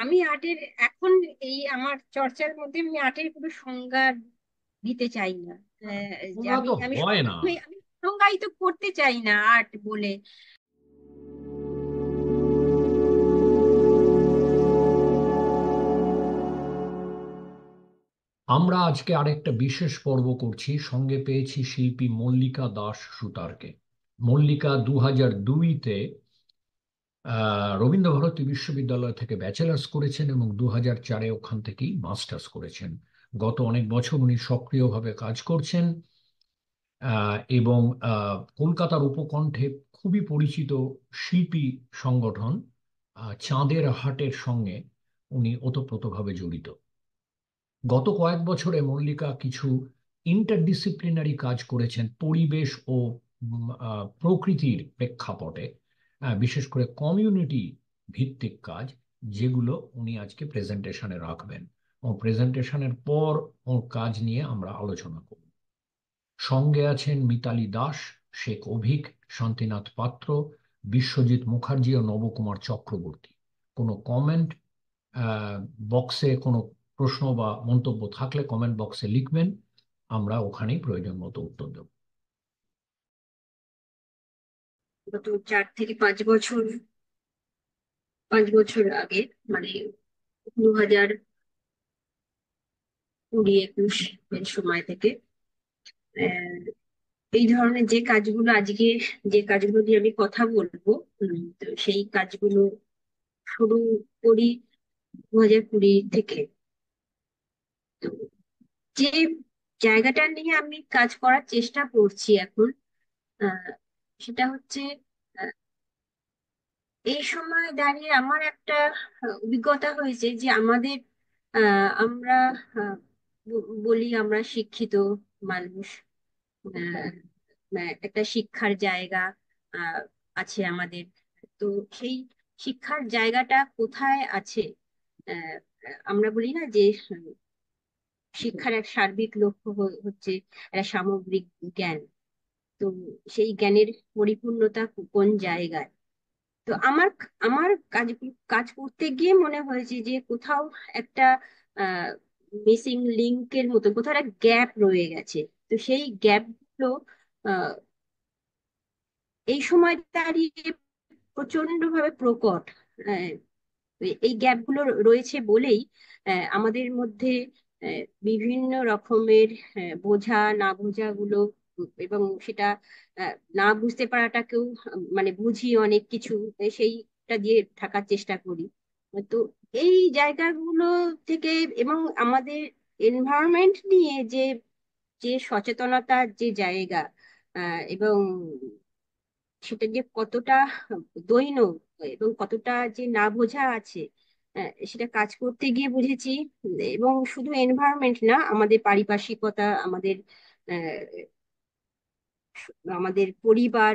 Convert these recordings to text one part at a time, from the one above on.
আমি আর্টের এখন এই আমার চর্চার মধ্যে আমি আর্টের কোনো সংজ্ঞা দিতে চাই না। যে ওরা আমি তো আমি হয় না। আমি সংজ্ঞায়িত করতে চাই না আর্ট বলে। আমরা আজকে আরেকটা বিশেষ পর্ব করছি, সঙ্গে পেয়েছি শিল্পী মল্লিকা দাস সুতারকে। মল্লিকা 2002-তে রবীন্দ্রভারতী বিশ্ববিদ্যালয় থেকে ব্যাচেলার্স করেছেন এবং 2004-এ ওখান থেকেই মাস্টার্স করেছেন। গত অনেক বছর উনি সক্রিয়ভাবে কাজ করছেন এবং কলকাতার উপকণ্ঠে খুবই পরিচিত শিল্পী সংগঠন চাঁদের হাটের সঙ্গে উনি ওতপ্রোতভাবে জড়িত। গত কয়েক বছরে মল্লিকা কিছু ইন্টারডিসিপ্লিনারি কাজ করেছেন পরিবেশ ও প্রকৃতির প্রেক্ষাপটে, বিশেষ করে কমিউনিটি ভিত্তিক কাজ, যেগুলো উনি আজকে প্রেজেন্টেশনে রাখবেন। ও প্রেজেন্টেশনের পর ওর কাজ নিয়ে আমরা আলোচনা করব। সঙ্গে আছেন মিতালি দাস, শেখ অভিক, শান্তিনাথ পাত্র, বিশ্বজিৎ মুখার্জি ও নবকুমার চক্রবর্তী। কোনো কমেন্ট বক্সে কোনো প্রশ্ন বা মন্তব্য থাকলে কমেন্ট বক্সে লিখবেন, আমরা ওখানেই প্রয়োজন মতো উত্তর দেব। গত 4 থেকে 5 বছর, 5 বছর আগে, মানে 2020-21 এর সময় থেকে আহ, এই ধরনের যে কাজগুলো আজকে, যে কাজগুলো নিয়ে আমি কথা বলবো, তো সেই কাজগুলো শুরু করি 2020 থেকে। তো যে জায়গাটা নিয়ে আমি কাজ করার চেষ্টা করছি এখন, আহ, সেটা হচ্ছে, আহ, এই সময় দাঁড়িয়ে আমার একটা অভিজ্ঞতা হয়েছে যে আমাদের, আমরা বলি আমরা শিক্ষিত মানুষ, আহ, একটা শিক্ষার জায়গা আহ, আছে আমাদের। তো সেই শিক্ষার জায়গাটা কোথায় আছে? আহ, আমরা বলি না যে শিক্ষার এক সার্বিক লক্ষ্য হচ্ছে একটা সামগ্রিক জ্ঞান। তো সেই জ্ঞানের পরিপূর্ণতা কোন জায়গায়? তো আমার আমার কাজ কাজ করতে গিয়ে মনে হয়েছে যে কোথাও একটা আহ মিসিং লিঙ্কের মতো কোথাও একটা গ্যাপ রয়ে গেছে। তো সেই গ্যাপ গুলো আহ, এই সময় দাঁড়িয়ে প্রচন্ড ভাবে প্রকট। আহ, এই গ্যাপ গুলো রয়েছে বলেই আমাদের মধ্যে বিভিন্ন রকমের বোঝা না বোঝা গুলো, এবং সেটা না বুঝতে পারাটাকেও মানে বুঝি অনেক কিছু, সেইটা দিয়ে থাকার চেষ্টা করি। তো এই জায়গাগুলো থেকে এবং আমাদের এনভায়রনমেন্ট নিয়ে যে যে সচেতনতার যে জায়গা, এবং সেটা যে কতটা দৈন এবং কতটা যে না বোঝা আছে, সেটা কাজ করতে গিয়ে বুঝেছি। এবং শুধু এনভায়রনমেন্ট না, আমাদের পারিপার্শ্বিকতা, আমাদের আমাদের পরিবার,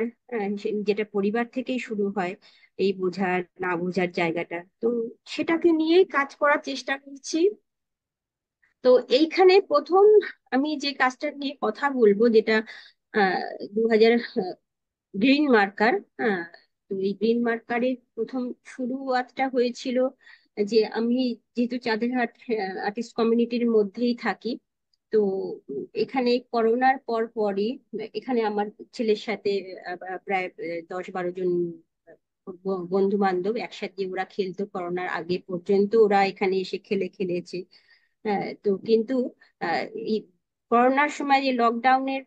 যেটা পরিবার থেকেই শুরু হয় এই বোঝার না বোঝার জায়গাটা। তো সেটাকে নিয়েই কাজ করার চেষ্টা করছি। তো এইখানে প্রথম আমি যে কাজটা নিয়ে কথা বলবো, যেটা 2000 গ্রিন মার্কার। হ্যাঁ, তো এই গ্রিন মার্কারের প্রথম শুরুয়াতটা হয়েছিল যে আমি যেহেতু চাঁদেরহাট আর্টিস্ট কমিউনিটির মধ্যেই থাকি। তো এখানে করোনার পর পরই এখানে আমার ছেলের সাথে প্রায় 10-12 জন বন্ধু বান্ধব একসাথে ওরা খেলতো, করোনার আগে পর্যন্ত ওরা এখানে এসে খেলেছে। হ্যাঁ, তো কিন্তু আহ, এই করোনার সময় যে লকডাউনের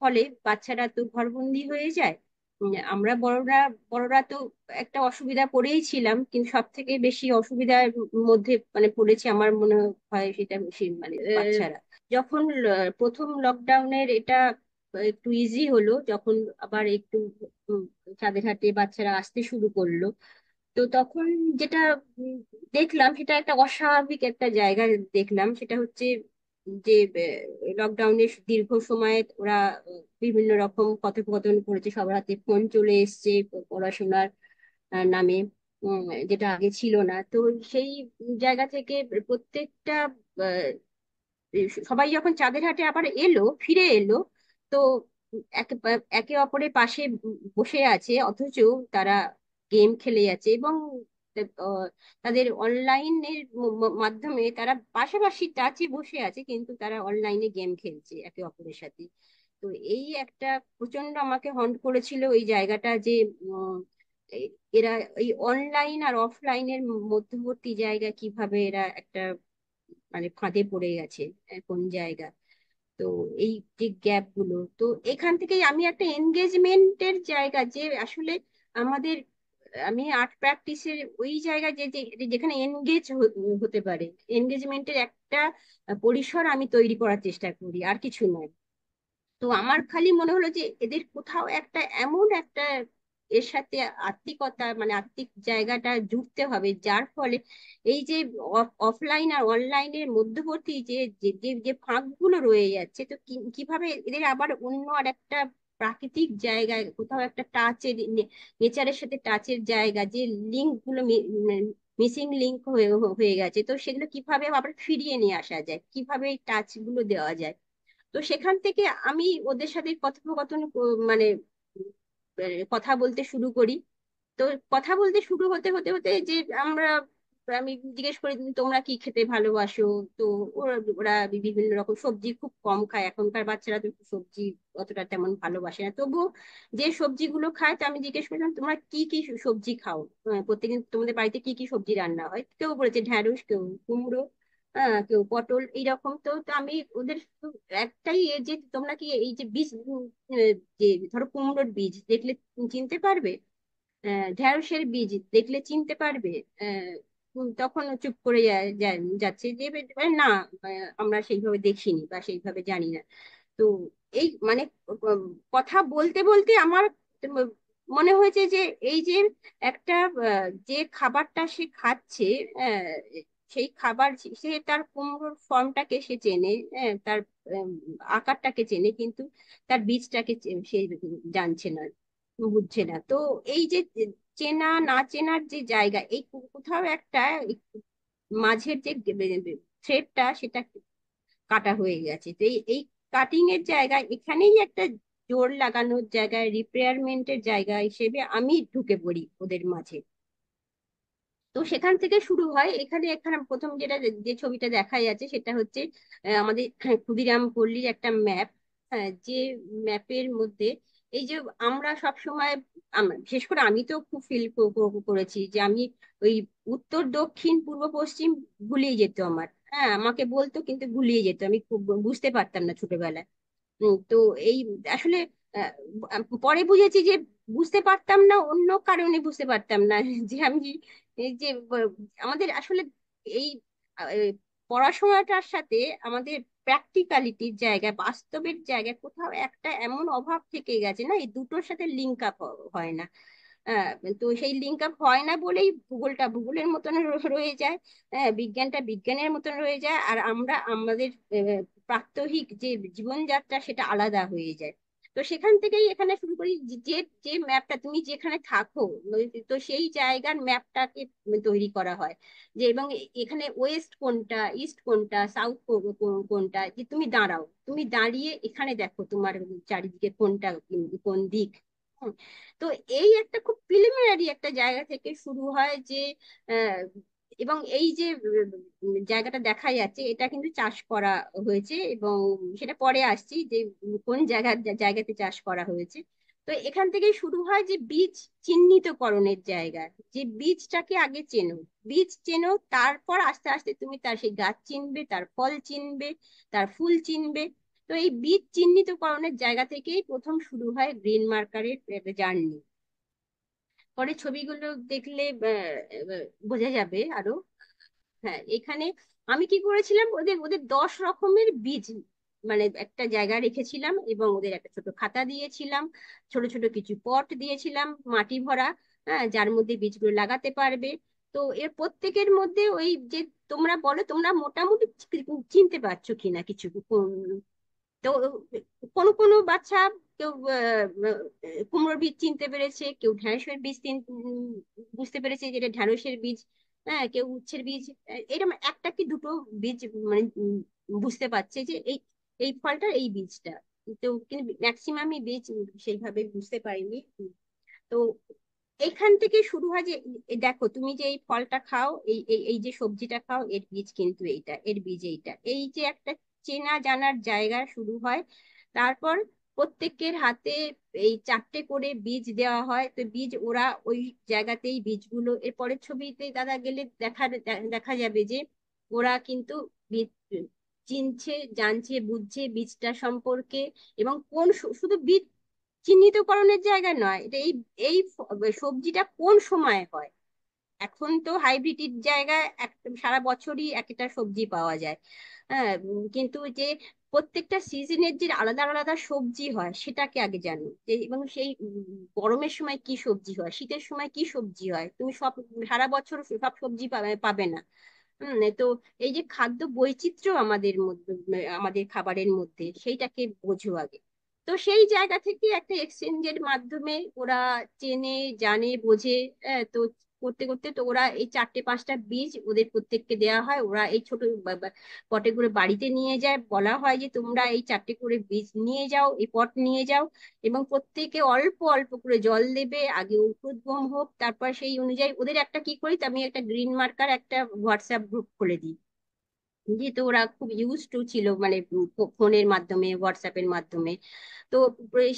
ফলে বাচ্চারা তো ঘরবন্দি হয়ে যায়। আমরা বড়রা বড়রা তো একটা অসুবিধা পড়েই ছিলাম, কিন্তু সব থেকে বেশি অসুবিধার মধ্যে মানে পড়েছে আমার মনে হয় সেটা বেশি মানে বাচ্চারা। যখন প্রথম লকডাউনের এটা একটু ইজি হলো, যখন আবার একটু উম, চাঁদের হাটে বাচ্চারা আসতে শুরু করলো, তো তখন যেটা উম, দেখলাম সেটা একটা অস্বাভাবিক একটা জায়গা দেখলাম। সেটা হচ্ছে যে লকডাউনের দীর্ঘ সময়ে ওরা বিভিন্ন রকম কথোপকথন করেছে, সবার হাতে ফোন চলে এসেছে পড়াশোনার নামে, উম, যেটা আগে ছিল না। তো সেই জায়গা থেকে প্রত্যেকটা সবাই যখন চাঁদের হাটে আবার ফিরে এলো, তো একে একে অপরের পাশে বসে আছে, অথচ তারা গেম খেলে যাচ্ছে। এবং আহ, তাদের অনলাইনের মাধ্যমে তারা পাশাপাশি টাচে বসে আছে, কিন্তু তারা অনলাইনে গেম খেলছে একে অপরের সাথে। তো এই একটা প্রচন্ড আমাকে হন্ট করেছিল ওই জায়গাটা, যে উম, এরা এই অনলাইন আর অফলাইনের মধ্যবর্তী জায়গা কিভাবে এরা একটা মানে ফাঁদে পড়ে গেছে, কোন জায়গা। তো এই যে গ্যাপ গুলো, তো এখান থেকেই আমি একটা এনগেজমেন্টের জায়গা যে আসলে আমাদের, আমি আর্ট প্র্যাকটিসের ওই জায়গা যে যেখানে এনগেজ হতে পারে, এনগেজমেন্টের একটা পরিসর আমি তৈরি করার চেষ্টা করি, আর কিছু নয়। তো আমার খালি মনে হলো যে এদের কোথাও একটা এমন একটা এর সাথে আত্মিকতা মানে আত্মিক জায়গাটা জুড়তে হবে, যার ফলে এই যে অফলাইন আর অনলাইনের মধ্যবর্তী যে যে যে যে ফাঁকগুলো রয়ে যাচ্ছে, তো কিভাবে এদের আবার অন্য আর একটা প্রাকৃতিক জায়গায় কোথাও একটা টাচের, নেচারের সাথে টাচের জায়গা, যে লিঙ্ক গুলো মিসিং লিঙ্ক হয়ে হয়ে গেছে, তো সেগুলো কিভাবে আবার ফিরিয়ে নিয়ে আসা যায়, কিভাবে এই টাচ গুলো দেওয়া যায়। তো সেখান থেকে আমি ওদের সাথে কথোপকথন মানে কথা বলতে শুরু করি। তো কথা বলতে শুরু হতে হতে হতে যে আমরা, আমি জিজ্ঞেস করি তোমরা কি খেতে ভালোবাসো। তো ওরা ওরা বিভিন্ন রকম সবজি খুব কম খায়, এখনকার বাচ্চারা তো সবজি অতটা তেমন ভালোবাসে না, তবুও যে সবজিগুলো খায়, তো আমি জিজ্ঞেস করলাম তোমরা কি কি সবজি খাও, প্রত্যেকদিন তোমাদের বাড়িতে কি কি সবজি রান্না হয়। কেউ বলেছে ঢ্যাঁড়স, কেউ কুমড়ো, কেউ পটল, এইরকম। তো তো আমি ওদের শুধু একটাই যে তোমরা কি এই যে বীজ, যে ধরো কুমড়োর বীজ দেখলে চিনতে পারবে, ঢেঁড়সের বীজ দেখলে চিনতে পারবে। তখন ও চুপ করে যাচ্ছে যে না, আমরা সেইভাবে দেখিনি বা সেইভাবে জানি না। তো এই মানে কথা বলতে বলতে আমার মনে হয়েছে যে এই যে একটা যে খাবারটা সে খাচ্ছে, আহ, সেই খাবার সে তার কুমড়োর ফর্মটাকে সে চেনে, তার আহ, আকারটাকে চেনে, কিন্তু তার বীজটাকে সে জানছে না, বুঝছে না। তো এই যে চেনা না চেনার যে জায়গা, এই কোথাও একটা এই মাঝের যে থ্রেডটা, সেটা কাটা হয়ে গেছে। তো এই এই কাটিং এর জায়গায় এখানেই একটা জোর লাগানোর জায়গায়, রিপেয়ারমেন্টের জায়গা হিসেবে আমি ঢুকে পড়ি ওদের মাঝে। তো সেখান থেকে শুরু হয়। এখানে এখানে প্রথম যেটা যে ছবিটা দেখা যাচ্ছে সেটা হচ্ছে আমাদের ক্ষুদিরাম পল্লীর একটা ম্যাপ, যে ম্যাপের মধ্যে এই যে আমরা সব সময়, বিশেষ করে আমি তো খুব ফিল করেছি যে আমি ওই উত্তর দক্ষিণ পূর্ব পশ্চিম গুলিয়ে যেত আমার। হ্যাঁ, আমাকে বলতো কিন্তু গুলিয়ে যেত, আমি খুব বুঝতে পারতাম না ছোটবেলায়। তো এই আসলে পরে বুঝেছি যে বুঝতে পারতাম না অন্য কারণে, বুঝতে পারতাম না যে আমি এই যে আমাদের আসলে এই আহ, পড়াশোনাটার সাথে আমাদের প্র্যাকটিক্যালিটির জায়গায়, বাস্তবের জায়গায় কোথাও একটা এমন অভাব থেকে গেছে না, এই দুটোর সাথে লিঙ্ক আপ হয় না। আহ, তো সেই লিঙ্ক আপ হয় না বলেই ভূগোলটা ভূগোলের মতন রয়ে যায়, বিজ্ঞানটা বিজ্ঞানের মতন রয়ে যায়, আর আমরা আমাদের প্রাত্যহিক যে জীবনযাত্রা সেটা আলাদা হয়ে যায়। তো সেখান থেকেই এখানে শুরু করি যে যে যে ম্যাপটা তুমি যেখানে থাকো, তো সেই জায়গার ম্যাপটাকে তৈরি করা হয়, যে এবং এখানে ওয়েস্ট কোনটা, ইস্ট কোনটা, সাউথ কোনটা, যে তুমি দাঁড়াও, তুমি দাঁড়িয়ে এখানে দেখো তোমার চারিদিকে কোনটা, কোন দিক। হুম। তো এই একটা খুব প্রিলিমিনারি একটা জায়গা থেকে শুরু হয় যে আহ, এবং এই যে জায়গাটা দেখা যাচ্ছে এটা কিন্তু চাষ করা হয়েছে, এবং সেটা পরে আসছি যে কোন জায়গাতে চাষ করা হয়েছে। তো এখান থেকেই শুরু হয় যে বীজ চিহ্নিতকরণের জায়গা, যে বীজটাকে আগে চেনো, বীজ চেনো, তারপর আস্তে আস্তে তুমি তার সেই গাছ চিনবে, তার ফল চিনবে, তার ফুল চিনবে। তো এই বীজ চিহ্নিতকরণের জায়গা থেকেই প্রথম শুরু হয় গ্রিন মার্কারের জার্নি। পরে ছবিগুলো দেখলে বোঝা যাবে আরো। হ্যাঁ, এখানে আমি কি করেছিলাম, ওদের ওদের 10 রকমের বীজ মানে একটা জায়গায় রেখেছিলাম, এবং ওদের একটা ছোট খাতা দিয়েছিলাম, ছোট ছোট কিছু পট দিয়েছিলাম মাটি ভরা, হ্যাঁ, যার মধ্যে বীজগুলো লাগাতে পারবে। তো এর প্রত্যেকের মধ্যে ওই যে, তোমরা বলো তোমরা মোটামুটি চিনতে পারছো কিনা কিছু তো কোনো কোনো বাচ্চা, কেউ কুমড়োর বীজ চিনতে পেরেছে, কেউ ঢ্যাঁড়সের বীজ বুঝতে পেরেছে যেটা ঢ্যাঁড়সের বীজ, হ্যাঁ, কেউ উচ্ছের বীজ, এরকম একটা কি দুটো বীজ মানে বুঝতে পারছে যে এই এই ফলটা এই বীজটা। তো কিন্তু ম্যাক্সিমামই বীজ সেইভাবে বুঝতে পারিনি। তো এইখান থেকে শুরু হয় যে দেখো তুমি যে এই ফলটা খাও, এই এই এই যে সবজিটা খাও, এর বীজ কিন্তু এইটা, এর বীজ এইটা, এই যে একটা চেনা জানার জায়গা শুরু হয়। তারপর প্রত্যেকের হাতে এই 4টে করে বীজ দেওয়া হয়, তো বীজ ওরা ওই জায়গাতেই বীজগুলো, এর পরের ছবিতে দাদা গেলে দেখা যাবে যে ওরা কিন্তু বীজ চিনছে, জানছে, বুঝছে বীজটা সম্পর্কে। এবং কোন শুধু বীজ চিহ্নিতকরণের জায়গা নয়, এটা এই এই সবজিটা কোন সময় হয়। এখন তো হাইব্রিড জায়গায় সারা বছরই একটা সবজি পাওয়া যায়। হ্যাঁ, কিন্তু যে প্রত্যেকটা সিজনের যে আলাদা আলাদা সবজি হয় সেটাকে আগে জানো, যে এবং সেই গরমের সময় কি সবজি হয়, শীতের সময় কি সবজি হয়, তুমি সব সারা বছর সব সবজি পাবে না। তো এই যে খাদ্য বৈচিত্র্য আমাদের মধ্যে, আমাদের খাবারের মধ্যে, সেইটাকে বোঝো আগে। তো সেই জায়গা থেকে একটা এক্সচেঞ্জের মাধ্যমে ওরা চেনে, জানে, বোঝে। তো করতে করতে তো ওরা এই 4টে 5টা বীজ ওদের প্রত্যেককে দেওয়া হয়, ওরা এই ছোট পটে করে বাড়িতে নিয়ে যায়, বলা হয় যে তোমরা এই 4টে করে বীজ নিয়ে যাও, এই পট নিয়ে যাও, এবং প্রত্যেকে অল্প অল্প করে জল দেবে, আগে অঙ্কুরোদ্গম হোক, তারপর সেই অনুযায়ী ওদের একটা কি করি, তো আমি একটা গ্রিন মার্কার একটা হোয়াটসঅ্যাপ গ্রুপ খুলে দিই। যেহেতু ওরা খুব ইউজ টু ছিল, মানে ফোনের মাধ্যমে, হোয়াটসঅ্যাপের মাধ্যমে। তো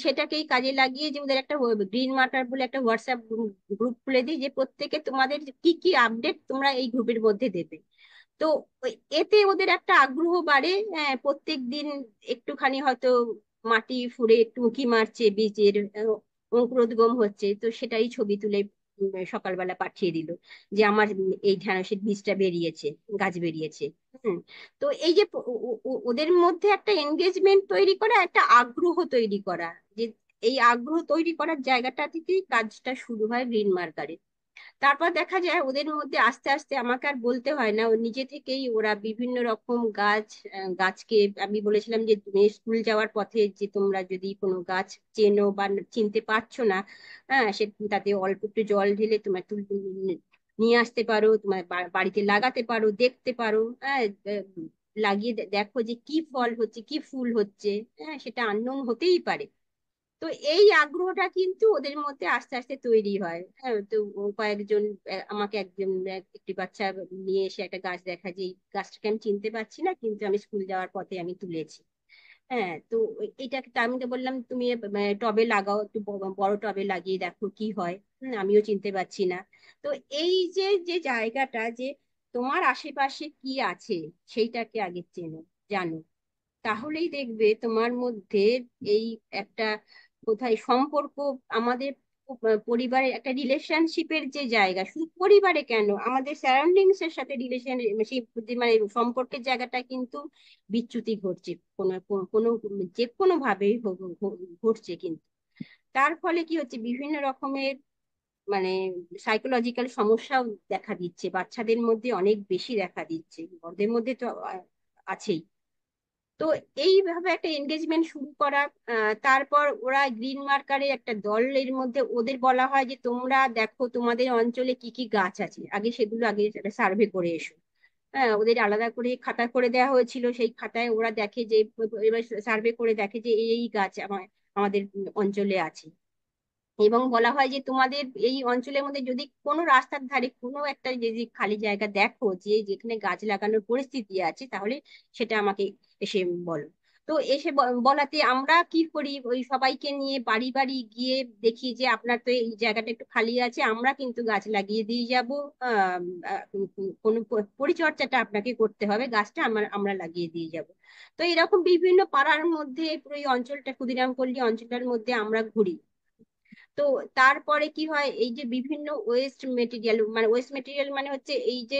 সেটাকেই কাজে লাগিয়ে যে ওদের একটা গ্রিন মার্কার বলে একটা হোয়াটসঅ্যাপ গ্রুপ খুলে দিই, যে প্রত্যেকে তোমাদের কি কি আপডেট তোমরা এই গ্রুপের মধ্যে দেবে। তো এতে ওদের একটা আগ্রহ বাড়ে। প্রত্যেক দিন একটুখানি হয়তো মাটি ফুঁড়ে একটু উঁকি মারছে, বীজের অঙ্কুরোদ্গম হচ্ছে, তো সেটাই ছবি তুলে সকালবেলা পাঠিয়ে দিল যে আমার এই ঢেঁড়সের বীজটা বেরিয়েছে, গাছ বেরিয়েছে। হুম। তো এই যে ওদের মধ্যে একটা এনগেজমেন্ট তৈরি করা, একটা আগ্রহ তৈরি করা, যে এই আগ্রহ তৈরি করার জায়গাটা থেকেই কাজটা শুরু হয় গ্রিন মার্কারে। তারপর দেখা যায় ওদের মধ্যে আস্তে আস্তে, আমাকে আর বলতে হয় না, ও নিজে থেকেই ওরা বিভিন্ন রকম গাছ, গাছকে আমি বলেছিলাম যে তুমি স্কুল যাওয়ার পথে যে তোমরা যদি কোনো গাছ চেনো বা চিনতে পারছো না, হ্যাঁ, সে তাতে অল্প একটু জল ঢেলে তোমার নিয়ে আসতে পারো, তোমার বাড়িতে লাগাতে পারো, দেখতে পারো। হ্যাঁ, লাগিয়ে দেখো যে কি ফল হচ্ছে, কি ফুল হচ্ছে। হ্যাঁ, সেটা আননোন হতেই পারে। তো এই আগ্রহটা কিন্তু ওদের মধ্যে আস্তে আস্তে তৈরি হয়। হ্যাঁ, তো কয়েকজন, আমাকে একজন একটি বাচ্চা নিয়ে এসে একটা গাছ দেখা, যে এই গাছটাকে আমি চিনতে পারছি না, কিন্তু আমি স্কুল যাওয়ার পথে আমি তুলেছি। হ্যাঁ, তো এইটাকে তো আমি তো বললাম তুমি টবে লাগাও, একটু বড় টবে লাগিয়ে দেখো কি হয়। আমিও চিনতে পারছি না। তো এই যে যে জায়গাটা, যে তোমার আশেপাশে কি আছে সেইটাকে আগে চেনো, জানো, তাহলেই দেখবে তোমার মধ্যে এই একটা কোথায় সম্পর্ক, আমাদের পরিবারের একটা রিলেশনশিপের যে জায়গা, শুধু পরিবারে কেন, আমাদের সারাউন্ডিংস এর সাথে রিলেশনশিপ, মানে সম্পর্কের জায়গাটা কিন্তু বিচ্যুতি ঘটছে, কোনো কোনো যে কোনো ভাবেই হোক ঘটছে কিন্তু। তার ফলে কি হচ্ছে, বিভিন্ন রকমের মানে সাইকোলজিক্যাল সমস্যাও দেখা দিচ্ছে, বাচ্চাদের মধ্যে অনেক বেশি দেখা দিচ্ছে, বড়দের মধ্যে তো আছেই। তো এইভাবে একটা এনগেজমেন্ট শুরু করা। তারপর ওরা গ্রিন মার্কারে একটা দলের মধ্যে ওদের বলা হয় যে তোমরা দেখো তোমাদের অঞ্চলে কি কি গাছ আছে, আগে সেগুলো আগে সার্ভে করে এসো। হ্যাঁ, ওদের আলাদা করে খাতা করে দেওয়া হয়েছিল, সেই খাতায় ওরা দেখে যে, এবার সার্ভে করে দেখে যে এই এই গাছ আমাদের অঞ্চলে আছে। এবং বলা হয় যে তোমাদের এই অঞ্চলের মধ্যে যদি কোনো রাস্তার ধারে কোনো একটা যদি খালি জায়গা দেখো যে যেখানে গাছ লাগানোর পরিস্থিতি আছে, তাহলে সেটা আমাকে এসে বলো। তো এসে বলাতে আমরা কি করি, ওই সবাইকে নিয়ে বাড়ি বাড়ি গিয়ে দেখি যে আপনার তো এই জায়গাটা একটু খালি আছে, আমরা কিন্তু গাছ লাগিয়ে দিয়ে যাব। আহ আহ, কোনো পরিচর্যাটা আপনাকে করতে হবে, গাছটা আমরা লাগিয়ে দিয়ে যাব। তো এরকম বিভিন্ন পাড়ার মধ্যে পুরো এই অঞ্চলটা, ক্ষুদিরাম পল্লী অঞ্চলটার মধ্যে আমরা ঘুরি। তো তারপরে কি হয়, এই যে বিভিন্ন ওয়েস্ট মেটেরিয়াল, মানে ওয়েস্ট মেটেরিয়াল মানে হচ্ছে এই যে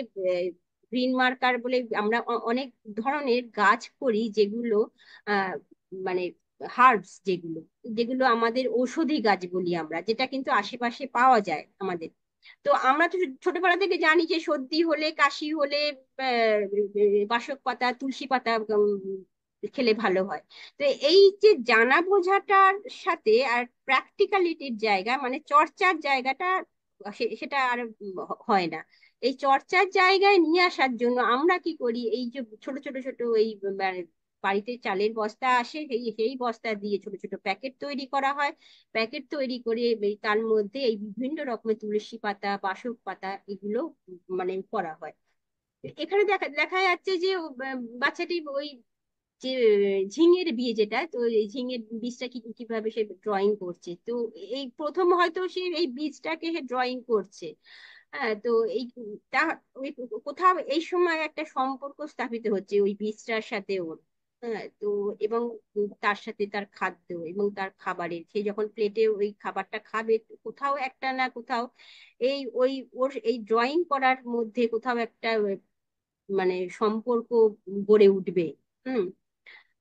গ্রিন মার্কার বলে আমরা অনেক ধরনের গাছ করি, যেগুলো আহ মানে হার্বস, যেগুলো যেগুলো আমাদের ঔষধি গাছ বলি আমরা, যেটা কিন্তু আশেপাশে পাওয়া যায় আমাদের। তো আমরা তো ছোটবেলা থেকে জানি যে সর্দি হলে, কাশি হলে বাসক পাতা, তুলসী পাতা খেলে ভালো হয়। তো এই যে জানা বোঝাটার সাথে আর প্র্যাকটিক্যালিটির জায়গা, মানে চর্চার জায়গাটা, সেটা আর হয় না। এই চর্চার জায়গায় নিয়ে আসার জন্য আমরা কি করি, এই যে ছোট ছোট ছোট এই মানে বাড়িতে চালের বস্তা আসে, সেই সেই বস্তা দিয়ে ছোট ছোট প্যাকেট তৈরি করা হয়। প্যাকেট তৈরি করে তার মধ্যে এই বিভিন্ন রকমের তুলসী পাতা, বাসক পাতা, এগুলো মানে করা হয়। এখানে দেখা দেখা যাচ্ছে যে বাচ্চাটি ওই যে ঝিঙের বীজ, যেটা তো এই ঝিঙের বীজটা কিভাবে সে ড্রয়িং করছে। তো এই প্রথম হয়তো সে এই বীজটাকে সে ড্রয়িং করছে। হ্যাঁ, তো এই তা ওই কোথাও এই সময় একটা সম্পর্ক স্থাপিত হচ্ছে ওই বীজটার সাথে ওর। হ্যাঁ, তো এবং তার সাথে তার খাদ্য এবং তার খাবারের, সে যখন প্লেটে ওই খাবারটা খাবে, কোথাও একটা না কোথাও এই ওই ওর এই ড্রয়িং করার মধ্যে কোথাও একটা মানে সম্পর্ক গড়ে উঠবে। হুম।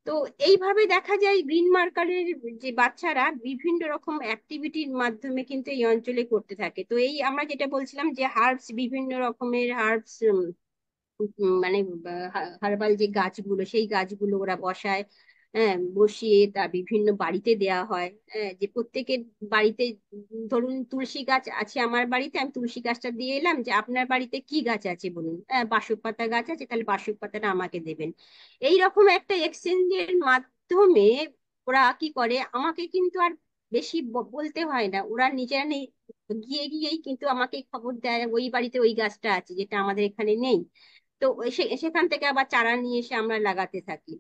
তো এইভাবে দেখা যায় গ্রিন মার্কারের যে বাচ্চারা বিভিন্ন রকম অ্যাক্টিভিটির মাধ্যমে কিন্তু এই অঞ্চলে করতে থাকে। তো এই আমরা যেটা বলছিলাম যে হার্বস, বিভিন্ন রকমের হার্বস, মানে হার্বাল যে গাছগুলো, সেই গাছগুলো ওরা বসায়। হ্যাঁ, বসিয়ে তা বিভিন্ন বাড়িতে দেয়া হয়। হ্যাঁ, যে প্রত্যেকের বাড়িতে ধরুন তুলসী গাছ আছে আমার বাড়িতে, আমি তুলসী গাছটা দিয়ে এলাম, যে আপনার বাড়িতে কি গাছ আছে বলুন, বাসক পাতা গাছ আছে, তাহলে বাসক পাতাটা আমাকে দেবেন। এই রকম একটা এক্সচেঞ্জের মাধ্যমে ওরা কি করে, আমাকে কিন্তু আর বেশি বলতে হয় না, ওরা নিজেরা গিয়ে গিয়েই কিন্তু আমাকে খবর দেয় ওই বাড়িতে ওই গাছটা আছে যেটা আমাদের এখানে নেই। তো সেখান থেকে আবার চারা নিয়ে এসে আমরা লাগাতে থাকি।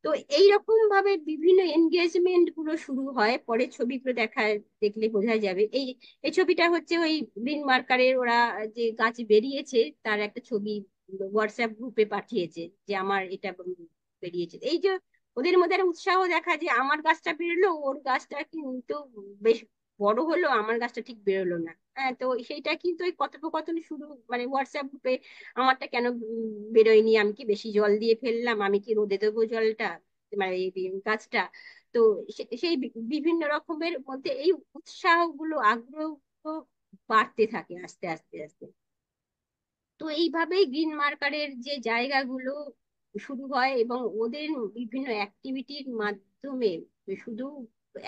তো এইরকম ভাবে বিভিন্ন এনগেজমেন্ট গুলো শুরু হয়। পরে ছবিগুলো দেখলে বোঝা যাবে। এই এই ছবিটা হচ্ছে ওই গ্রিন মার্কারের ওরা যে গাছ বেরিয়েছে তার একটা ছবি হোয়াটসঅ্যাপ গ্রুপে পাঠিয়েছে, যে আমার এটা বেরিয়েছে। এই যে ওদের মধ্যে একটা উৎসাহ দেখা, যে আমার গাছটা বেরোলো, ওর গাছটা কিন্তু বেশ বড় হলো, আমার গাছটা ঠিক বেরোলো না। হ্যাঁ, তো সেইটা কিন্তু ওই কথোপকথন শুরু, মানে হোয়াটসঅ্যাপ গ্রুপে, আমারটা কেন বেরোয়নি, আমি কি বেশি জল দিয়ে ফেললাম, আমি কি রোদে দেবো জলটা, মানে এই গাছটা। তো সেই বিভিন্ন রকমের মধ্যে এই উৎসাহ গুলো, আগ্রহ বাড়তে থাকে আস্তে আস্তে আস্তে। তো এইভাবেই গ্রিন মার্কারের যে জায়গাগুলো শুরু হয়, এবং ওদের বিভিন্ন অ্যাক্টিভিটির মাধ্যমে, শুধু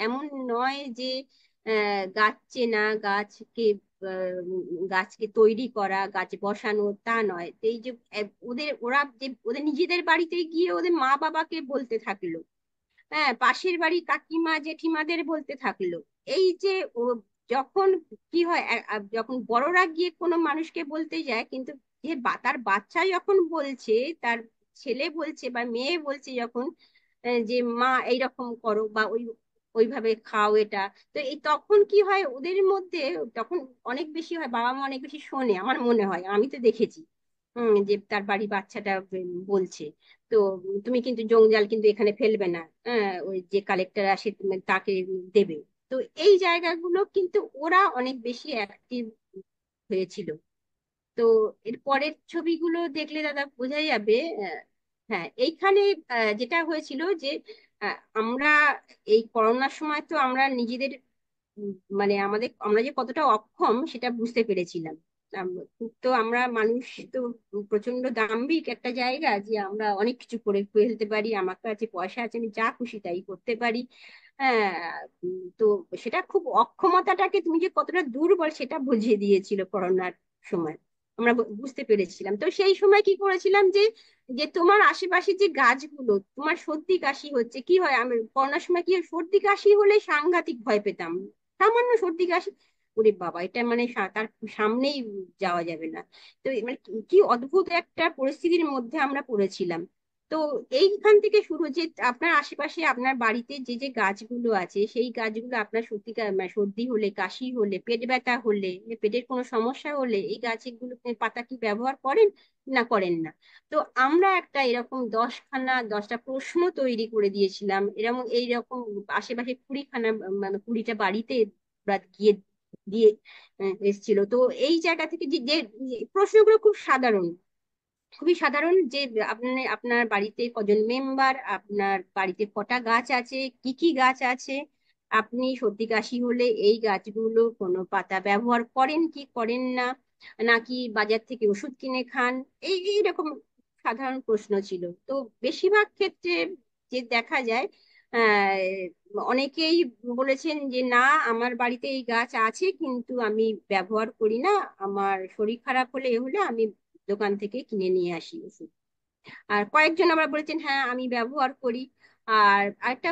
এমন নয় যে গাছ চেনা, আহ, গাছকে তৈরি করা, গাছ বসানো, তা নয়। তো এই যে ওরা যে ওদের নিজেদের বাড়িতে গিয়ে ওদের মা বাবাকে বলতে থাকলো, হ্যাঁ, পাশের বাড়ি কাকিমা জেঠিমাদের বলতে থাকলো। এই যে ও যখন কি হয়, যখন বড়রা গিয়ে কোনো মানুষকে বলতে যায়, কিন্তু যে তার বাচ্চা যখন বলছে, তার ছেলে বলছে বা মেয়ে বলছে যখন, যে মা এইরকম করো বা ওইভাবে খাও এটা, তো এই তখন কি হয় ওদের মধ্যে, তখন অনেক বেশি হয়, বাবা মা অনেক বেশি শোনে আমার মনে হয়, আমি তো দেখেছি। যে তার বাড়ি বাচ্চাটা বলছে, তো তুমি কিন্তু জঞ্জাল কিন্তু এখানে ফেলবে না, হ্যাঁ, ওই যে কালেক্টর আসে তুমি তাকে দেবে। তো এই জায়গাগুলো কিন্তু ওরা অনেক বেশি অ্যাক্টিভ হয়েছিল। তো এর পরের ছবিগুলো দেখলে দাদা বোঝা যাবে। হ্যাঁ, এইখানে যেটা হয়েছিল যে আমরা এই করোনার সময় তো আমরা নিজেদের উম, মানে আমরা যে কতটা অক্ষম সেটা বুঝতে পেরেছিলাম। তো আমরা মানুষ তো প্রচন্ড দাম্ভিক একটা জায়গা, যে আমরা অনেক কিছু করে ফেলতে পারি, আমার কাছে পয়সা আছে, আমি যা খুশি তাই করতে পারি। হ্যাঁ, তো সেটা খুব অক্ষমতাটাকে তুমি যে কতটা দুর্বল সেটা বুঝিয়ে দিয়েছিল করোনার সময়। আমরা বুঝতে পেরেছিলাম। তো সেই সময় কি করেছিলাম, যে যে তোমার আশেপাশে যে গাছগুলো, তোমার সর্দি কাশি হচ্ছে, কি হয়, আমি করোনার সময় কি হয়, সর্দি কাশি হলে সাংঘাতিক ভয় পেতাম। সামান্য সর্দি কাশি, ওরে বাবা, এটা মানে তার সামনেই যাওয়া যাবে না। তো মানে কি কি অদ্ভুত একটা পরিস্থিতির মধ্যে আমরা পড়েছিলাম। তো এইখান থেকে শুরু, যে আপনার আশেপাশে আপনার বাড়িতে যে যে গাছগুলো আছে, সেই গাছগুলো আপনার সত্যিকার মানে সর্দি হলে, কাশি হলে, পেট ব্যথা হলে, পেটের কোনো সমস্যা হলে, এই গাছগুলো পাতা কি ব্যবহার করেন না করেন না? তো আমরা একটা এরকম 10টা প্রশ্ন তৈরি করে দিয়েছিলাম, এরকম এইরকম আশেপাশে 20খানা, মানে 20টা বাড়িতে ওরা গিয়ে দিয়ে এসেছিল। তো এই জায়গা থেকে যে যে প্রশ্নগুলো খুব সাধারণ, খুবই সাধারণ, যে আপনি আপনার বাড়িতে কজন মেম্বার, আপনার বাড়িতে কটা গাছ আছে, কি কি গাছ আছে, আপনি সর্দি কাশি হলে এই গাছগুলো কোনো পাতা ব্যবহার করেন কি করেন না, নাকি বাজার থেকে ওষুধ কিনে খান, এইরকম সাধারণ প্রশ্ন ছিল। তো বেশিরভাগ ক্ষেত্রে যে দেখা যায়, অনেকেই বলেছেন যে না, আমার বাড়িতে এই গাছ আছে কিন্তু আমি ব্যবহার করি না, আমার শরীর খারাপ হলে এ হলে আমি দোকান থেকে কিনে নিয়ে আসি ওষুধ। আর কয়েকজন আবার বলেছেন হ্যাঁ আমি ব্যবহার করি। আর আরেকটা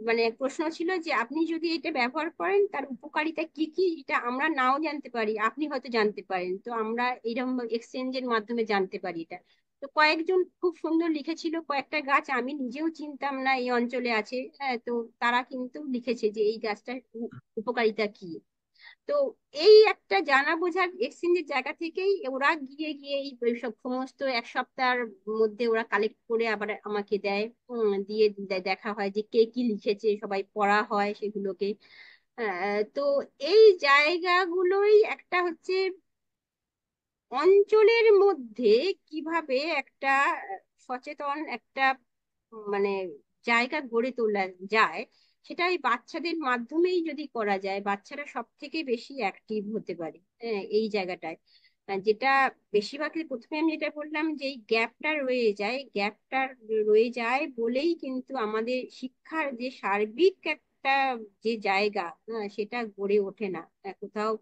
মানে প্রশ্ন ছিল যে আপনি যদি এটা ব্যবহার করেন তার উপকারিতা কি কি, এটা আমরা নাও জানতে পারি, আপনি হয়তো জানতে পারেন, তো আমরা এরকম এক্সচেঞ্জের মাধ্যমে জানতে পারি এটা। তো কয়েকজন খুব সুন্দর লিখেছিল, কয়েকটা গাছ আমি নিজেও চিনতাম না এই অঞ্চলে আছে, তো তারা কিন্তু লিখেছে যে এই গাছটার উপকারিতা কি। তো এই একটা জানা বোঝার এক্সচেঞ্জের জায়গা থেকেই ওরা গিয়ে গিয়ে এই সব সমস্ত এক সপ্তাহের মধ্যে ওরা কালেক্ট করে আবার আমাকে দেয়, দিয়ে দেখা হয় যে কে কি লিখেছে, সবাই পড়া হয় সেগুলোকে। তো এই জায়গাগুলোই একটা হচ্ছে অঞ্চলের মধ্যে কিভাবে একটা সচেতন একটা মানে জায়গা গড়ে তোলা যায়, সেটা এই বাচ্চাদের মাধ্যমেই যদি করা যায় বাচ্চারা সব থেকে বেশি অ্যাক্টিভ হতে পারে এই জায়গাটায়। যেটা বেশিরভাগ প্রথমে আমি যেটা বললাম যে এই গ্যাপটা রয়ে যায় বলেই কিন্তু আমাদের শিক্ষার যে সার্বিক একটা যে জায়গা, সেটা গড়ে ওঠে না, কোথাও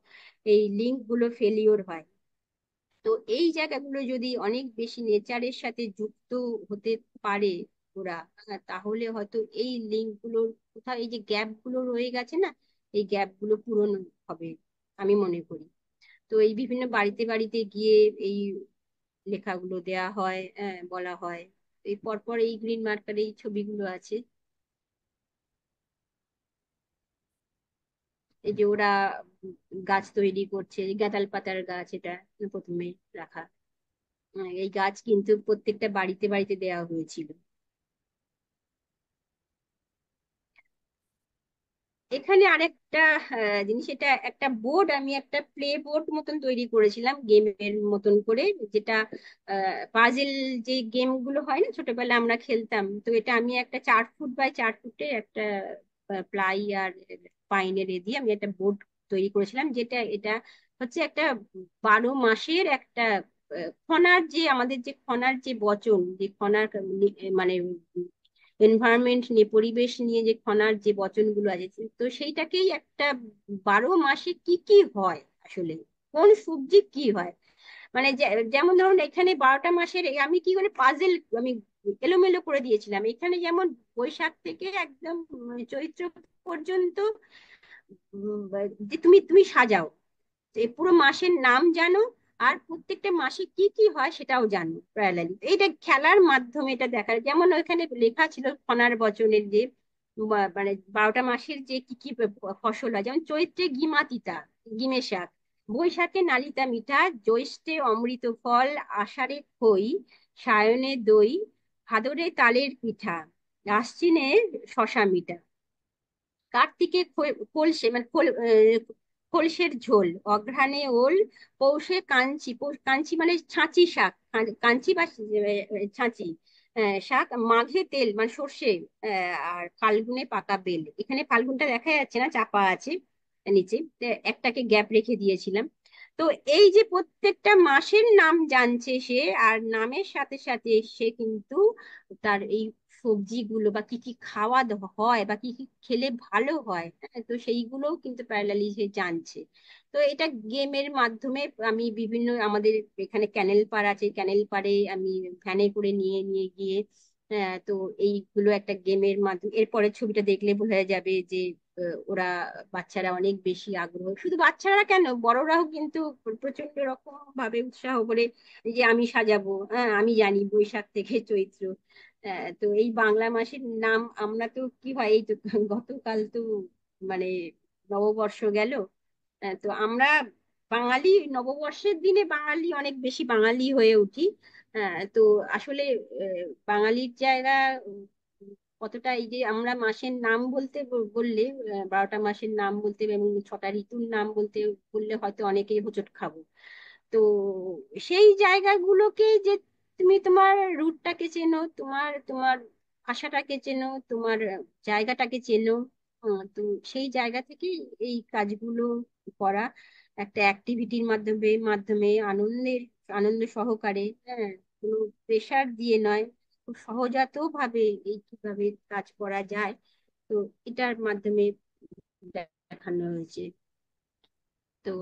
এই লিঙ্ক গুলো ফেলিওর হয়। তো এই জায়গাগুলো যদি অনেক বেশি নেচারের সাথে যুক্ত হতে পারে ওরা, তাহলে হয়তো এই লিঙ্ক গুলোর কোথাও এই যে গ্যাপ গুলো রয়ে গেছে না, এই গ্যাপ গুলো পূরণ হবে আমি মনে করি। তো এই বিভিন্ন বাড়িতে বাড়িতে গিয়ে এই লেখাগুলো দেয়া হয়, বলা হয়। এই পরপর এই গ্রিন মার্কার এই ছবিগুলো আছে, এই যে ওরা গাছ তৈরি করছে, গাঁদাল পাতার গাছ এটা প্রথমে রাখা। এই গাছ কিন্তু প্রত্যেকটা বাড়িতে বাড়িতে দেওয়া হয়েছিল। এখানে আরেকটা জিনিস, এটা একটা বোর্ড, আমি একটা প্লে বোর্ড মতন তৈরি করেছিলাম গেমের মতন করে, যেটা পাজেল যে গেম গুলো হয় না ছোটবেলায় আমরা খেলতাম, তো এটা আমি একটা 4 ফুট বাই 4 ফুটের একটা প্লাই আর পাইনের দিয়ে আমি একটা বোর্ড তৈরি করেছিলাম, যেটা এটা হচ্ছে একটা 12 মাসের একটা খনার যে আমাদের যে খনার যে বচন, যে খনার মানে এনভায়রনমেন্ট নিয়ে, পরিবেশ নিয়ে যে খনার যে বচনগুলো আছে, তো সেইটাকেই একটা 12 মাসে কি কি হয় আসলে, কোন সবজি কি হয়, মানে যেমন ধরুন এখানে 12টা মাসের আমি কি করে পাজেল আমি এলোমেলো করে দিয়েছিলাম, এখানে যেমন বৈশাখ থেকে একদম চৈত্র পর্যন্ত যে তুমি তুমি সাজাও, যে পুরো মাসের নাম জানো, আর প্রত্যেকটা মাসে কি কি হয় সেটাও জানো প্যারালালি। এইটা খেলার মাধ্যমে এটা দেখার, যেমন ওইখানে লেখা ছিল ফনার বচনের যে মানে 12টা মাসের যে কি কি ফসল হয়, যেমন চৈত্রে গিমা তিতা, গিমে শাক, বৈশাখে নালিতা মিঠা, জ্যৈষ্ঠে অমৃত ফল, আষাঢ়ে খই, সায়নে দই, ভাদরে তালের পিঠা, আশ্বিনে শশা মিঠা, কার্তিকে কলসে মানে কলসের ঝোল, অঘ্রাণে ওল, পৌষে কাঞ্চি, কাঞ্চি মানে ছাঁচি শাক, কাঞ্চি বা ছাঁচি শাক, মাঘে তেল মানে সর্ষে, আর ফাল্গুনে পাকা বেল। এখানে ফাল্গুনটা দেখা যাচ্ছে না, চাপা আছে নিচে, তো একটাকে গ্যাপ রেখে দিয়েছিলাম। তো এই যে প্রত্যেকটা মাসের নাম জানছে সে, আর নামের সাথে সাথে সে কিন্তু তার এই সবজিগুলো বা কি কি খাওয়া হয় বা কি কি খেলে ভালো হয়, তো সেইগুলোও কিন্তু প্যারালালি সে জানছে। তো এটা গেমের মাধ্যমে আমি বিভিন্ন আমাদের এখানে ক্যানেল পাড় আছে, ক্যানেল পাড়ে আমি ভ্যানে করে নিয়ে নিয়ে গিয়ে, তো এইগুলো একটা গেমের মাধ্যমে, এরপরে ছবিটা দেখলে বোঝা যাবে যে ওরা বাচ্চারা অনেক বেশি আগ্রহ, শুধু বাচ্চারা কেন বড়রাও কিন্তু প্রচন্ড রকম ভাবে উৎসাহ করে যে আমি সাজাবো, আমি জানি বৈশাখ থেকে চৈত্র। তো এই বাংলা মাসের নাম আমরা তো কি হয়, এই তো গতকাল তো মানে নববর্ষ গেল, তো আমরা বাঙালি নববর্ষের দিনে বাঙালি অনেক বেশি বাঙালি হয়ে উঠি। তো আসলে বাঙালির জায়গা উম, কতটা, এই যে আমরা মাসের নাম বলতে বললে 12টা মাসের নাম বলতে এবং 6টা ঋতুর নাম বলতে বললে হয়তো অনেকেই হোঁচট খাবো। তো সেই জায়গাগুলোকে যে তুমি তোমার রুটটাকে চেনো, তোমার তোমার ভাষাটাকে চেনো, তোমার জায়গাটাকে চেনো, তো সেই জায়গা থেকে এই কাজগুলো করা একটা অ্যাক্টিভিটির মাধ্যমে মাধ্যমে আনন্দ সহকারে, কোনো প্রেশার দিয়ে নয়, খুব সহজাত ভাবে এই কিভাবে কাজ করা যায়, তো এটার মাধ্যমে দেখানো হয়েছে। তো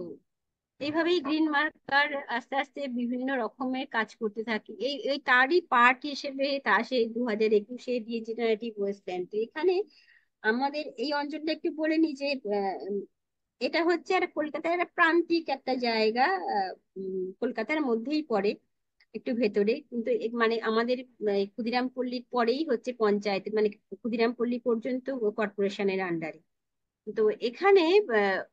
এইভাবেই গ্রিন মার্কার আস্তে আস্তে বিভিন্ন রকমের কাজ করতে থাকে। এই এই তারই পার্ট হিসেবে তা সেই 2021-এ রিজেনারেটিভ ওয়েস্টল্যান্ড। তো এখানে আমাদের এই অঞ্চলটা একটু বলে নি যে এটা হচ্ছে আর কলকাতার একটা প্রান্তিক একটা জায়গা। কলকাতার মধ্যেই পড়ে, একটু ভেতরে, কিন্তু মানে আমাদের ক্ষুদিরাম পল্লীর পরেই হচ্ছে পঞ্চায়েত, মানে ক্ষুদিরাম পল্লী পর্যন্ত কর্পোরেশনের আন্ডারে। তো এখানে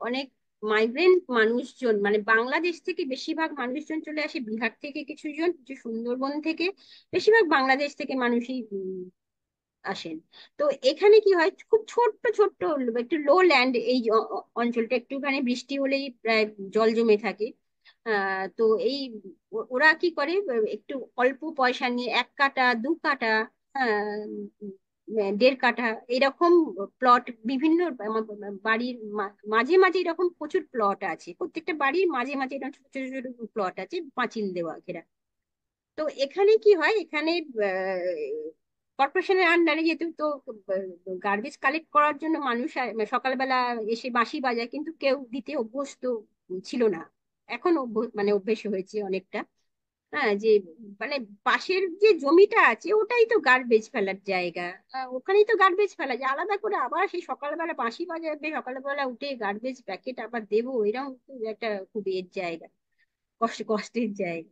অনেক মাইগ্রেন্ট মানুষজন, মানে বাংলাদেশ থেকে বেশিরভাগ মানুষজন চলে আসে, বিহার থেকে কিছুজন, কিছু সুন্দরবন থেকে, বেশিরভাগ বাংলাদেশ থেকে মানুষই আসেন। তো এখানে কি হয়, খুব ছোট্ট ছোট্ট একটু লো ল্যান্ড এই অঞ্চলটা, একটুখানি বৃষ্টি হলেই প্রায় জল জমে থাকে। তো এই ওরা কি করে, একটু অল্প পয়সা নিয়ে 1 কাঠা 2 কাঠা, দেড় কাঠা এরকম প্লট, বিভিন্ন বাড়ির মাঝে মাঝে এরকম প্রচুর প্লট আছে, প্রত্যেকটা বাড়ির মাঝে মাঝে এরকম ছোট ছোট ছোট প্লট আছে, পাঁচিল দেওয়া ঘেরা। তো এখানে কি হয়, এখানে কর্পোরেশনের আন্ডারে যেহেতু, তো গার্বেজ কালেক্ট করার জন্য মানুষ সকালবেলা এসে বাঁশি বাজায়, কিন্তু কেউ দিতে অভ্যস্ত ছিল না। এখন মানে অভ্যেস হয়েছে অনেকটা। হ্যাঁ, যে মানে পাশের যে জমিটা আছে ওটাই তো গার্বেজ ফেলার জায়গা। ওখানেই তো গার্বেজ ফেলা যায়, আলাদা করে আবার সেই সকালবেলা বাঁশি বাজাবে, সকালবেলা উঠে গার্বেজ প্যাকেট আবার দেবো, এরকম তো একটা খুব এর জায়গা, কষ্টের জায়গা।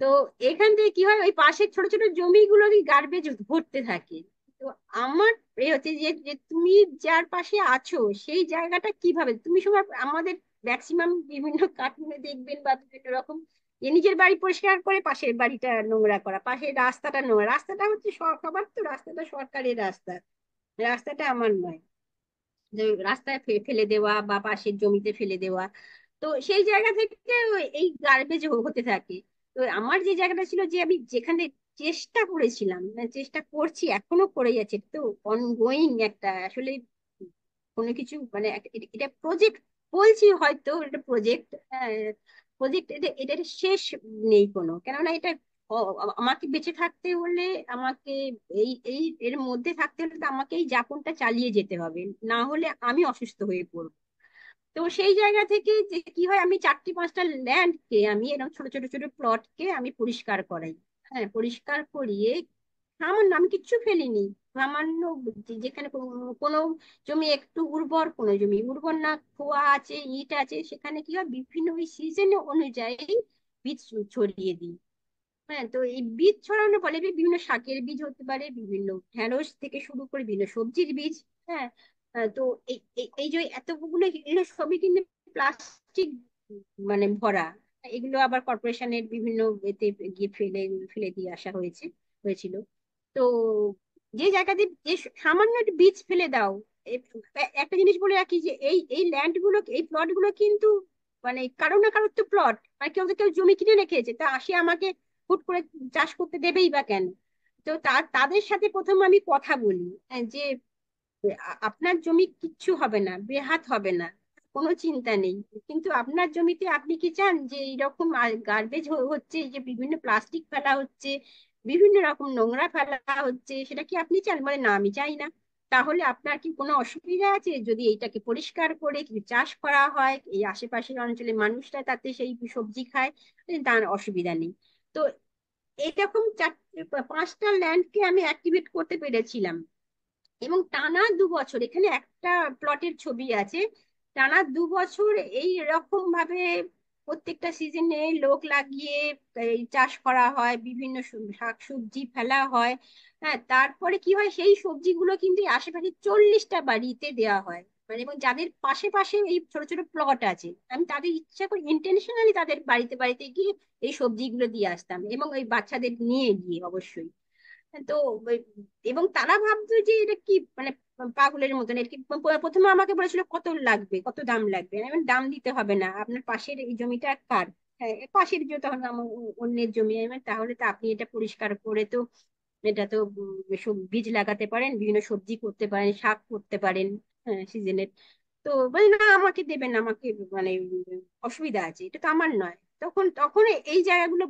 তো এখান থেকে কি হয়, ওই পাশের ছোট ছোট জমিগুলো গার্বেজ ভরতে থাকে। তো আমার এ হচ্ছে যে যে তুমি যার পাশে আছো সেই জায়গাটা কিভাবে, তুমি সময় আমাদের ম্যাক্সিমাম বিভিন্ন কার্টুনে দেখবেন বা বিভিন্ন রকম, নিজের বাড়ি পরিষ্কার করে পাশের বাড়িটা নোংরা করা, পাশের রাস্তাটা নোংরা, রাস্তাটা হচ্ছে সবার, তো রাস্তাটা সরকারের রাস্তা, রাস্তাটা আমার নয়, যে রাস্তায় ফেলে দেওয়া বা পাশের জমিতে ফেলে দেওয়া। তো সেই জায়গা থেকে এই গার্বেজ হতে থাকে। তো আমার যে জায়গাটা ছিল, যে আমি যেখানে চেষ্টা করেছিলাম, মানে চেষ্টা করছি, এখনো করে যাচ্ছে, তো অনগোয়িং একটা আসলে কোনো কিছু, মানে এটা প্রজেক্ট বলছি, হয়তো এটা প্রজেক্ট, প্রজেক্ট, এটার শেষ নেই কোনো, কেননা এটা আমাকে বেঁচে থাকতে হলে, আমাকে এই এই এর মধ্যে থাকতে হলে তো আমাকে এই যাপনটা চালিয়ে যেতে হবে, না হলে আমি অসুস্থ হয়ে পড়বো। তো সেই জায়গা থেকে যে কি হয়, আমি 4-5টা ল্যান্ডকে আমি এরকম ছোট ছোট ছোট প্লটকে আমি পরিষ্কার করাই। হ্যাঁ, পরিষ্কার করিয়ে সামান্য, আমি কিচ্ছু ফেলিনি, সামান্য যেখানে কোনো জমি একটু উর্বর, কোনো জমি উর্বর না, খোয়া আছে, ইট আছে, সেখানে কি হয়, বিভিন্ন ওই সিজন অনুযায়ী বীজ ছড়িয়ে দিই। হ্যাঁ, তো এই বীজ ছড়ানোর ফলে বিভিন্ন শাকের বীজ হতে পারে, বিভিন্ন ঢেঁড়স থেকে শুরু করে বিভিন্ন সবজির বীজ। হ্যাঁ, তো এই যে এতগুলো, এগুলো সবই কিন্তু প্লাস্টিক মানে ভরা। এগুলো আবার কর্পোরেশনের বিভিন্ন এতে গিয়ে ফেলে ফেলে দিয়ে আসা হয়েছিল। তো যে জায়গাতে যে সামান্য একটু বীজ ফেলে দাও, একটা জিনিস বলে রাখি, যে এই এই ল্যান্ড গুলো, এই প্লট গুলো কিন্তু মানে কারো না কারোর তো প্লট, আর কেউ তো কেউ জমি কিনে রেখেছে, তা আসে আমাকে হুট করে চাষ করতে দেবেই বা কেন? তো তাদের সাথে প্রথম আমি কথা বলি, যে আপনার জমি কিচ্ছু হবে না, বেহাত হবে না, কোনো চিন্তা নেই, কিন্তু আপনার জমিতে আপনি কি চান যে এইরকম গার্বেজ হচ্ছে, এই যে বিভিন্ন প্লাস্টিক ফেলা হচ্ছে, বিভিন্ন রকম নোংরা ফেলা হচ্ছে, সেটা কি আপনি চান? বলে না, আমি চাই না। তাহলে আপনার কি কোনো অসুবিধা আছে যদি এইটাকে পরিষ্কার করে কিছু চাষ করা হয়, এই আশেপাশের অঞ্চলের মানুষরা তাতে সেই সবজি খায়? তার অসুবিধা নেই। তো এরকম 5টা ল্যান্ডকে আমি অ্যাক্টিভেট করতে পেরেছিলাম, এবং টানা 2 বছর, এখানে একটা প্লটের ছবি আছে, টানা 2 বছর এই রকম ভাবে প্রত্যেকটা সিজনে লোক লাগিয়ে এই চাষ করা হয়, বিভিন্ন শাকসবজি ফেলা হয়। হ্যাঁ, তারপরে কি হয়, সেই সবজিগুলো কিন্তু এই আশেপাশে 40টা বাড়িতে দেওয়া হয়, মানে এবং যাদের পাশে পাশে এই ছোট ছোট প্লট আছে, আমি তাদের ইচ্ছা করে ইন্টেনশনালি তাদের বাড়িতে বাড়িতে গিয়ে এই সবজিগুলো দিয়ে আসতাম, এবং ওই বাচ্চাদের নিয়ে গিয়ে অবশ্যই। তো ওই- এবং তারা ভাবতো যে এটা কি, মানে পাগলের মতন, এর কি প্রথমে আমাকে বলেছিল কত লাগবে, কত দাম লাগবে, আমি বললাম, দাম দিতে হবে না, আপনার পাশের এই জমিটা কার? হ্যাঁ, পাশের যে, তখন আমার অন্যের জমি, আমি বললাম, তাহলে তো আপনি এটা পরিষ্কার করে তো এটা তো সব বীজ লাগাতে পারেন, বিভিন্ন সবজি করতে পারেন, শাক করতে পারেন, হ্যাঁ, সিজনের। তো বলি না, আমাকে দেবেন, আমাকে মানে অসুবিধা আছে, এটা তো আমার নয়। তখন তখন এই জায়গাগুলো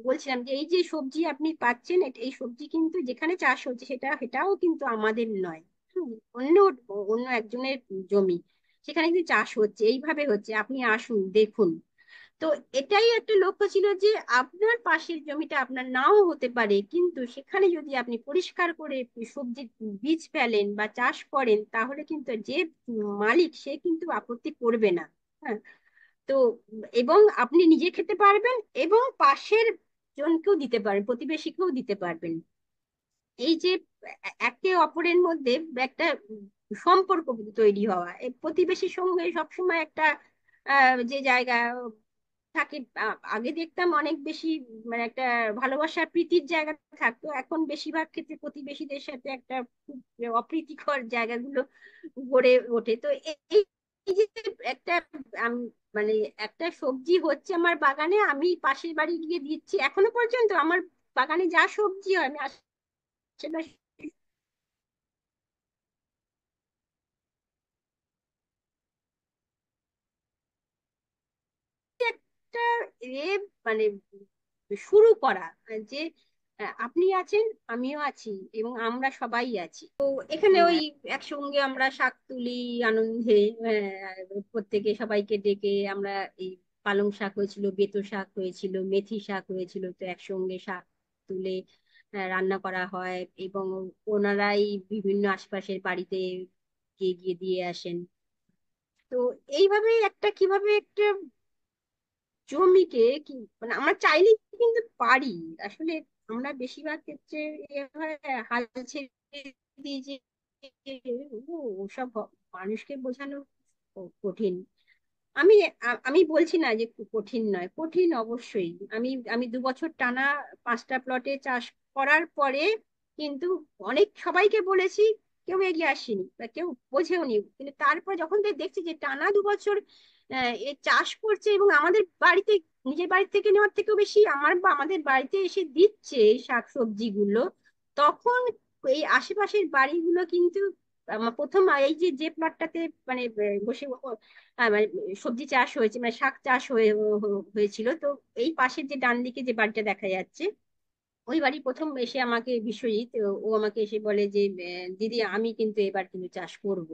বলছিলাম যে এই যে সবজি আপনি পাচ্ছেন, এই সবজি কিন্তু যেখানে চাষ হচ্ছে সেটাও কিন্তু আমাদের নয়। অন্য অন্য একজনের জমি, সেখানে কিন্তু চাষ হচ্ছে, এইভাবে হচ্ছে, আপনি আসুন দেখুন। তো এটাই একটা লক্ষ্য ছিল যে আপনার পাশের জমিটা আপনার নাও হতে পারে, কিন্তু সেখানে যদি আপনি পরিষ্কার করে সবজির বীজ ফেলেন বা চাষ করেন, তাহলে কিন্তু যে মালিক সে কিন্তু আপত্তি করবে না। হ্যাঁ। তো এবং আপনি নিজে খেতে পারবেন এবং পাশের জনকেও দিতে পারবেন, প্রতিবেশীকেও দিতে পারবেন। এই যে একে অপরের মধ্যে একটা সম্পর্ক তৈরি হওয়া, এই প্রতিবেশীর সঙ্গে সবসময় একটা যে জায়গা থাকে, আগে দেখতাম অনেক বেশি মানে একটা ভালোবাসার প্রীতির জায়গা থাকতো, এখন বেশিরভাগ ক্ষেত্রে প্রতিবেশীদের সাথে একটা খুব অপ্রীতিকর জায়গাগুলো গড়ে ওঠে। তো এই এই যে একটা মানে একটা সবজি হচ্ছে আমার বাগানে, আমি পাশের বাড়ি গিয়ে দিচ্ছি, এখনো পর্যন্ত আমার বাগানে যা সবজি হয় আমি আশেপাশে একটা এ মানে শুরু করা, যে আপনি আছেন, আমিও আছি এবং আমরা সবাই আছি। তো এখানে ওই একসঙ্গে আমরা শাক তুলি আনন্দে, প্রত্যেকে সবাইকে ডেকে আমরা এই পালং শাক হয়েছিল, বেতো শাক হয়েছিল, মেথি শাক হয়েছিল, তো একসঙ্গে শাক তুলে রান্না করা হয় এবং ওনারাই বিভিন্ন আশপাশের বাড়িতে গিয়ে গিয়ে দিয়ে আসেন। তো এইভাবে একটা কিভাবে একটা জমিকে কি মানে আমরা চাইলেই কিন্তু পারি আসলে। আমরা বেশিরভাগ ক্ষেত্রে এ হয়, হাল ছেড়ে দিই যে ওসব মানুষকে বোঝানো কঠিন। আমি আমি বলছি না যে কঠিন নয়, কঠিন অবশ্যই। আমি 2 বছর টানা 5টা প্লটে চাষ করার পরে কিন্তু অনেক সবাইকে বলেছি, কেউ এগিয়ে আসেনি বা কেউ বোঝেওনি, কিন্তু তারপর যখন দেখছি যে টানা 2 বছর এ চাষ করছে এবং আমাদের বাড়িতে, নিজের বাড়ি থেকে নেওয়ার থেকেও বেশি আমার বা আমাদের বাড়িতে এসে দিচ্ছে এই শাকসবজি গুলো, তখন এই আশেপাশের বাড়িগুলো কিন্তু প্রথম এই যে যে প্লটটাতে মানে বসে মানে সবজি চাষ হয়েছে, মানে শাক চাষ হয়েছিল, তো এই পাশের যে ডান দিকে যে বাড়িটা দেখা যাচ্ছে, ওই বাড়ি প্রথম এসে আমাকে বিশ্বজিৎ, ও আমাকে এসে বলে যে দিদি আমি কিন্তু এবার কিন্তু চাষ করব।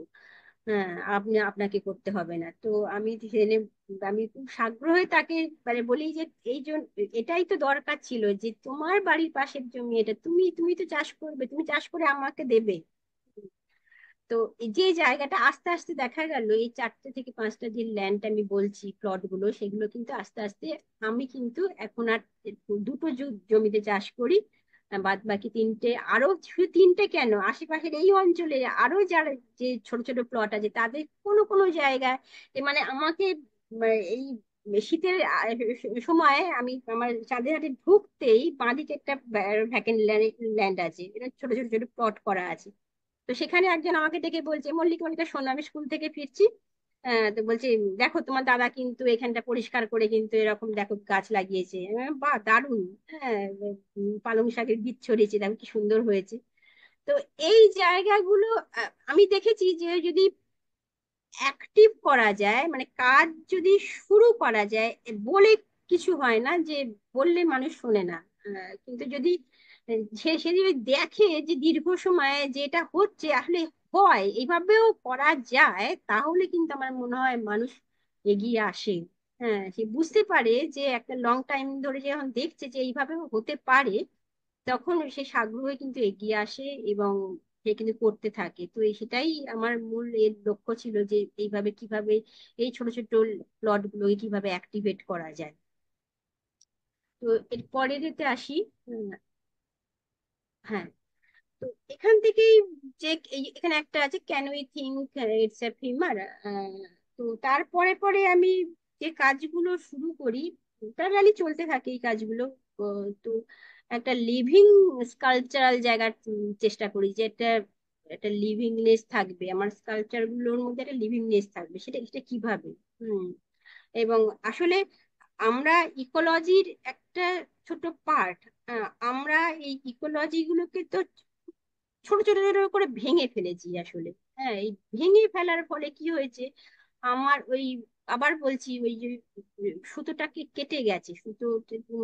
হ্যাঁ, আপনাকে করতে হবে না। তো আমি জেনে আমি খুব সাগ্রহে তাকে মানে বলি যে এই জন্য এটাই তো দরকার ছিল যে তোমার বাড়ির পাশের জমি এটা, তুমি তুমি তো চাষ করবে, তুমি চাষ করে আমাকে দেবে। তো এই যে জায়গাটা আস্তে আস্তে দেখা গেল, এই 4টে থেকে 5টা যে ল্যান্ড আমি বলছি প্লট গুলো, সেগুলো কিন্তু আস্তে আস্তে আমি কিন্তু এখন আর দুটো জমিতে চাষ করি। বাদ বাকি 3টে, আরো শুধু 3টে কেন, আশেপাশের এই অঞ্চলে আরো যারা যে ছোট ছোট প্লট আছে তাদের কোনো কোনো জায়গায় মানে আমাকে এই শীতের সময় আমি আমার চাঁদের হাটে ঢুকতেই বাঁদিকে একটা ভ্যাকেন্ট ল্যান্ড আছে, এটা ছোট ছোট ছোট প্লট করা আছে। তো সেখানে একজন আমাকে ডেকে বলছে, মল্লিকা মল্লিকা শোনো, আমি স্কুল থেকে ফিরছি, তো বলছে দেখো তোমার দাদা কিন্তু এখানটা পরিষ্কার করে কিন্তু এরকম দেখো গাছ লাগিয়েছে। আমি বললাম, বাহ দারুণ, হ্যাঁ, পালং শাকের বীজ ছড়িয়েছে, দেখো কি সুন্দর হয়েছে। তো এই জায়গাগুলো আমি দেখেছি যে যদি অ্যাক্টিভ করা যায়, মানে কাজ যদি শুরু করা যায়, বলে কিছু হয় না যে বললে মানুষ শোনে না। কিন্তু যদি সে যদি দেখে যে দীর্ঘ সময়ে যেটা হচ্ছে আসলে হয়, এইভাবেও করা যায়, তাহলে কিন্তু আমার মনে হয় মানুষ এগিয়ে আসে। হ্যাঁ, সে বুঝতে পারে যে একটা লং টাইম ধরে যখন দেখছে যে এইভাবেও হতে পারে, তখন সে আগ্রহে কিন্তু এগিয়ে আসে এবং সে কিন্তু করতে থাকে। তো সেটাই আমার মূল এর লক্ষ্য ছিল যে এইভাবে কিভাবে এই ছোট ছোট প্লট গুলোকে কিভাবে অ্যাক্টিভেট করা যায়। তো এর পরের এতে আসি। উম, হ্যাঁ। তো এখান থেকেই যে এখানে একটা আছে, can we think it's a femur. তো তারপরে পরে আমি যে কাজগুলো শুরু করি, প্যারালি চলতে থাকে এই কাজগুলো। তো একটা লিভিং স্কালচারাল জায়গার চেষ্টা করি যে একটা একটা লিভিংনেস থাকবে, আমার স্কালচার গুলোর মধ্যে একটা লিভিংনেস থাকবে, সেটা সেটা কিভাবে। হুম। এবং আসলে আমরা ইকোলজির একটা ছোট পার্ট। আমরা এই ইকোলজি গুলোকে তো ছোট ছোট ছোট করে ভেঙে ফেলেছি আসলে। হ্যাঁ, এই ভেঙে ফেলার ফলে কি হয়েছে, আমার ওই আবার বলছি ওই যে সুতোটাকে কেটে গেছে, সুতো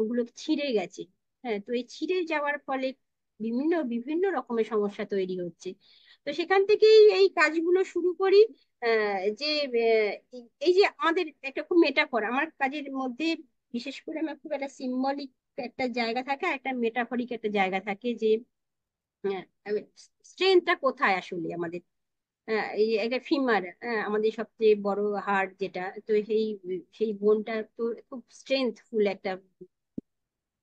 গুলো ছিঁড়ে গেছে। হ্যাঁ, তো এই ছিঁড়ে যাওয়ার ফলে বিভিন্ন বিভিন্ন রকমের সমস্যা তৈরি হচ্ছে। তো সেখান থেকেই এই কাজগুলো শুরু করি। যে এই যে আমাদের একটা খুব মেটাফর আমার কাজের মধ্যে, বিশেষ করে আমার খুব একটা সিম্বলিক একটা জায়গা থাকে আর একটা মেটাফরিক একটা জায়গা থাকে, যে স্ট্রেংথটা কোথায় আসলে আমাদের। এই একটা ফিমার, আমাদের সবচেয়ে বড় হাড় যেটা, তো সেই সেই বোনটা তো খুব স্ট্রেংথফুল একটা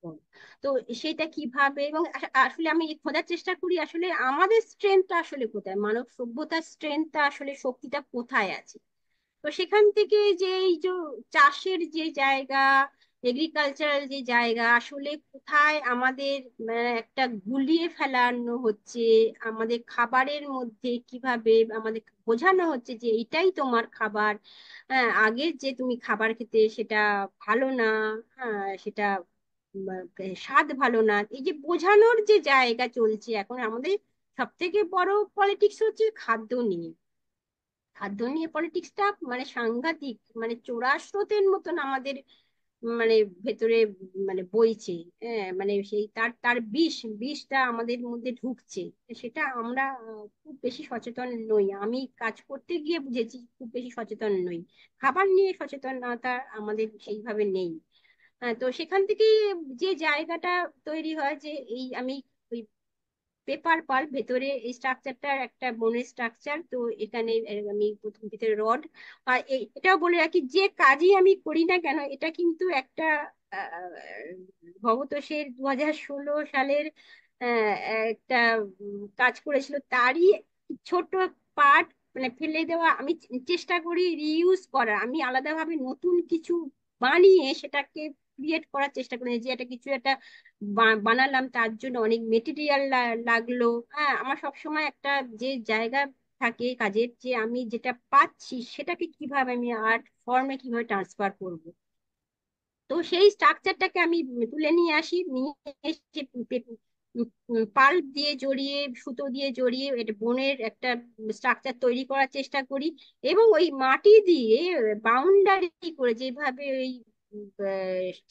বোন। তো সেটা কিভাবে, এবং আসলে আমি খোঁজার চেষ্টা করি আসলে আমাদের স্ট্রেংথটা আসলে কোথায়, মানব সভ্যতার স্ট্রেংথটা আসলে শক্তিটা কোথায় আছে। তো সেখান থেকে যে এই যে চাষের যে জায়গা, এগ্রিকালচারাল যে জায়গা, আসলে কোথায় আমাদের একটা গুলিয়ে ফেলানো হচ্ছে আমাদের খাবারের মধ্যে, কিভাবে আমাদের বোঝানো হচ্ছে যে এটাই তোমার খাবার। হ্যাঁ, আগের যে তুমি খাবার খেতে সেটা ভালো না। হ্যাঁ, সেটা উম, স্বাদ ভালো না, এই যে বোঝানোর যে জায়গা চলছে এখন আমাদের, সব থেকে বড় পলিটিক্স হচ্ছে খাদ্য নিয়ে। খাদ্য নিয়ে পলিটিক্সটা মানে সাংঘাতিক, মানে চোরা স্রোতের মতন আমাদের মানে ভেতরে মানে বইছে। হ্যাঁ, মানে সেই তার তার বিষটা আমাদের মধ্যে ঢুকছে। সেটা আমরা খুব বেশি সচেতন নই, আমি কাজ করতে গিয়ে বুঝেছি খুব বেশি সচেতন নই। খাবার নিয়ে সচেতনতা আমাদের সেইভাবে নেই। তো সেখান থেকে যে জায়গাটা তৈরি হয়, যে এই আমি ওই পেপার পাল ভেতরে এই স্ট্রাকচারটার একটা বোনের স্ট্রাকচার, তো এখানে আমি প্রথম ভিতরে রড। আর এটাও বলে রাখি, যে কাজই আমি করি না কেন, এটা কিন্তু একটা ভবতোষের 2016 সালের আহ, একটা কাজ করেছিল, তারই ছোট পার্ট মানে ফেলে দেওয়া, আমি চেষ্টা করি রিইউজ করা, আমি আলাদাভাবে নতুন কিছু বানিয়ে সেটাকে ক্রিয়েট করার চেষ্টা করি, যে এটা কিছু একটা বানালাম, তার জন্য অনেক মেটেরিয়াল লাগলো। হ্যাঁ, আমার সবসময় একটা যে জায়গা থাকে কাজের, যে আমি যেটা পাচ্ছি সেটাকে কিভাবে আমি আর্ট ফর্মে কিভাবে ট্রান্সফার করব। তো সেই স্ট্রাকচারটাকে আমি তুলে নিয়ে আসি, নিয়ে এসে পাল্প দিয়ে জড়িয়ে, সুতো দিয়ে জড়িয়ে এটা বোনের একটা স্ট্রাকচার তৈরি করার চেষ্টা করি। এবং ওই মাটি দিয়ে বাউন্ডারি করে, যেভাবে ওই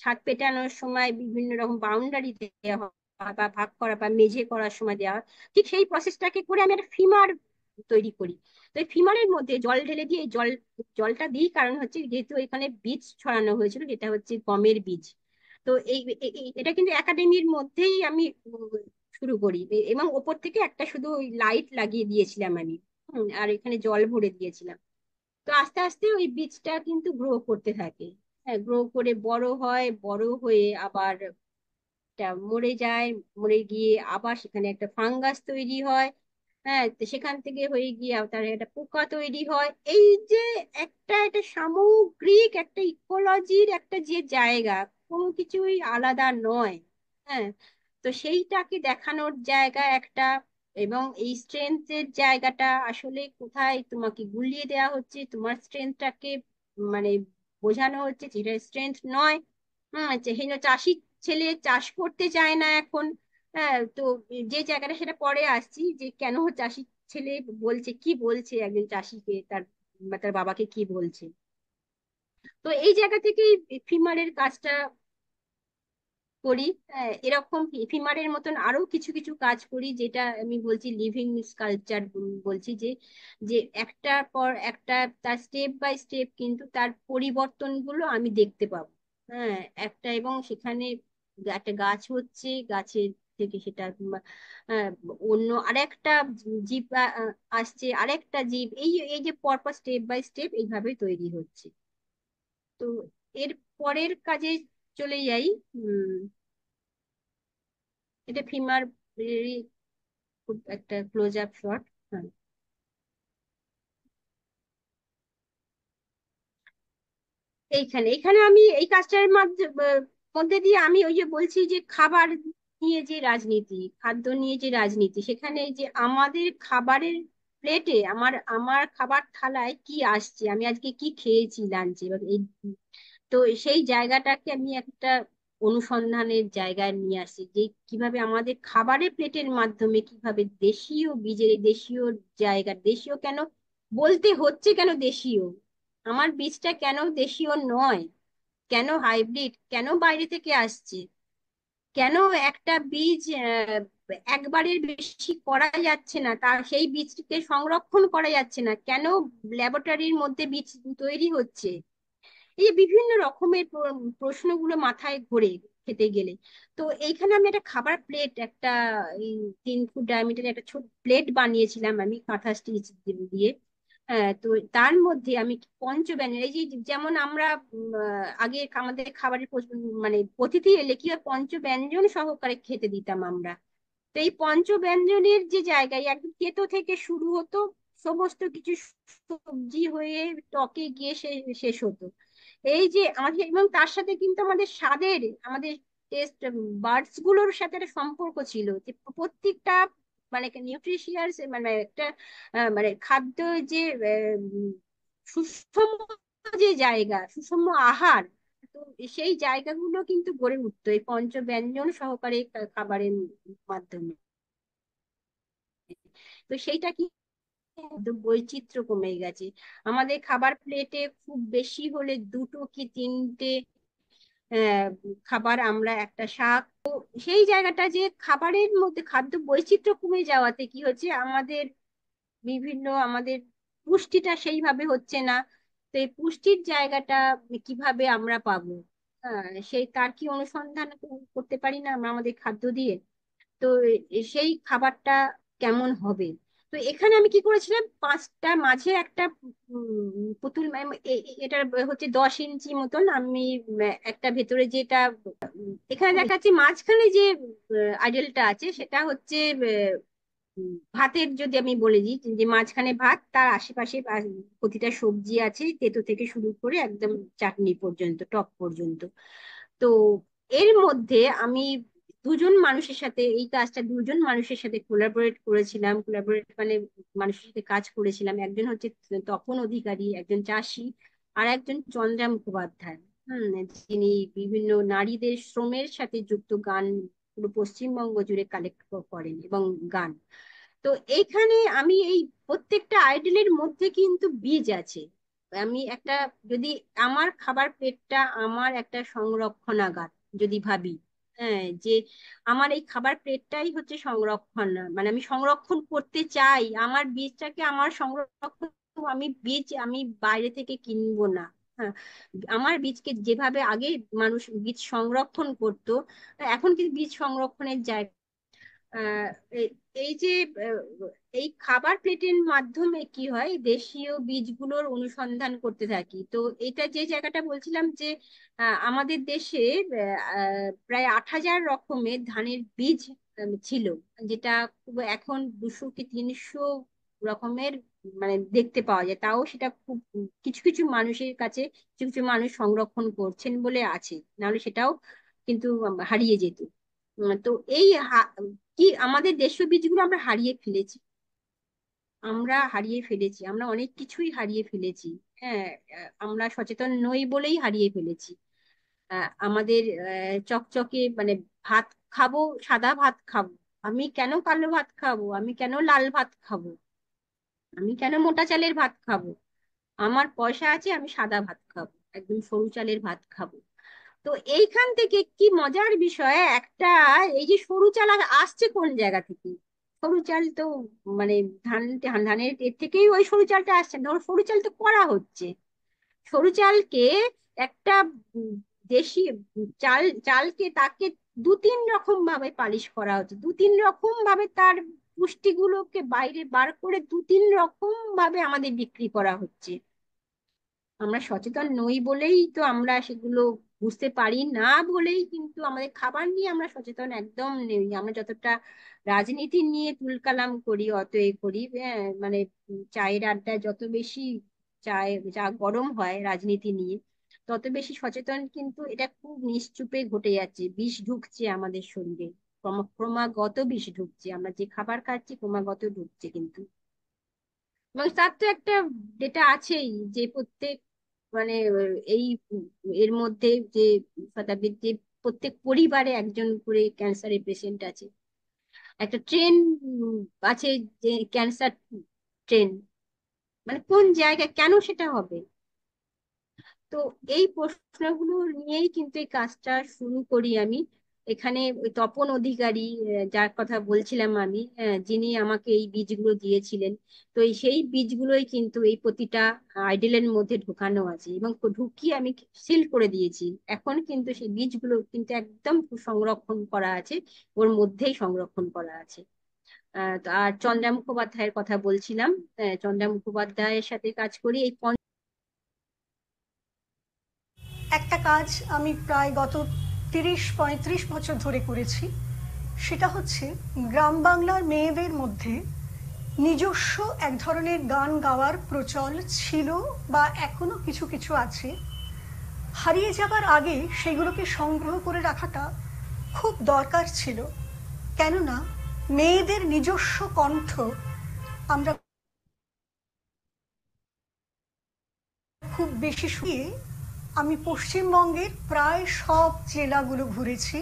ছাদ পেটানোর সময় বিভিন্ন রকম বাউন্ডারি দেওয়া হয় বা ভাগ করা বা মেঝে করার সময় দেওয়া হয়, ঠিক সেই প্রসেসটাকে করে আমি একটা ফিমার তৈরি করি। তো এই ফিমারের মধ্যে জল ঢেলে দিয়ে, এই জলটা দিই কারণ হচ্ছে যেহেতু এখানে বীজ ছড়ানো হয়েছিল, যেটা হচ্ছে গমের বীজ। তো এটা কিন্তু একাডেমির মধ্যেই আমি শুরু করি, এবং ওপর থেকে একটা শুধু ওই লাইট লাগিয়ে দিয়েছিলাম আমি। আর এখানে জল ভরে দিয়েছিলাম। তো আস্তে আস্তে ওই বীজটা কিন্তু গ্রো করতে থাকে। হ্যাঁ, গ্রো করে বড় হয়, বড় হয়ে আবার এটা মরে যায়, মরে গিয়ে আবার সেখানে একটা ফাঙ্গাস তৈরি হয়। হ্যাঁ, তো সেখান থেকে হয়ে গিয়ে তার একটা পোকা তৈরি হয়। এই যে একটা সামগ্রিক একটা ইকোলজির একটা যে জায়গা, কোনো কিছুই আলাদা নয়। হ্যাঁ, তো সেইটাকে দেখানোর জায়গা একটা। এবং এই স্ট্রেংথের জায়গাটা আসলে কোথায় তোমাকে গুলিয়ে দেওয়া হচ্ছে, তোমার স্ট্রেংথটাকে মানে বোঝানো হচ্ছে যেটা স্ট্রেংথ নয়। চাষি ছেলে চাষ করতে চায় না এখন। হ্যাঁ, তো যে জায়গাটা সেটা পরে আসছি, যে কেন চাষি ছেলে বলছে, কি বলছে একজন চাষিকে তার বা তার বাবাকে কি বলছে। তো এই জায়গা থেকেই ফিমারের কাজটা করি। এরকম ফিমারের মতন আরো কিছু কিছু কাজ করি, যেটা আমি বলছি লিভিং স্কাল্পচার বলছি, যে যে একটার পর একটা তার স্টেপ বাই স্টেপ কিন্তু তার পরিবর্তনগুলো আমি দেখতে পাবো। হ্যাঁ, একটা এবং সেখানে একটা গাছ হচ্ছে, গাছের থেকে সেটা আহ, অন্য আরেকটা জীব আসছে, আরেকটা জীব, এই এই যে পরপর স্টেপ বাই স্টেপ এইভাবে তৈরি হচ্ছে। তো এর পরের কাজে চলে যাই। এটা ফিমার খুব একটা ক্লোজ আপ শট। হ্যাঁ, এইখানে এইখানে আমি এই কাজটার মধ্যে দিয়ে আমি ওই যে বলছি যে খাবার নিয়ে যে রাজনীতি, খাদ্য নিয়ে যে রাজনীতি, সেখানে যে আমাদের খাবারের প্লেটে, আমার আমার খাবার থালায় কি আসছে, আমি আজকে কি খেয়েছি লাঞ্চে, এই তো সেই জায়গাটাকে আমি একটা অনুসন্ধানের জায়গায় নিয়ে আসি, যে কিভাবে আমাদের খাবারের প্লেটের মাধ্যমে কিভাবে দেশীয় বীজের, এই দেশীয় জায়গা, দেশীয় কেন বলতে হচ্ছে, কেন দেশীয়, আমার বীজটা কেন দেশীয় নয়, কেন হাইব্রিড, কেন বাইরে থেকে আসছে, কেন একটা বীজ একবারের বেশি করা যাচ্ছে না, তার সেই বীজকে সংরক্ষণ করা যাচ্ছে না কেন? ল্যাবরেটরির মধ্যে বীজ তৈরি হচ্ছে। এই যে বিভিন্ন রকমের প্রশ্নগুলো মাথায় ঘোরে খেতে গেলে। তো এইখানে আমি একটা খাবার প্লেট, একটা এই 3 ফুট ডায়ামিটার একটা ছোট প্লেট বানিয়েছিলাম আমি কাঁথা স্টিচ দিয়ে। তো তার মধ্যে আমি পঞ্চব্যঞ্জন, এই যে যেমন আমরা আগে আমাদের খাবারের মানে অতিথি এলে কি হয়, পঞ্চব্যঞ্জন সহকারে খেতে দিতাম আমরা। তো এই পঞ্চব্যঞ্জনের যে জায়গায় একদম তেতো থেকে শুরু হতো, সমস্ত কিছু সবজি হয়ে টকে গিয়ে শেষ হতো। এই যে আমাদের, এবং তার সাথে কিন্তু আমাদের স্বাদের, আমাদের টেস্ট বার্ডস গুলোর সাথে একটা সম্পর্ক ছিল, যে প্রত্যেকটা মানে নিউট্রিশিয়াস মানে একটা মানে খাদ্য যে সুষম যে জায়গা, সুষম আহার, তো সেই জায়গাগুলো কিন্তু গড়ে উঠতো এই পঞ্চব্যঞ্জন সহকারে খাবারের মাধ্যমে। তো সেইটা কি, বৈচিত্র্য কমে গেছে। আমাদের খাবার প্লেটে খুব বেশি হলে 2 কি 3টে আহ, খাবার, আমরা একটা শাক। সেই জায়গাটা যে খাবারের মধ্যে খাদ্য বৈচিত্র্য কমে যাওয়াতে কি হচ্ছে, আমাদের বিভিন্ন আমাদের পুষ্টিটা সেইভাবে হচ্ছে না। তো এই পুষ্টির জায়গাটা কিভাবে আমরা পাবো? সেই তার কি অনুসন্ধান করতে পারি না আমরা আমাদের খাদ্য দিয়ে? তো সেই খাবারটা কেমন হবে? তো এখানে আমি কি করেছিলাম, 5টা মাঝে একটা পুতুল এটা হচ্ছে 10 ইঞ্চি মতন আমি একটা ভেতরে যেটা এখানে দেখাচ্ছি, মাঝখানে যে আইডেলটা আছে সেটা হচ্ছে ভাতের, যদি আমি বলে দিই যে মাঝখানে ভাত, তার আশেপাশে প্রতিটা সবজি আছে, তেতো থেকে শুরু করে একদম চাটনি পর্যন্ত, টক পর্যন্ত। তো এর মধ্যে আমি 2 জন মানুষের সাথে এই কাজটা 2 জন মানুষের সাথে কোলাবোরেট করেছিলাম। কোলাবোরেট মানে মানুষের সাথে কাজ করেছিলাম। একজন হচ্ছে তপন অধিকারী, একজন চাষি, আর একজন চন্দ্রা মুখোপাধ্যায়। যিনি বিভিন্ন নারীদের শ্রমের সাথে যুক্ত গান পুরো পশ্চিমবঙ্গ জুড়ে কালেক্ট করেন এবং গান। তো এইখানে আমি এই প্রত্যেকটা আইডলের মধ্যে কিন্তু বীজ আছে। আমি একটা, যদি আমার খাবার পেটটা আমার একটা সংরক্ষণাগার যদি ভাবি, যে আমার এই খাবার প্লেটটাই হচ্ছে সংরক্ষণ, মানে আমি সংরক্ষণ করতে চাই আমার বীজটাকে, আমার সংরক্ষণ, আমি বীজ আমি বাইরে থেকে কিনবো না। হ্যাঁ, আমার বীজকে যেভাবে আগে মানুষ বীজ সংরক্ষণ করতো, এখন কিন্তু বীজ সংরক্ষণের জায়গা আহ এই এই যে আহ, এই খাবার প্লেটের মাধ্যমে কি হয়, দেশীয় বীজগুলোর অনুসন্ধান করতে থাকি। তো এটা যে জায়গাটা বলছিলাম যে আমাদের দেশে প্রায় 8,000 রকমের ধানের বীজ ছিল, যেটা এখন 200 কি 300 রকমের মানে দেখতে পাওয়া যায়। তাও সেটা খুব কিছু কিছু মানুষের কাছে, কিছু কিছু মানুষ সংরক্ষণ করছেন বলে আছে, নাহলে সেটাও কিন্তু হারিয়ে যেত। তো এই কি আমাদের দেশীয় বীজগুলো আমরা হারিয়ে ফেলেছি, আমরা হারিয়ে ফেলেছি, আমরা অনেক কিছুই হারিয়ে ফেলেছি। হ্যাঁ, আমরা সচেতন নই বলেই হারিয়ে ফেলেছি। আমাদের চকচকে মানে ভাত খাবো, সাদা ভাত খাবো, আমি কেন কালো ভাত খাবো, আমি কেন লাল ভাত খাবো, আমি কেন মোটা চালের ভাত খাবো? আমার পয়সা আছে, আমি সাদা ভাত খাবো, একদম সরু চালের ভাত খাবো। তো এইখান থেকে কি মজার বিষয় একটা, এই যে সরু চাল আসছে কোন জায়গা থেকে? সরু চাল তো মানে ধানের এর থেকেই ওই সরু চালটা আসছে, ধর সরু চাল তো করা হচ্ছে। সরু চালকে একটা উম, দেশি চালকে তাকে 2-3 রকম ভাবে পালিশ করা হচ্ছে, 2-3 রকম ভাবে তার পুষ্টিগুলোকে বাইরে বার করে 2-3 রকম ভাবে আমাদের বিক্রি করা হচ্ছে। আমরা সচেতন নই বলেই তো আমরা সেগুলো বুঝতে পারি না, বলেই কিন্তু আমাদের খাবার নিয়ে আমরা সচেতন একদম নেই। আমরা যতটা রাজনীতি নিয়ে তুলকালাম করি, অত এ করি, মানে চায়ের আড্ডায় যত বেশি চায় চা গরম হয় রাজনীতি নিয়ে, তত বেশি সচেতন কিন্তু এটা খুব নিশ্চুপে ঘটে যাচ্ছে, বিষ ঢুকছে আমাদের শরীরে, ক্রমাগত বিষ ঢুকছে, আমরা যে খাবার খাচ্ছি ক্রমাগত ঢুকছে কিন্তু। এবং তার তো একটা ডেটা আছেই যে প্রত্যেক মানে এই এর মধ্যে যে শতাব্দীর যে প্রত্যেক পরিবারে একজন করে ক্যান্সারের পেশেন্ট আছে। একটা ট্রেন আছে, যে ক্যান্সার ট্রেন, মানে কোন জায়গায় কেন সেটা হবে? তো এই প্রশ্নগুলো নিয়েই কিন্তু এই কাজটা শুরু করি আমি। এখানে ওই তপন অধিকারী, যার কথা বলছিলাম আমি, যিনি আমাকে এই বীজগুলো দিয়েছিলেন, তো সেই বীজগুলোই কিন্তু এই প্রতিটা আইডলের মধ্যে ঢোকানো আছে, এবং ঢুকিয়ে আমি সিল করে দিয়েছি। এখন কিন্তু সেই বীজগুলো কিন্তু একদম সংরক্ষণ করা আছে, ওর মধ্যেই সংরক্ষণ করা আছে। আর চন্দ্রা মুখোপাধ্যায়ের কথা বলছিলাম, চন্দ্রা মুখোপাধ্যায়ের সাথে কাজ করি এই একটা কাজ আমি প্রায় গত ৩০-৩৫ বছর ধরে করেছি, সেটা হচ্ছে গ্রাম বাংলার মেয়েদের মধ্যে নিজস্ব এক ধরনের গান গাওয়ার প্রচল ছিল বা এখনো কিছু কিছু আছে। হারিয়ে যাবার আগে সেগুলোকে সংগ্রহ করে রাখাটা খুব দরকার ছিল, কেননা মেয়েদের নিজস্ব কণ্ঠ আমরা খুব বেশি শুয়ে। আমি পশ্চিমবঙ্গের প্রায় সব জেলাগুলো ঘুরেছি,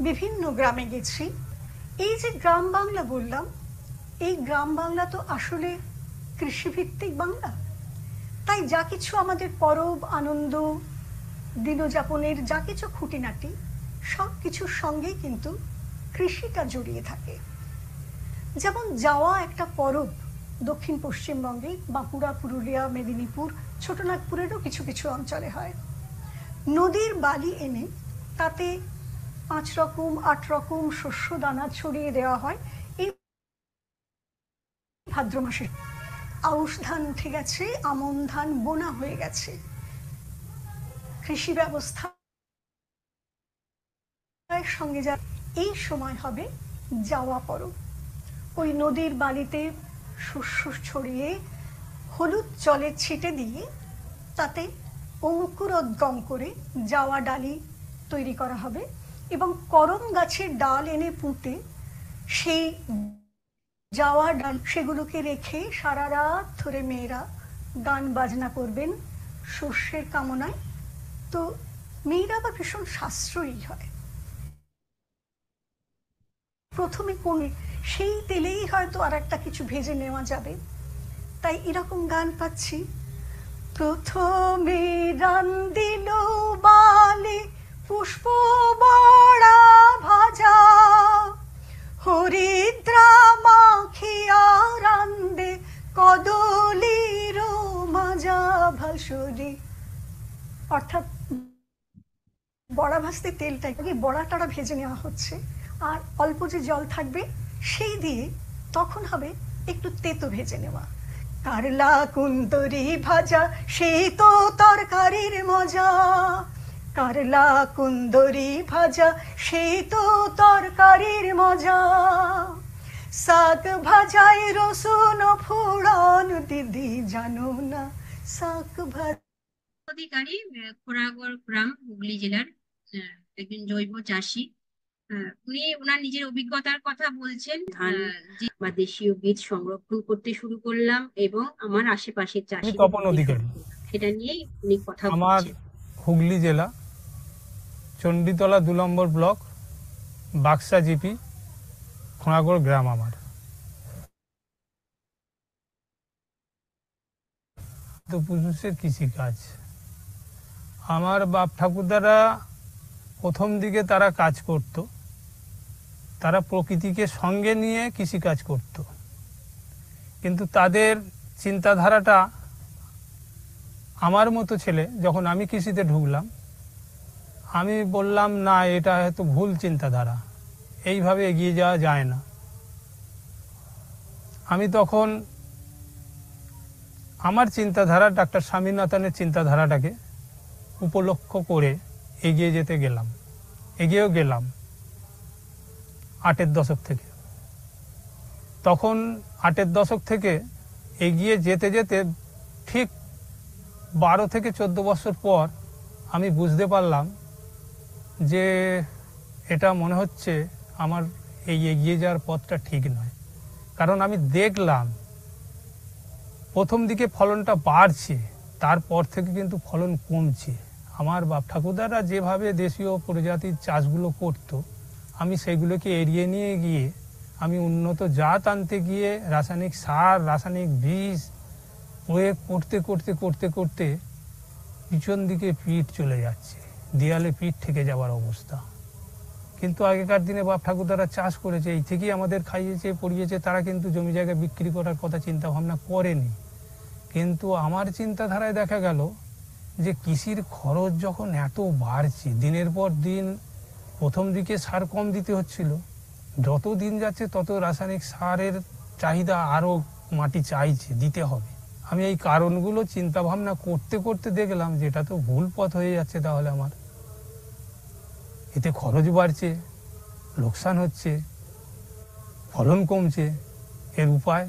বিভিন্ন গ্রামে গেছি। এই যে গ্রাম বাংলা বললাম, এই গ্রাম বাংলা তো আসলে কৃষিভিত্তিক বাংলা। তাই যা কিছু আমাদের পরব আনন্দ দিনযাপনের যা কিছু খুঁটিনাটি সব কিছুর সঙ্গেই কিন্তু কৃষিটা জড়িয়ে থাকে। যেমন যাওয়া একটা পরব দক্ষিণ পশ্চিমবঙ্গে, বাঁকুড়া, পুরুলিয়া, মেদিনীপুর, ছোটনাগপুরেরও কিছু কিছু অঞ্চলে হয়। নদীর বালি এনে তাতে 5 রকম 8 রকম শস্য দানা ছড়িয়ে দেওয়া হয়। এই ভাদ্র মাসে আউশ ধান উঠে গেছে, আমন ধান বোনা হয়ে গেছে। কৃষি ব্যবস্থা সঙ্গে যা এই সময় হবে যাওয়া পরব। ওই নদীর বালিতে শস্য ছড়িয়ে হলুদ জলে ছিটে দিয়ে তাতে অঙ্কুরোদ্গম করে যাওয়া ডালি তৈরি করা হবে, এবং করম গাছের ডাল এনে পুঁতে সেই যাওয়া ডাল সেগুলোকে রেখে সারা রাত ধরে মেয়েরা গান বাজনা করবেন শস্যের কামনায়। তো মেয়েরা আবার ভীষণ সাশ্রয়ী হয়। প্রথমে কোন সেই তেলেই হয়তো আর একটা কিছু ভেজে নেওয়া যাবে, তাই এরকম গান পাচ্ছি। প্রথমে রান্দিল বালে পুষ্প বড়া ভাজা, হরিদ্রা মাখিয়া রান্দে কদলীর মাজা ভাসুরি। অর্থাৎ বড়া ভাজতে তেলটাই বড়া টড়া ভেজে নেওয়া হচ্ছে, আর অল্প যে জল থাকবে সেই দিয়ে তখন হবে একটু তেতো ভেজে নেওয়া। কারলা কুন্দরি ভাজা সেই তো তরকারির মজা, কারলা কুন্দরি ভাজা সেই তো তরকারির মজা। শাক ভাজায় রসুন ফোড়ন দিদি জানো না, শাক ভাজা। অধিকারী খোরাগড় গ্রাম, হুগলি জেলার একজন জৈব চাষী। উনি ওনার নিজের অভিজ্ঞতার কথা বলছেন। ধান বা দেশীয় বীজ সংরক্ষণ করতে শুরু করলাম এবং আমার আশেপাশের চাষি তপন অধিকারী, সেটা নিয়েই উনি কথা আমার বলছেন। হুগলি জেলা চণ্ডীতলা 2 নম্বর ব্লক, বাক্সা জিপি, খোঁড়াগড় গ্রাম। আমার তো পুরুষের কৃষিকাজ, আমার বাপ ঠাকুরদারা প্রথম দিকে তারা কাজ করত, তারা প্রকৃতিকে সঙ্গে নিয়ে কৃষিকাজ করত, কিন্তু তাদের চিন্তাধারাটা আমার মতো ছেলে যখন আমি কৃষিতে ঢুকলাম, আমি বললাম না, এটা হয়তো ভুল চিন্তাধারা, এইভাবে এগিয়ে যাওয়া যায় না। আমি তখন আমার চিন্তাধারা ডাক্তার স্বামীনাথনের চিন্তাধারাটাকে উপলক্ষ করে এগিয়ে যেতে গেলাম, এগিয়েও গেলাম 8-এর দশক থেকে। তখন 8-এর দশক থেকে এগিয়ে যেতে যেতে ঠিক 12 থেকে 14 বছর পর আমি বুঝতে পারলাম যে এটা মনে হচ্ছে আমার এই এগিয়ে যাওয়ার পথটা ঠিক নয়। কারণ আমি দেখলাম প্রথম দিকে ফলনটা বাড়ছে, তারপর থেকে কিন্তু ফলন কমছে। আমার বাপ ঠাকুরদারা যেভাবে দেশীয় প্রজাতির চাষগুলো করতো, আমি সেগুলোকে এড়িয়ে নিয়ে গিয়ে আমি উন্নত জাত আনতে গিয়ে রাসায়নিক সার, রাসায়নিক বীজ প্রয়োগ করতে করতে করতে করতে পিছন দিকে পিঠ চলে যাচ্ছে, দেয়ালে পিঠ ঠেকে যাওয়ার অবস্থা। কিন্তু আগেকার দিনে বাপ ঠাকুরদারা চাষ করেছে, এই থেকেই আমাদের খাইয়েছে পড়িয়েছে, তারা কিন্তু জমি জায়গা বিক্রি করার কথা চিন্তা ভাবনা করেনি। কিন্তু আমার চিন্তাধারায় দেখা গেল যে কৃষির খরচ যখন এত বাড়ছে দিনের পর দিন, প্রথম দিকে সার কম দিতে হচ্ছিল, যত দিন যাচ্ছে তত রাসায়নিক সারের চাহিদা আরও মাটি চাইছে, দিতে হবে। আমি এই কারণগুলো চিন্তা ভাবনা করতে করতে দেখলাম যে এটা তো ভুল পথ হয়ে যাচ্ছে, তাহলে আমার এতে খরচ বাড়ছে, লোকসান হচ্ছে, ফলন কমছে, এর উপায়।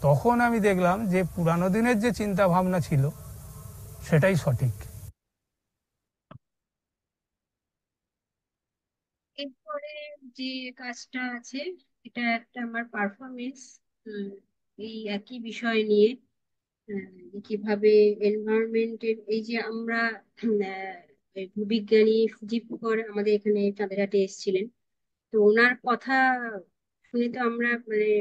তখন আমি দেখলাম যে পুরানো দিনের যে চিন্তা ভাবনা ছিল সেটাই সঠিক। এরপরে যে কাজটা আছে, এটা একটা আমার পারফরমেন্স, এই একই বিষয় নিয়ে, কিভাবে এনভায়রনমেন্টের, এই যে আমরা এই ভূবিজ্ঞানী সুদীপ কর আমাদের এখানে চাঁদেরহাটে এসেছিলেন। তো ওনার কথা শুনে তো আমরা মানে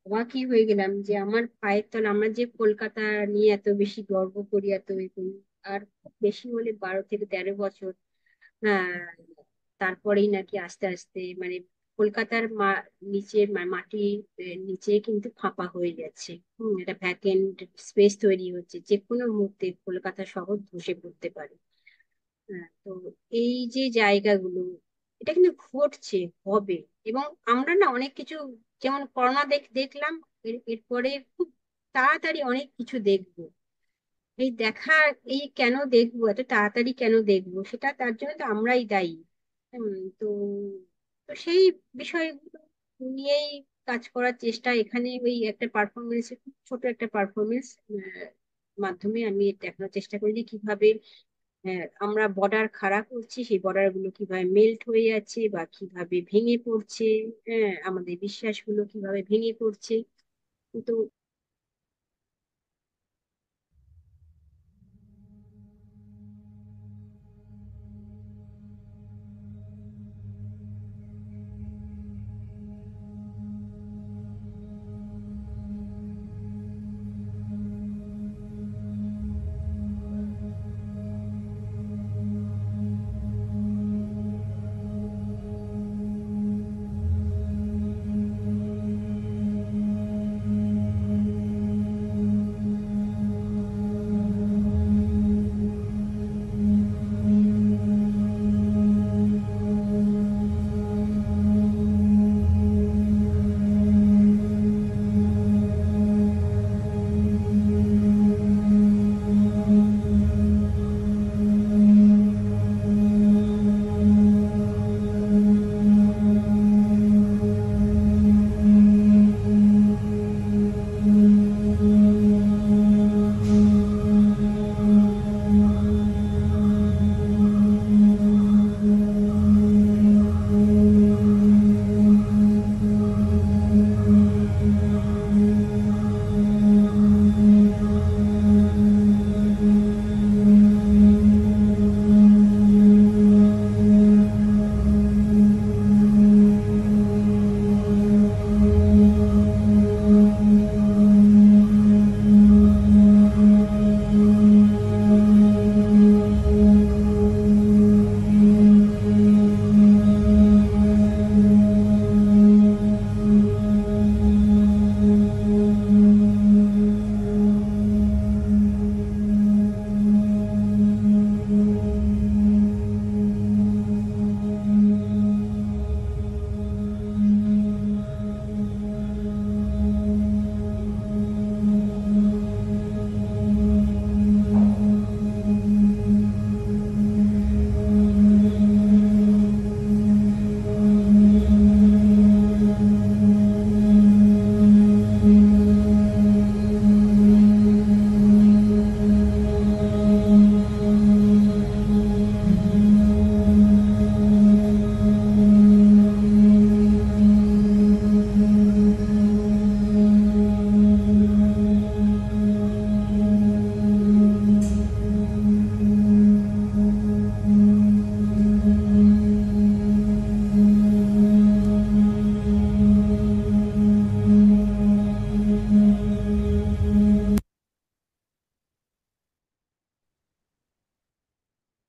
অবাকই হয়ে গেলাম যে আমার পায়ের তলা, আমরা যে কলকাতা নিয়ে এত বেশি গর্ব করি, এত এ করি, আর খুব বেশি হলে 12 থেকে 13 বছর, হ্যাঁ, তারপরেই নাকি আস্তে আস্তে মানে কলকাতার নিচে মাটি নিচে কিন্তু ফাঁপা হয়ে যাচ্ছে। একটা ভ্যাকেন্ট স্পেস তৈরি হচ্ছে, যে কোনো মুহূর্তে কলকাতা শহর ধসে পড়তে পারে। তো এই যে জায়গাগুলো, এটা কিন্তু ঘটছে, হবে। এবং আমরা না অনেক কিছু, যেমন করোনা দেখলাম, এরপরে খুব তাড়াতাড়ি অনেক কিছু দেখবো। এই দেখা, এই কেন দেখবো, এত তাড়াতাড়ি কেন দেখবো, সেটা তার জন্য তো আমরাই দায়ী। তো তো সেই বিষয়গুলো নিয়েই কাজ করার চেষ্টা এখানে, ওই একটা পারফরমেন্স, খুব ছোট একটা পারফরমেন্স মাধ্যমে আমি দেখানোর চেষ্টা করি যে কিভাবে আমরা বর্ডার খাড়া করছি, সেই বর্ডার গুলো কিভাবে মেল্ট হয়ে যাচ্ছে বা কিভাবে ভেঙে পড়ছে, আমাদের বিশ্বাসগুলো কিভাবে ভেঙে পড়ছে। তো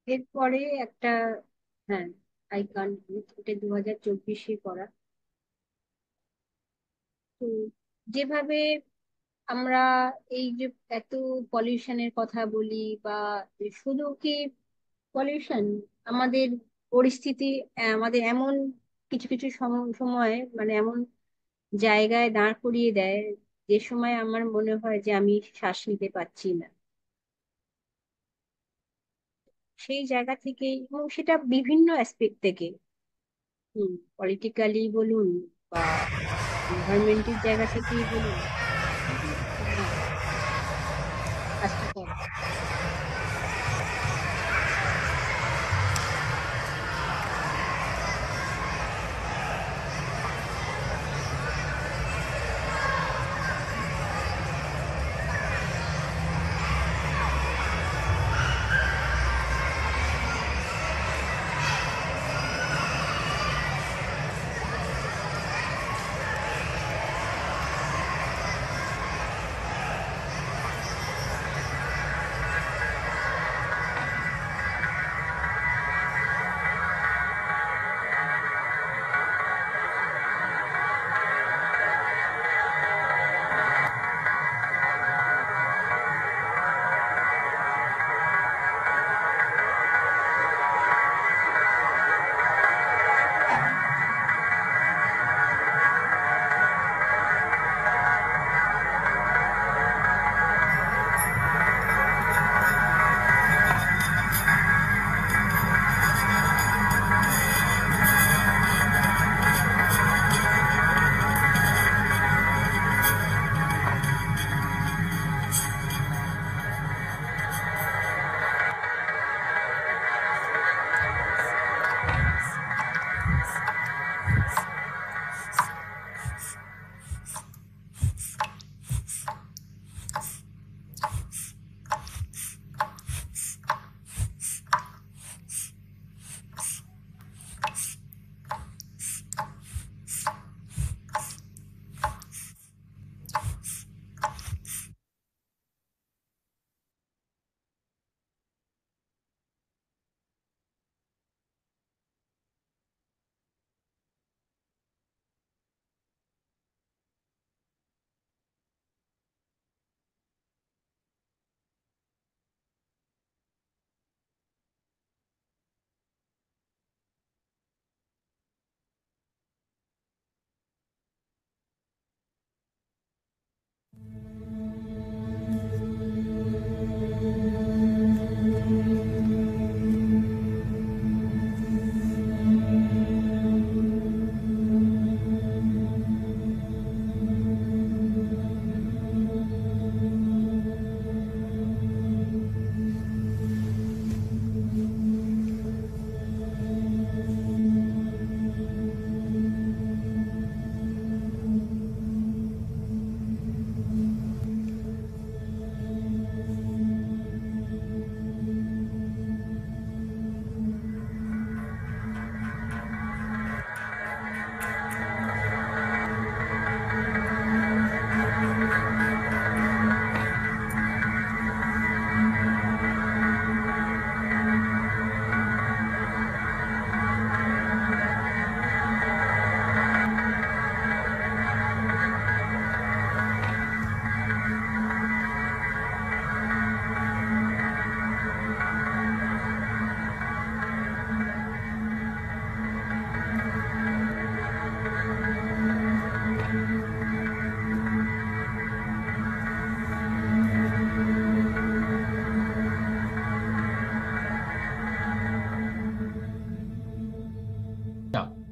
এরপরে একটা, হ্যাঁ, আই কান্ট ব্রিথ, এটা 2024-এ করা। তো যেভাবে আমরা এই যে এত পলিউশনের কথা বলি, বা শুধু কি পলিউশন, আমাদের পরিস্থিতি আমাদের এমন কিছু কিছু সময় মানে এমন জায়গায় দাঁড় করিয়ে দেয়, যে সময় আমার মনে হয় যে আমি শ্বাস নিতে পারছি না। সেই জায়গা থেকে, এবং সেটা বিভিন্ন অ্যাসপেক্ট থেকে, পলিটিক্যালি বলুন বা এনভায়রনমেন্টের জায়গা থেকেই বলুন, খুবই স্বাস্থ্যকর।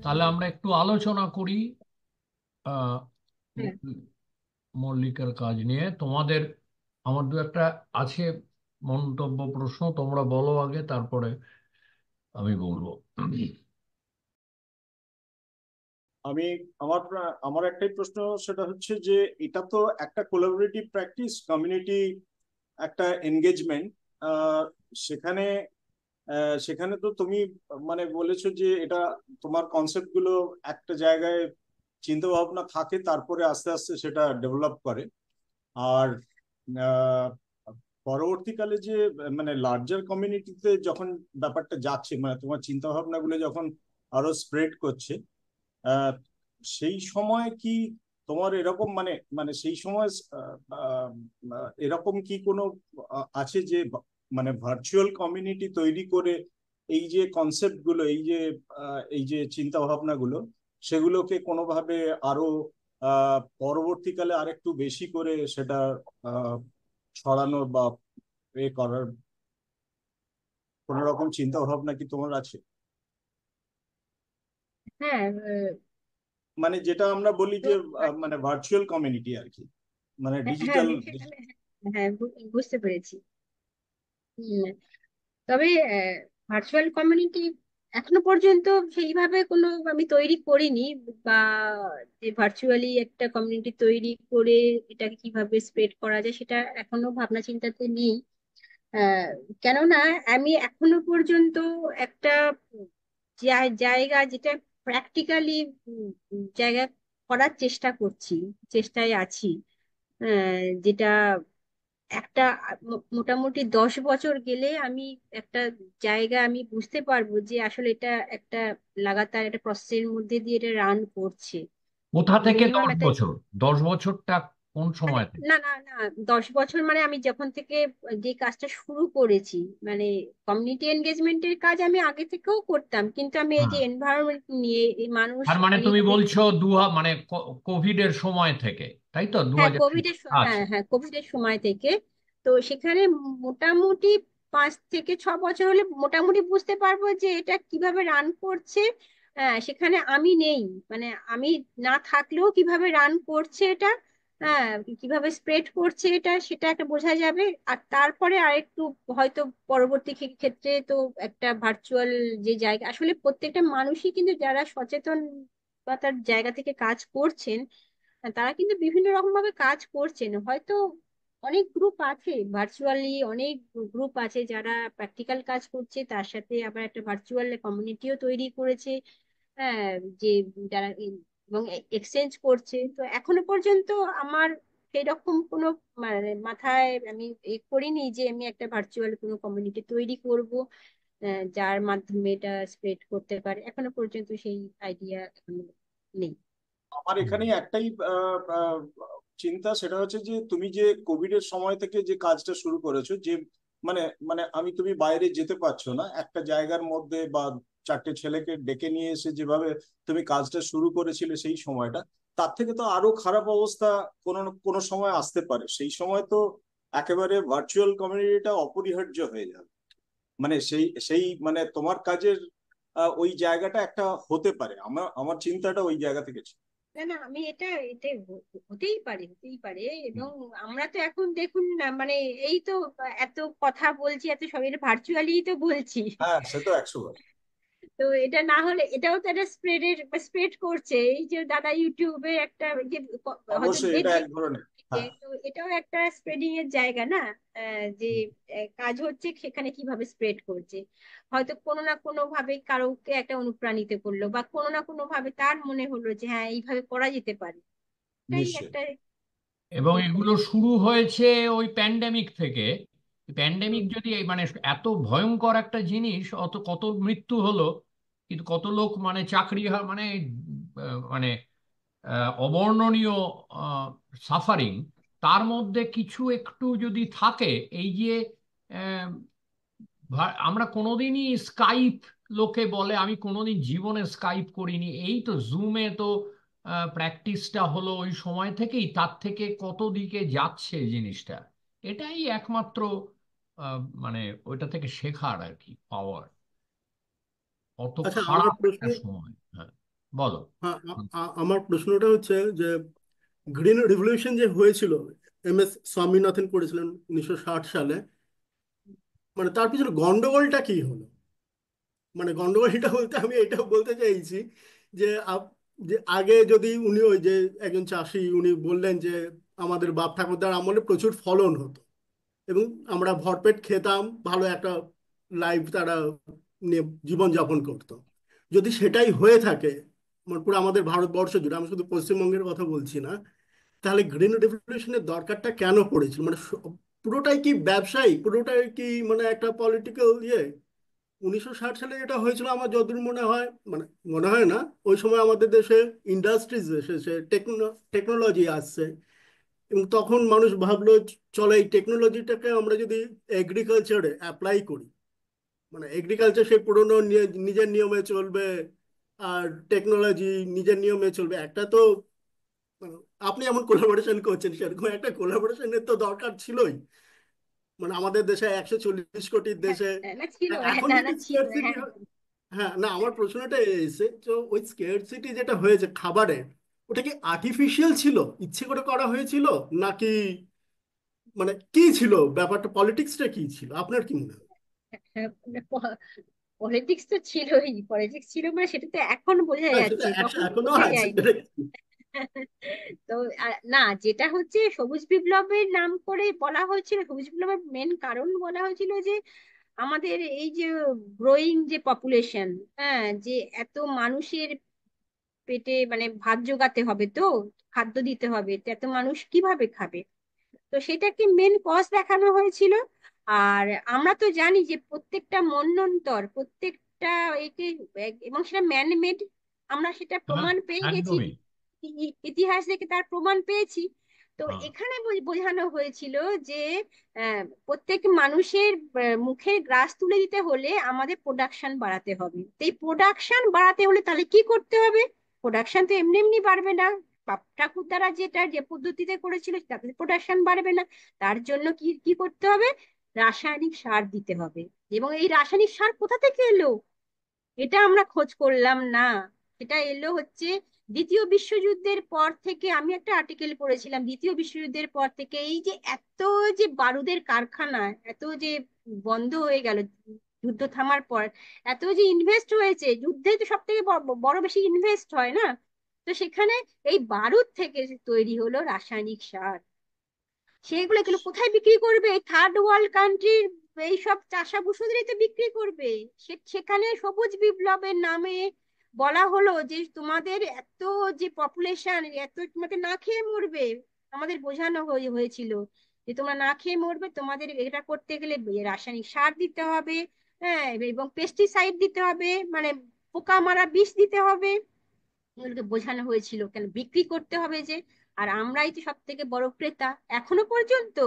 তাহলে আমরা একটু আলোচনা করি আহ, হ্যাঁ, মল্লিকার কাজ নিয়ে। তোমাদের, আমার দু একটা আছে মন্তব্য, প্রশ্ন, তোমরা বলো আগে, তারপরে আমি বলবো। আমি আমার আমার একটাই প্রশ্ন, সেটা হচ্ছে যে এটা তো একটা কোলাবোরেটিভ প্র্যাকটিস, কমিউনিটি একটা এনগেজমেন্ট। সেখানে সেখানে তো তুমি মানে বলেছো যে এটা তোমার কনসেপ্ট গুলো একটা জায়গায় চিন্তা ভাবনা থাকে, তারপরে আস্তে আস্তে সেটা ডেভেলপ করে। আর আহ, পরবর্তীকালে যে মানে লার্জার কমিউনিটিতে যখন ব্যাপারটা যাচ্ছে, মানে তোমার চিন্তা ভাবনা গুলো যখন আরো স্প্রেড করছে। আহ, সেই সময় কি তোমার এরকম মানে মানে সেই সময় এরকম কি কোনো আছে যে মানে ভার্চুয়াল কমিউনিটি তৈরি করে এই যে কনসেপ্ট গুলো, এই যে চিন্তা ভাবনা গুলো, সেগুলোকে কোনোভাবে আরো পরবর্তীকালে আরেকটু বেশি করে সেটা আহ, ছড়ানোর বা করার কোন রকম চিন্তা ভাবনা কি তোমার আছে? হ্যাঁ, মানে যেটা আমরা বলি তো যে মানে ভার্চুয়াল কমিউনিটি আর কি, মানে হ্যাঁ, ডিজিটাল। সেখানে হ্যাঁ, বুঝতে পেরেছি। তবে ভার্চুয়াল কমিউনিটি এখনো পর্যন্ত সেইভাবে কোনো আমি তৈরি করিনি, বা যে ভার্চুয়ালি একটা কমিউনিটি তৈরি করে এটাকে কিভাবে স্প্রেড করা যায় সেটা এখনো ভাবনা চিন্তাতে নেই। আহ, কেননা আমি এখনো পর্যন্ত একটা জায়গা যেটা প্র্যাকটিক্যালি জায়গা করার চেষ্টা করছি, চেষ্টায় আছি। যেটা একটা মোটামুটি 10 বছর গেলে আমি একটা জায়গা আমি বুঝতে পারবো যে আসলে এটা একটা লাগাতার একটা প্রসেসের মধ্যে দিয়ে এটা রান করছে। কোথা থেকে মিনিমাম 10 বছর? 10 বছরটা কোন মানে সময় থেকে? না, না, না, 10 বছর মানে আমি যখন থেকে যে কাজটা শুরু করেছি, মানে কমিউনিটি এনগেজমেন্টের কাজ আমি আগে থেকেও করতাম, কিন্তু আমি এই যে হ্যাঁ, এনভায়রনমেন্ট নিয়ে এই মানুষ তার মানে তুমি নিয়ে বলছো মানে কোভিড এর সময় থেকে, তাই তো? দু হ্যাঁ, হাজার হ্যাঁ, আচ্ছা। হ্যাঁ, কোভিড এর সময় থেকে। তো সেখানে মোটামুটি 5 থেকে 6 বছর হলে মোটামুটি বুঝতে পারবো যে এটা কিভাবে রান করছে। সেখানে আমি নেই, মানে আমি না থাকলেও কিভাবে রান করছে এটা, হ্যাঁ, কিভাবে স্প্রেড করছে এটা, সেটা একটা বোঝা যাবে। আর তারপরে আরেকটু হয়তো পরবর্তী ক্ষেত্রে তো একটা ভার্চুয়াল যে জায়গা, আসলে প্রত্যেকটা মানুষই কিন্তু যারা সচেতন বা তার জায়গা থেকে কাজ করছেন, তারা কিন্তু বিভিন্ন রকম ভাবে কাজ করছেন। হয়তো অনেক গ্রুপ আছে ভার্চুয়ালি, অনেক গ্রুপ আছে যারা প্র্যাকটিক্যাল কাজ করছে, তার সাথে আবার একটা ভার্চুয়াল কমিউনিটিও তৈরি করেছে। হ্যাঁ, যে যারা এবং এক্সচেঞ্জ করছে। তো এখনো পর্যন্ত আমার সেরকম কোনো মানে মাথায় আমি করিনি যে আমি একটা ভার্চুয়াল কোনো কমিউনিটি তৈরি করব যার মাধ্যমে এটা স্প্রেড করতে পারে। এখনো পর্যন্ত সেই আইডিয়া এখনো নেই। আমার এখানে একটাই চিন্তা, সেটা হচ্ছে যে তুমি যে কোভিড এর সময় থেকে যে কাজটা শুরু করেছো, যে মানে মানে তুমি বাইরে যেতে পারছো না, একটা জায়গার মধ্যে বা চারটে ছেলেকে ডেকে নিয়ে এসে যেভাবে তুমি কাজটা শুরু করেছিলে সেই সময়টা, তার থেকে তো আরো খারাপ অবস্থা কোনো কোনো সময় আসতে পারে। সেই সময় তো একেবারে ভার্চুয়াল কমিউনিটিটা অপরিহার্য হয়ে যাবে। মানে সেই সেই মানে তোমার কাজের ওই জায়গাটা একটা হতে পারে। আমার আমার চিন্তাটা ওই জায়গা থেকে ছিল। না, না, আমি এটা হতেই পারে, হতেই পারে। এবং আমরা তো এখন দেখুন না, মানে এই তো এত কথা বলছি, এত সব এটা ভার্চুয়ালি তো বলছি। হ্যাঁ, সে তো 100 বার। তো এটা না হলে এটাও তো একটা স্প্রেড করছে। এই যে দাদা ইউটিউবে একটা যে হয়তো অবশ্যই যে এটা এক দেখছে, ধরনের। হ্যাঁ, তো এটাও একটা স্প্রেডিং এর জায়গা না? যে কাজ হচ্ছে সেখানে কিভাবে স্প্রেড করছে, হয়তো কোনো না কোনো ভাবে কারোকে একটা অনুপ্রাণিত করলো, বা কোনো না কোনো ভাবে তার মনে হলো যে হ্যাঁ এইভাবে করা যেতে পারে। এটাই নিশ্চয়ই। একটা এবং এই এগুলো করছে। শুরু হয়েছে ওই প্যান্ডেমিক থেকে। প্যান্ডেমিক হুম। যদি মানে এত ভয়ঙ্কর একটা জিনিস, কত মৃত্যু হলো, কিন্তু কত লোক মানে চাকরি মানে মানে অবর্ণনীয় সাফারিং, তার মধ্যে কিছু একটু যদি থাকে, এই যে আহ, আমরা কোনোদিনই স্কাইপ, লোকে বলে আমি কোনোদিন জীবনে স্কাইপ করিনি, এই তো জুমে তো প্র্যাকটিসটা হলো ওই সময় থেকেই, তার থেকে কত দিকে যাচ্ছে জিনিসটা। এটাই একমাত্র মানে ওইটা থেকে শেখার আর কি পাওয়ার, কত আচ্ছা, আমার খারাপ প্রশ্ন, একটা সময়। হ্যাঁ, বলো। হ্যাঁ, আমার প্রশ্নটা হচ্ছে যে গ্রিন রিভলিউশন যে হয়েছিল, MS স্বামীনাথন করেছিলেন 1960 সালে, মানে তার পিছনে গন্ডগোলটা কি হলো? মানে গন্ডগোলটা বলতে আমি এটাও বলতে চাইছি যে যে আগে যদি উনি ওই যে একজন চাষি, উনি বললেন যে আমাদের বাপ ঠাকুরদার আমলে প্রচুর ফলন হতো এবং আমরা ভরপেট খেতাম, ভালো একটা লাইফ তারা নিয়ে জীবনযাপন করতো। যদি সেটাই হয়ে থাকে মানে পুরো আমাদের ভারতবর্ষ জুড়ে, আমি শুধু পশ্চিমবঙ্গের কথা বলছি না, তাহলে গ্রিন রেভলিউশনের দরকারটা কেন পড়েছিল? মানে পুরোটাই কি ব্যবসায়ী, পুরোটাই কি মানে একটা পলিটিক্যাল ইয়ে? 1960 সালে যেটা হয়েছিল আমার যতদূর মনে হয়, মানে মনে হয় না, ওই সময় আমাদের দেশে ইন্ডাস্ট্রিজ এসেছে, টেকনোলজি আসছে, এবং তখন মানুষ ভাবলো চলো এই টেকনোলজিটাকে আমরা যদি এগ্রিকালচারে অ্যাপ্লাই করি, মানে এগ্রিকালচার সেই পুরোনো নিজের নিয়মে চলবে, আর টেকনোলজি নিজের নিয়মে চলবে। একটা তো মানে আপনি এমন কোলাবোরেশন করছেন, সেরকম একটা কোলাবোরেশনের তো দরকার ছিলই। মানে আমাদের দেশে 140 কোটির হ্যাঁ, দেশে না ছিল, এখন না যদি না ছিল, স্কেরসিটি, হ্যাঁ। হ্যাঁ না, আমার প্রশ্নটা এসে তো ওই স্কেরসিটি যেটা হয়েছে খাবারের, ওটা কি আর্টিফিশিয়াল ছিল, ইচ্ছে করে করা হয়েছিল, নাকি মানে কি ছিল ব্যাপারটা, পলিটিক্সটা কি ছিল, আপনার কি মনে হয়? পলিটিক্স তো ছিলই, পলিটিক্স ছিল মানে সেটা তো এখন বোঝা হ্যাঁ সেটা যাচ্ছে, তখন তো এখনো বোঝা আছে, যায়নি। তো না, যেটা হচ্ছে সবুজ বিপ্লবের নাম করে বলা হয়েছিল, সবুজ বিপ্লবের মেন কারণ বলা হয়েছিল যে আমাদের এই যে গ্রোয়িং যে পপুলেশন, হ্যাঁ, যে এত মানুষের পেটে মানে ভাত জোগাতে হবে, তো খাদ্য দিতে হবে, তো এত মানুষ কিভাবে খাবে। তো সেটাকে মেন কজ দেখানো হয়েছিল। আর আমরা তো জানি যে প্রত্যেকটা মন্বন্তর, প্রত্যেকটা একে এবং সেটা ম্যানমেড, আমরা সেটা হ্যাঁ, প্রমাণ পেয়ে গেছি, একদমই। ইতিহাস থেকে তার প্রমাণ পেয়েছি। তো হ্যাঁ, এখানে বোঝানো হয়েছিল যে প্রত্যেক মানুষের মুখের গ্রাস তুলে দিতে হলে আমাদের প্রোডাকশন বাড়াতে হবে। তো এই প্রোডাকশন বাড়াতে হলে তাহলে কি করতে হবে? প্রোডাকশন তো এমনি এমনি বাড়বে না, বাপ ঠাকুর দ্বারা যেটা যে পদ্ধতিতে করেছিল তাতে প্রোডাকশন বাড়বে না। তার জন্য কি কি করতে হবে? রাসায়নিক সার দিতে হবে। এবং এই রাসায়নিক সার কোথা থেকে এলো? এটা আমরা খোঁজ করলাম না। এটা এলো হচ্ছে দ্বিতীয় বিশ্বযুদ্ধের পর থেকে। আমি একটা আর্টিকেল পড়েছিলাম, দ্বিতীয় বিশ্বযুদ্ধের পর থেকে এই যে এত যে বারুদের কারখানা এত যে বন্ধ হয়ে গেল যুদ্ধ থামার পর, এত যে ইনভেস্ট হয়েছে যুদ্ধে, তো সব থেকে বড় বেশি ইনভেস্ট হয় না? তো সেখানে এই বারুদ থেকে যে তৈরি হলো রাসায়নিক সার, সেগুলো এগুলো কোথায় বিক্রি করবে? থার্ড ওয়ার্ল্ড কান্ট্রির এইসব চাষাভুষোদেরই তো বিক্রি করবে। সেখানে সবুজ বিপ্লবের নামে বলা হলো যে তোমাদের এত যে পপুলেশন, এত তোমাদের না খেয়ে মরবে। আমাদের বোঝানো হয়েছিল যে তোমরা না খেয়ে মরবে, তোমাদের এটা করতে গেলে রাসায়নিক সার দিতে হবে, হ্যাঁ, এবং পেস্টিসাইড দিতে হবে, মানে পোকা মারা বিষ দিতে হবে। এগুলোকে বোঝানো হয়েছিল কেন বিক্রি করতে হবে যে। আর আমরাই তো সব থেকে বড় ক্রেতা এখনো পর্যন্ত।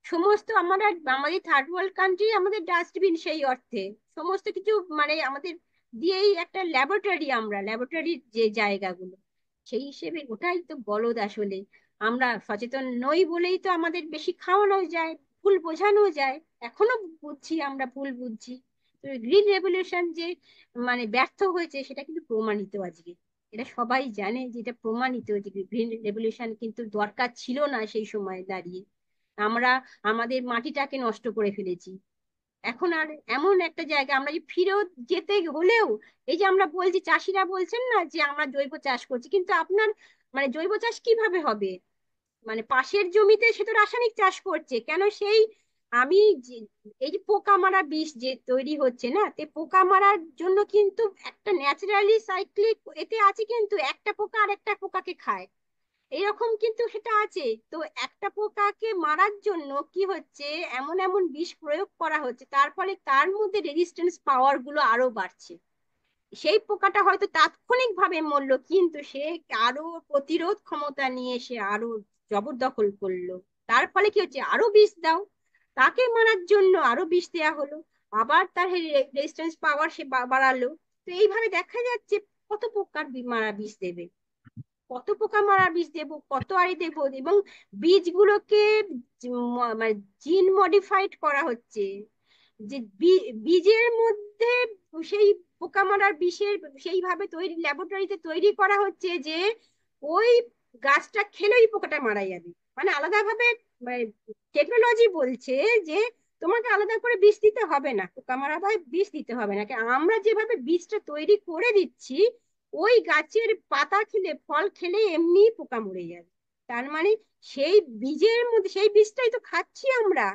সমস্ত আমরা, আমাদের থার্ড ওয়ার্ল্ড কান্ট্রি আমাদের ডাস্টবিন সেই অর্থে, সমস্ত কিছু মানে আমাদের দিয়েই একটা ল্যাবরেটরি, আমরা ল্যাবরেটরির যে জায়গাগুলো, সেই হিসেবে ওটাই তো বলদ আসলে। আমরা সচেতন নই বলেই তো আমাদের বেশি খাওয়ানো যায়, ভুল বোঝানো যায়। এখনো বুঝছি, আমরা ভুল বুঝছি। তো গ্রিন রেভলিউশন যে মানে ব্যর্থ হয়েছে সেটা কিন্তু প্রমাণিত আজকে। এটা সবাই জানে যে এটা প্রমাণিত যে গ্রিন রেভলিউশন কিন্তু দরকার ছিল না সেই সময় দাঁড়িয়ে। আমরা আমাদের মাটিটাকে নষ্ট করে ফেলেছি। এখন আর এমন একটা জায়গা আমরা যে ফিরত যেতে হলেও, এই যে আমরা বলছি, চাষিরা বলছেন না যে আমরা জৈব চাষ করছি, কিন্তু আপনার মানে জৈব চাষ কিভাবে হবে? মানে পাশের জমিতে সে তো রাসায়নিক চাষ করছে কেন? সেই আমি এই যে পোকা মারা বিষ যে তৈরি হচ্ছে না, তে পোকা মারার জন্য কিন্তু একটা ন্যাচারালি সাইক্লিক এতে আছে, কিন্তু একটা পোকা আর একটা পোকাকে খায়, এরকম কিন্তু সেটা আছে। তো একটা পোকাকে মারার জন্য কি হচ্ছে, এমন এমন বিষ প্রয়োগ করা হচ্ছে, তার ফলে তার মধ্যে রেজিস্ট্যান্স পাওয়ার গুলো আরো বাড়ছে। সেই পোকাটা হয়তো তাৎক্ষণিক ভাবে মরলো, কিন্তু সে আরো প্রতিরোধ ক্ষমতা নিয়ে সে আরো জবরদখল করলো। তার ফলে কি হচ্ছে, আরো বিষ দাও, তাকে মারার জন্য আরো বিষ দেওয়া হলো, আবার তার রেজিস্ট্যান্স পাওয়ার সে বাড়ালো। তো এইভাবে দেখা যাচ্ছে কত পোকার মারা বিষ দেবে, কত পোকা মারা বীজ দেবো, কত আড়ি দেবো। এবং বীজগুলোকে মানে জিন মডিফাইড করা হচ্ছে, যে বীজের মধ্যে সেই পোকা মারার বিষের সেইভাবে তৈরি ল্যাবরেটরিতে তৈরি করা হচ্ছে যে ওই গাছটা খেলেই পোকাটা মারা যাবে। মানে আলাদাভাবে টেকনোলজি বলছে যে তোমাকে আলাদা করে বিষ দিতে হবে না, পোকা মারা বা বিষ দিতে হবে না। আমরা যেভাবে বীজটা তৈরি করে দিচ্ছি, ওই গাছের পাতা খেলে ফল খেলে এমনি পোকা মরে যাবে। তার মানে সেই বীজের মধ্যে সেই বীজটাই তো খাচ্ছি আমরা।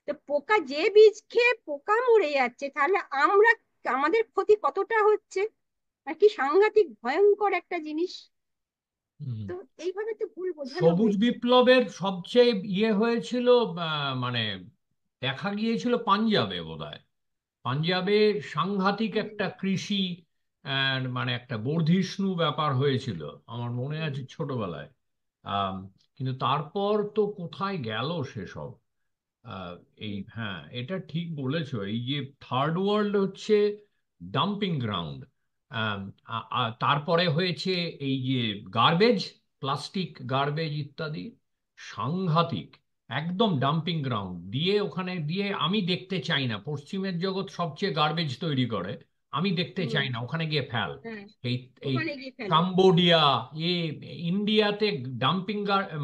তো পোকা যে বীজ খেয়ে পোকা মরে যাচ্ছে, তাহলে আমরা আমাদের ক্ষতি কতটা হচ্ছে। আর কি সাংঘাতিক ভয়ঙ্কর একটা জিনিস। হুম। তো এইভাবে তো ভুল বোঝানো সবুজ হয়েছে। বিপ্লবের সবচেয়ে ইয়ে হয়েছিল, মানে দেখা গিয়েছিল পাঞ্জাবে বোধহয়। পাঞ্জাবে সাংঘাতিক হুম, একটা কৃষি মানে একটা বর্ধিষ্ণু ব্যাপার হয়েছিল, আমার মনে হুম, আছে ছোটবেলায়। আম, কিন্তু তারপর তো কোথায় গেল সেসব। আহ, এই, হুম, হ্যাঁ, এটা ঠিক বলেছো, এই যে থার্ড ওয়ার্ল্ড হচ্ছে ডাম্পিং গ্রাউন্ড। তারপরে হয়েছে এই যে গার্বেজ, প্লাস্টিক গার্বেজ ইত্যাদি, সাংঘাতিক, একদম ডাম্পিং গ্রাউন্ড দিয়ে, ওখানে দিয়ে আমি দেখতে চাই না, পশ্চিমের জগৎ সবচেয়ে গার্বেজ তৈরি করে, আমি দেখতে হুম, চাই না, ওখানে গিয়ে ফেল। হ্যাঁ, এই এই ওখানে গিয়ে ফেলে। কাম্বোডিয়া, এ ইন্ডিয়াতে ডাম্পিং,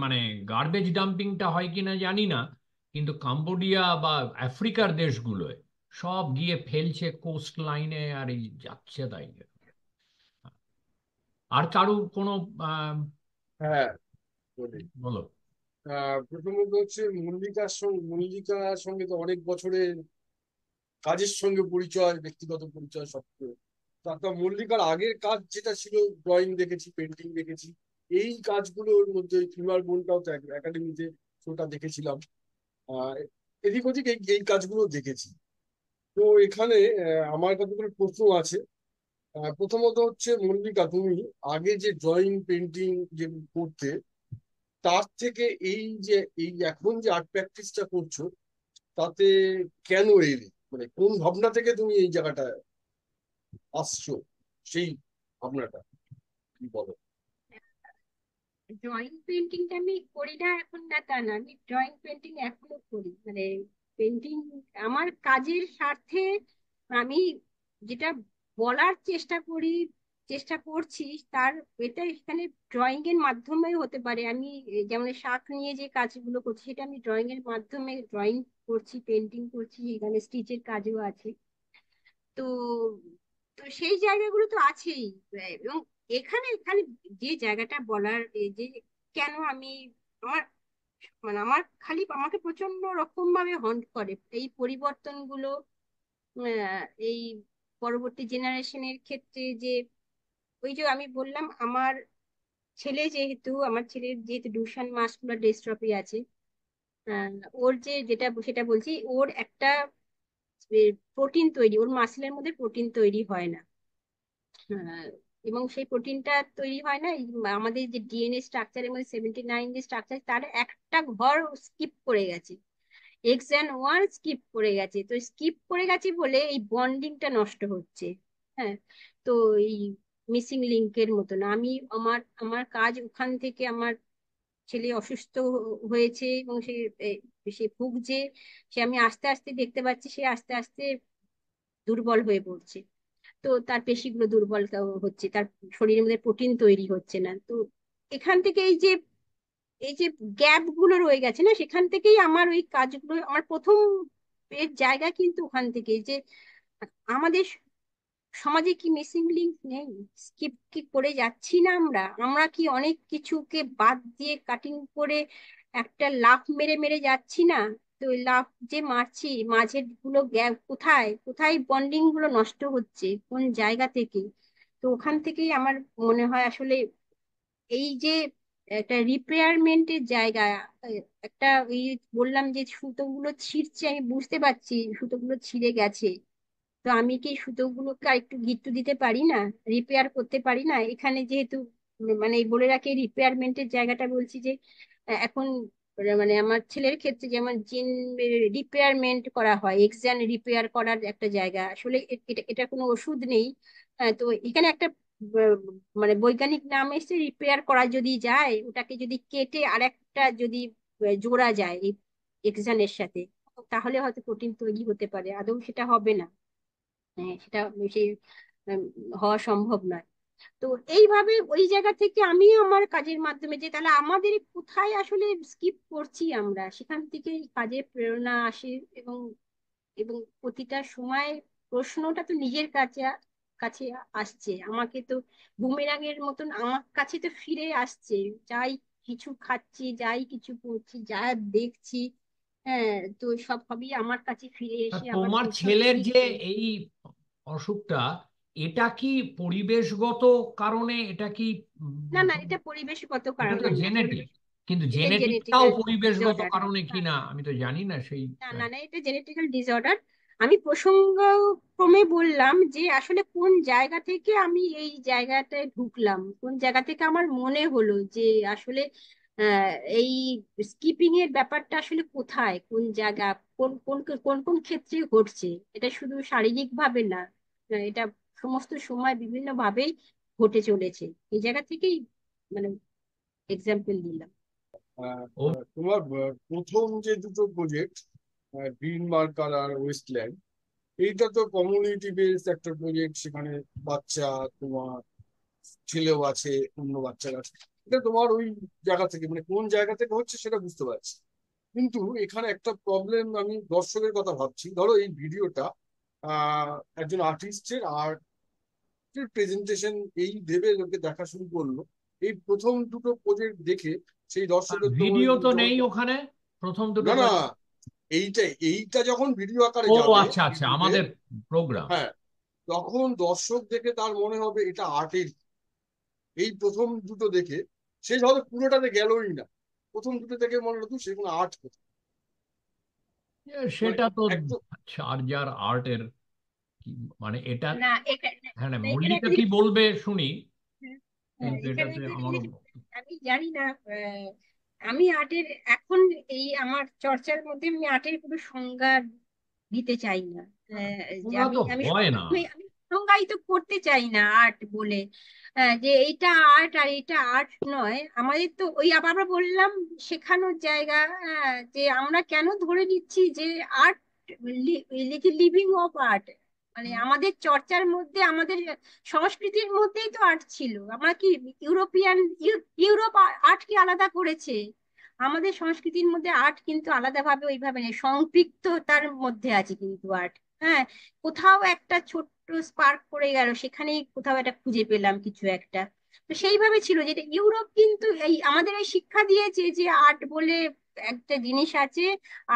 মানে গার্বেজ ডাম্পিংটা হয় কিনা জানি না, কিন্তু কাম্বোডিয়া বা আফ্রিকার দেশগুলোয় সব গিয়ে ফেলছে কোস্ট লাইনে, আর এই যাচ্ছে তাই। আর কারো কোনো আহ, হ্যাঁ, বলি। বলো। প্রথমত হচ্ছে মল্লিকার সঙ্গে তো অনেক বছরের কাজের সঙ্গে পরিচয়, ব্যক্তিগত পরিচয় সব কিছু। তারপর মল্লিকার আগের কাজ যেটা ছিল, ড্রয়িং দেখেছি, পেন্টিং দেখেছি। এই কাজগুলোর মধ্যে ফিমার বোনটাও তো একাডেমিতে শোটা দেখেছিলাম। আহ এদিক ওদিক এই এই কাজগুলো দেখেছি। তো এখানে আমার কতগুলো প্রশ্ন আছে। প্রথমত হচ্ছে, মল্লিকা, তুমি আগে যে ড্রয়িং পেন্টিং যে করতে, তার থেকে এই যে এই এখন যে আর্ট প্র্যাকটিসটা করছো, তাতে কেন এলে, মানে কোন ভাবনা থেকে তুমি এই জায়গাটা আসছো, সেই ভাবনাটা কি বলো? ড্রয়িং পেন্টিংটা আমি করি না এখন, না তা না, আমি ড্রয়িং পেন্টিং এখনো করি, মানে পেন্টিং আমার কাজের স্বার্থে আমি যেটা বলার চেষ্টা করি, চেষ্টা করছি, তার এটা এখানে ড্রয়িং এর মাধ্যমে হতে পারে। আমি যেমন শাক নিয়ে যে কাজগুলো করছি, সেটা আমি ড্রয়িং এর মাধ্যমে ড্রয়িং করছি, পেন্টিং করছি, এখানে স্টিচের কাজও আছে। তো তো সেই জায়গাগুলো তো আছেই। এবং এখানে এখানে যে জায়গাটা বলার, এই যে কেন আমি, আমার মানে আমার খালি আমাকে প্রচন্ড রকম ভাবে হন্ট করে এই পরিবর্তনগুলো। এই পরবর্তী জেনারেশনের ক্ষেত্রে যে, ওই যে আমি বললাম, আমার ছেলের যেহেতু ডুশান মাসকুলার ডিস্ট্রফি আছে, আহ, ওর যে যেটা সেটা বলছি, ওর একটা প্রোটিন তৈরি, ওর মাসেলের মধ্যে প্রোটিন তৈরি হয় না। হ্যাঁ, এবং সেই প্রোটিনটা তৈরি হয় না, আমাদের যে ডিএনএ স্ট্রাকচারের মধ্যে 79 যে স্ট্রাকচার, তার একটা ঘর স্কিপ করে গেছে, এক্স অ্যান্ড ওয়ান স্কিপ করে গেছে। তো স্কিপ করে গেছে বলে এই বন্ডিংটা নষ্ট হচ্ছে। হ্যাঁ, তো এই মিসিং লিঙ্কের মতন আমি, আমার আমার কাজ ওখান থেকে, আমার ছেলে অসুস্থ হয়েছে এবং সে ভুগছে, সে আমি আস্তে আস্তে দেখতে পাচ্ছি, সে আস্তে আস্তে দুর্বল হয়ে পড়ছে। তো তার পেশিগুলো দুর্বল হচ্ছে, তার শরীরের মধ্যে প্রোটিন তৈরি হচ্ছে না। তো এখান থেকে এই যে গ্যাপ গুলো রয়ে গেছে না, সেখান থেকেই আমার ওই কাজগুলো, আমার প্রথম এর জায়গা কিন্তু ওখান থেকে, যে আমাদের সমাজে কি মিসিং লিঙ্ক নেই? স্কিপ কি করে যাচ্ছি না আমরা? আমরা কি অনেক কিছুকে বাদ দিয়ে কাটিং করে একটা লাফ মেরে মেরে যাচ্ছি না? তো ওই লাফ যে মারছি, মাঝের গুলো গ্যাপ কোথায় কোথায়, বন্ডিং গুলো নষ্ট হচ্ছে কোন জায়গা থেকে? তো ওখান থেকেই আমার মনে হয় আসলে এই যে একটা রিপেয়ারমেন্টের জায়গা, একটা ওই বললাম যে সুতোগুলো ছিঁড়ছে, আমি বুঝতে পারছি সুতোগুলো ছিঁড়ে গেছে। তো আমি কি সুতোগুলোকে আর একটু গিট্টু দিতে পারি না, রিপেয়ার করতে পারি না? এখানে যেহেতু মানে বলে রাখি, রিপেয়ারমেন্টের জায়গাটা বলছি যে এখন মানে আমার ছেলের ক্ষেত্রে যেমন জিন রিপেয়ারমেন্ট করা হয়, এক্সান রিপেয়ার করার একটা জায়গা, আসলে এটা এটা কোনো ওষুধ নেই। তো এখানে একটা ব- মানে বৈজ্ঞানিক নাম এসে, রিপেয়ার করা যদি যায়, ওটাকে যদি কেটে আর একটা যদি জোড়া যায় এই এক্সানের সাথে, তাহলে হয়তো প্রোটিন তৈরি হতে পারে। আদৌ সেটা হবে না, সেটা সেই উম, হওয়া সম্ভব নয়। তো এইভাবে ওই জায়গা থেকে আমি আমার কাজের মাধ্যমে, যে তাহলে আমাদের কোথায় আসলে স্কিপ করছি আমরা, সেখান থেকে কাজের প্রেরণা আসে। এবং এবং প্রতিটা সময় প্রশ্নটা তো নিজের কাছে কাছে আসছে, আমাকে তো বুমেরাঙের মতন আমার কাছে তো ফিরে আসছে। যাই কিছু খাচ্ছি, যাই কিছু করছি, যা দেখছি, হ্যাঁ, তো সব সবই আমার কাছে ফিরে তা এসে আবার তোমার প্রশ্ন ছেলের যে দিচ্ছে। এই অসুখটা, এটা কি পরিবেশগত কারণে, এটা কি না না, এটা পরিবেশগত এটা তো কারণে না, জেনেটিক, কিন্তু এটা জেনেটিকটাও জেনেটিক্যাল পরিবেশগত ডিসঅর্ডার। কারণে কি না আমি তো জানি না সেই। না না না, এটা জেনেটিক্যাল ডিসঅর্ডার। আমি প্রসঙ্গক্রমে বললাম যে আসলে কোন জায়গা থেকে আমি এই জায়গাটায় ঢুকলাম, কোন জায়গা থেকে আমার মনে হলো যে আসলে এই স্কিপিং এর ব্যাপারটা আসলে কোথায়, কোন জায়গা, কোন কোন কোন কোন ক্ষেত্রে ঘটছে। এটা শুধু শারীরিক ভাবে না, এটা সমস্ত সময় বিভিন্ন ভাবেই ঘটে চলেছে। এই জায়গা থেকেই মানে এক্সাম্পল দিলাম। ও তোমার প্রথম যে দুটো প্রজেক্ট, গ্রিন মার্কার আর ওয়েস্টল্যান্ড, এইটা তো কমিউনিটি বেসড একটা প্রজেক্ট। সেখানে বাচ্চা, তোমার ছেলেও আছে, অন্য বাচ্চারা আছে। এটা তোমার ওই জায়গা থেকে, মানে কোন জায়গা থেকে হচ্ছে সেটা বুঝতে পারছি। কিন্তু এখানে একটা প্রবলেম, আমি দর্শকের কথা ভাবছি। ধরো এই ভিডিওটা একজন আর্টিস্টের আর্টের প্রেজেন্টেশন এই ভেবে লোকে দেখা শুরু করলো। এই প্রথম দুটো প্রজেক্ট দেখে সেই দর্শকের তো ভিডিও তো যখন, নেই ওখানে প্রথম দুটো না না, project? এইটা এইটা যখন ভিডিও আকারে ও যাবে আচ্ছা আচ্ছা, ইউটিউবে, আমাদের প্রোগ্রাম। হ্যাঁ, তখন দর্শক দেখে তার মনে হবে এটা আর্টের। এই প্রথম দুটো দেখে সে হয়তো পুরোটাতে গেলই না, প্রথম দুটো দেখে মনে হতো সে কোনো আর্ট করছে। মানে সেটা তো একদম চার্জার আর্টের মানে এটা। না এখানে, হ্যাঁ না, এখানে মল্লিকা একটা কি জিনিস, বলবে শুনি, হ্যাঁ, কিন্তু এখানে এটাতে একটা আমারও। জিনিস আমি জানি না। আমি আর্টের এখন এই আমার চর্চার মধ্যে আমি আর্টের কোনো সংজ্ঞা দিতে চাই না। যে ওরা আমি তো আমি হয় না। আমি সংজ্ঞায়িত করতে চাই না আর্ট বলে, যে এইটা আর্ট আর এটা আর্ট নয়। আমাদের তো ওই আবার আমরা বললাম শেখানোর জায়গা। যে আমরা কেন ধরে নিচ্ছি যে আর্ট লিভিং অফ আর্ট, মানে আমাদের চর্চার মধ্যে, আমাদের সংস্কৃতির মধ্যেই তো আর্ট ছিল। আমরা কি ইউরোপিয়ান, ইউরোপ আর্ট কি আলাদা করেছে? আমাদের সংস্কৃতির মধ্যে আর্ট কিন্তু আলাদাভাবে ওইভাবে নেই, সম্পৃক্ততার মধ্যে আছে কিন্তু আর্ট। হ্যাঁ, কোথাও একটা ছোট্ট স্পার্ক পড়ে গেল, সেখানেই কোথাও একটা খুঁজে পেলাম কিছু একটা। তো সেইভাবে ছিল, যেটা ইউরোপ কিন্তু এই আমাদের এই শিক্ষা দিয়েছে যে আর্ট বলে একটা জিনিস আছে,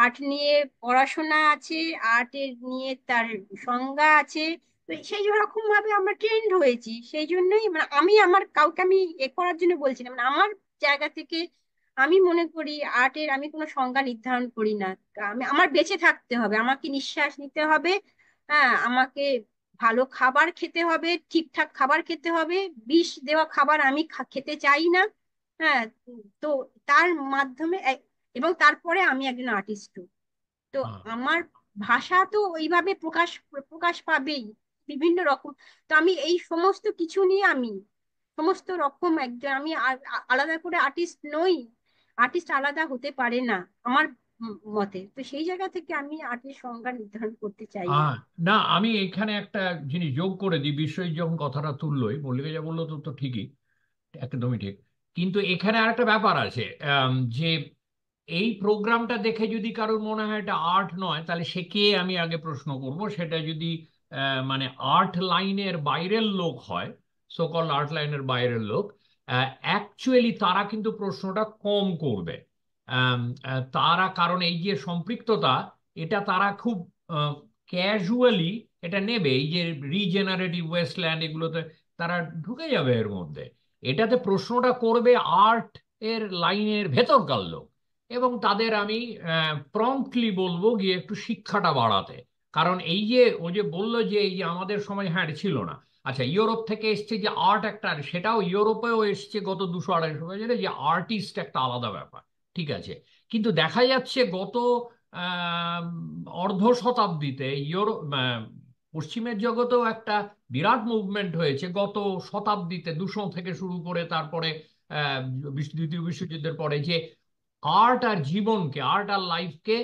আর্ট নিয়ে পড়াশোনা আছে, আর্টের নিয়ে তার সংজ্ঞা আছে। তো সেই রকম ভাবে আমরা ট্রেন্ড হয়েছি। সেই জন্যই মানে আমি আমার কাউকে আমি এ করার জন্য বলছি না, মানে আমার জায়গা থেকে আমি মনে করি আর্টের আমি কোনো সংজ্ঞা নির্ধারণ করি না। আমি, আমার বেঁচে থাকতে হবে, আমাকে নিঃশ্বাস নিতে হবে। হ্যাঁ, আমাকে ভালো খাবার খেতে হবে, ঠিকঠাক খাবার খেতে হবে। বিষ দেওয়া খাবার আমি খেতে চাই না। হ্যাঁ, তো তার মাধ্যমে এবং তারপরে আমি একজন আর্টিস্ট। তো হ্যাঁ। আমার ভাষা তো ওইভাবে প্রকাশ প্রকাশ পাবেই বিভিন্ন রকম। তো আমি এই সমস্ত কিছু নিয়ে আমি সমস্ত রকম একজন, আমি আলাদা করে আর্টিস্ট নই। আর্টিস্ট আলাদা হতে পারে না আমার মতে। তো সেই জায়গা থেকে আমি আর্টের সংজ্ঞা নির্ধারণ করতে চাই না। আহ না, আমি এখানে একটা জিনিস যোগ করে দিই। বিশ্বজিৎ যখন কথাটা তুললোই, মল্লিকা যা বললো তো তো ঠিকই, একদমই ঠিক। কিন্তু এখানে আরেকটা ব্যাপার আছে, যে এই প্রোগ্রামটা দেখে যদি কারোর মনে হয় এটা আর্ট নয়, তাহলে সে কে, আমি আগে প্রশ্ন করব। সেটা যদি মানে আর্ট লাইনের বাইরের লোক হয়, সকল আর্ট লাইনের বাইরের লোক, অ্যাকচুয়ালি তারা কিন্তু প্রশ্নটা কম করবে। তারা, কারণ এই যে সম্পৃক্ততা, এটা তারা খুব ক্যাজুয়ালি এটা নেবে। এই যে রিজেনারেটিভ ওয়েস্টল্যান্ড, এগুলোতে তারা ঢুকে যাবে এর মধ্যে। এটাতে প্রশ্নটা করবে আর্ট এর লাইনের ভেতরকার লোক, এবং তাদের আমি প্রম্পটলি বলবো গিয়ে একটু শিক্ষাটা বাড়াতে। কারণ এই যে ও যে বললো যে এই যে আমাদের সময়, হ্যাঁ এটা ছিল না। আচ্ছা, ইউরোপ থেকে এসছে যে আর্ট একটা, সেটাও ইউরোপেও এসছে গত 200-250 বছরে, যে আর্টিস্ট একটা আলাদা ব্যাপার, ঠিক আছে। কিন্তু দেখা যাচ্ছে গত আহ, অর্ধ শতাব্দীতে ইউরোপ, পশ্চিমের জগতেও একটা বিরাট মুভমেন্ট হয়েছে গত শতাব্দীতে, 200 থেকে শুরু করে তারপরে আহ, দ্বিতীয় বিশ্বযুদ্ধের পরে, যে আর্ট আর জীবনকে, আর্ট আর লাইফকে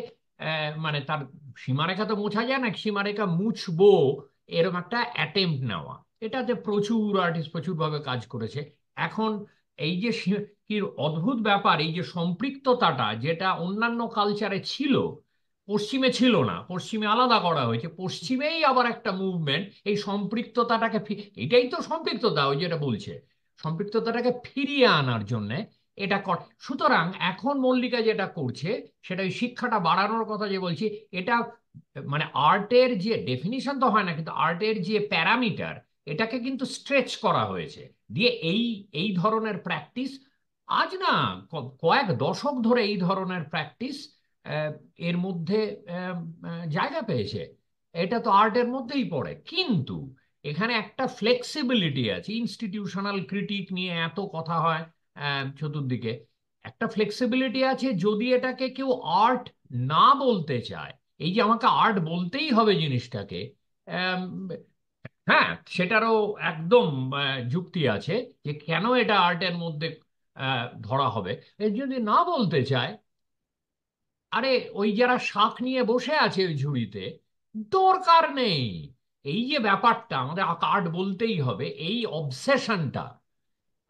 মানে তার সীমারেখা তো মোছা যায় না, সীমারেখা মুছবো এরকম একটা অ্যাটেম্প্ট নেওয়া। এটাতে প্রচুর আর্টিস্ট প্রচুরভাবে কাজ করেছে। এখন এই যে কি অদ্ভুত ব্যাপার, এই যে সম্পৃক্ততাটা যেটা অন্যান্য কালচারে ছিল, পশ্চিমে ছিল না, পশ্চিমে আলাদা করা হয়েছে, পশ্চিমেই আবার একটা মুভমেন্ট এই সম্পৃক্ততাটাকে এটাই তো সম্পৃক্ততা, ওই যেটা বলছে, সম্পৃক্ততাটাকে ফিরিয়ে আনার জন্য এটা সুতরাং এখন মল্লিকা যেটা করছে, সেটা ওই শিক্ষাটা বাড়ানোর কথা যে বলছি, এটা মানে আর্টের যে ডেফিনিশন তো হয় না, কিন্তু আর্টের যে প্যারামিটার, এটাকে কিন্তু স্ট্রেচ করা হয়েছে দিয়ে এই এই ধরনের প্র্যাকটিস। আজ না, কয়েক দশক ধরে এই ধরনের প্র্যাকটিস এর মধ্যে জায়গা পেয়েছে। এটা তো আর্টের মধ্যেই পড়ে, কিন্তু এখানে একটা ফ্লেক্সিবিলিটি আছে। ইনস্টিটিউশনাল ক্রিটিক নিয়ে এত কথা হয় চতুর্দিকে, একটা ফ্লেক্সিবিলিটি আছে। যদি এটাকে কেউ আর্ট না বলতে চায়, এই যে আমাকে আর্ট বলতেই হবে জিনিসটাকে, আম, হ্যাঁ, সেটারও একদম যুক্তি আছে যে কেন এটা আর্টের মধ্যে ধরা হবে। এর যদি না বলতে চায়, আরে ওই যারা শাক নিয়ে বসে আছে ওই ঝুড়িতে, দরকার নেই। এই যে ব্যাপারটা আমাদের আর্ট বলতেই হবে, এই অবসেশনটা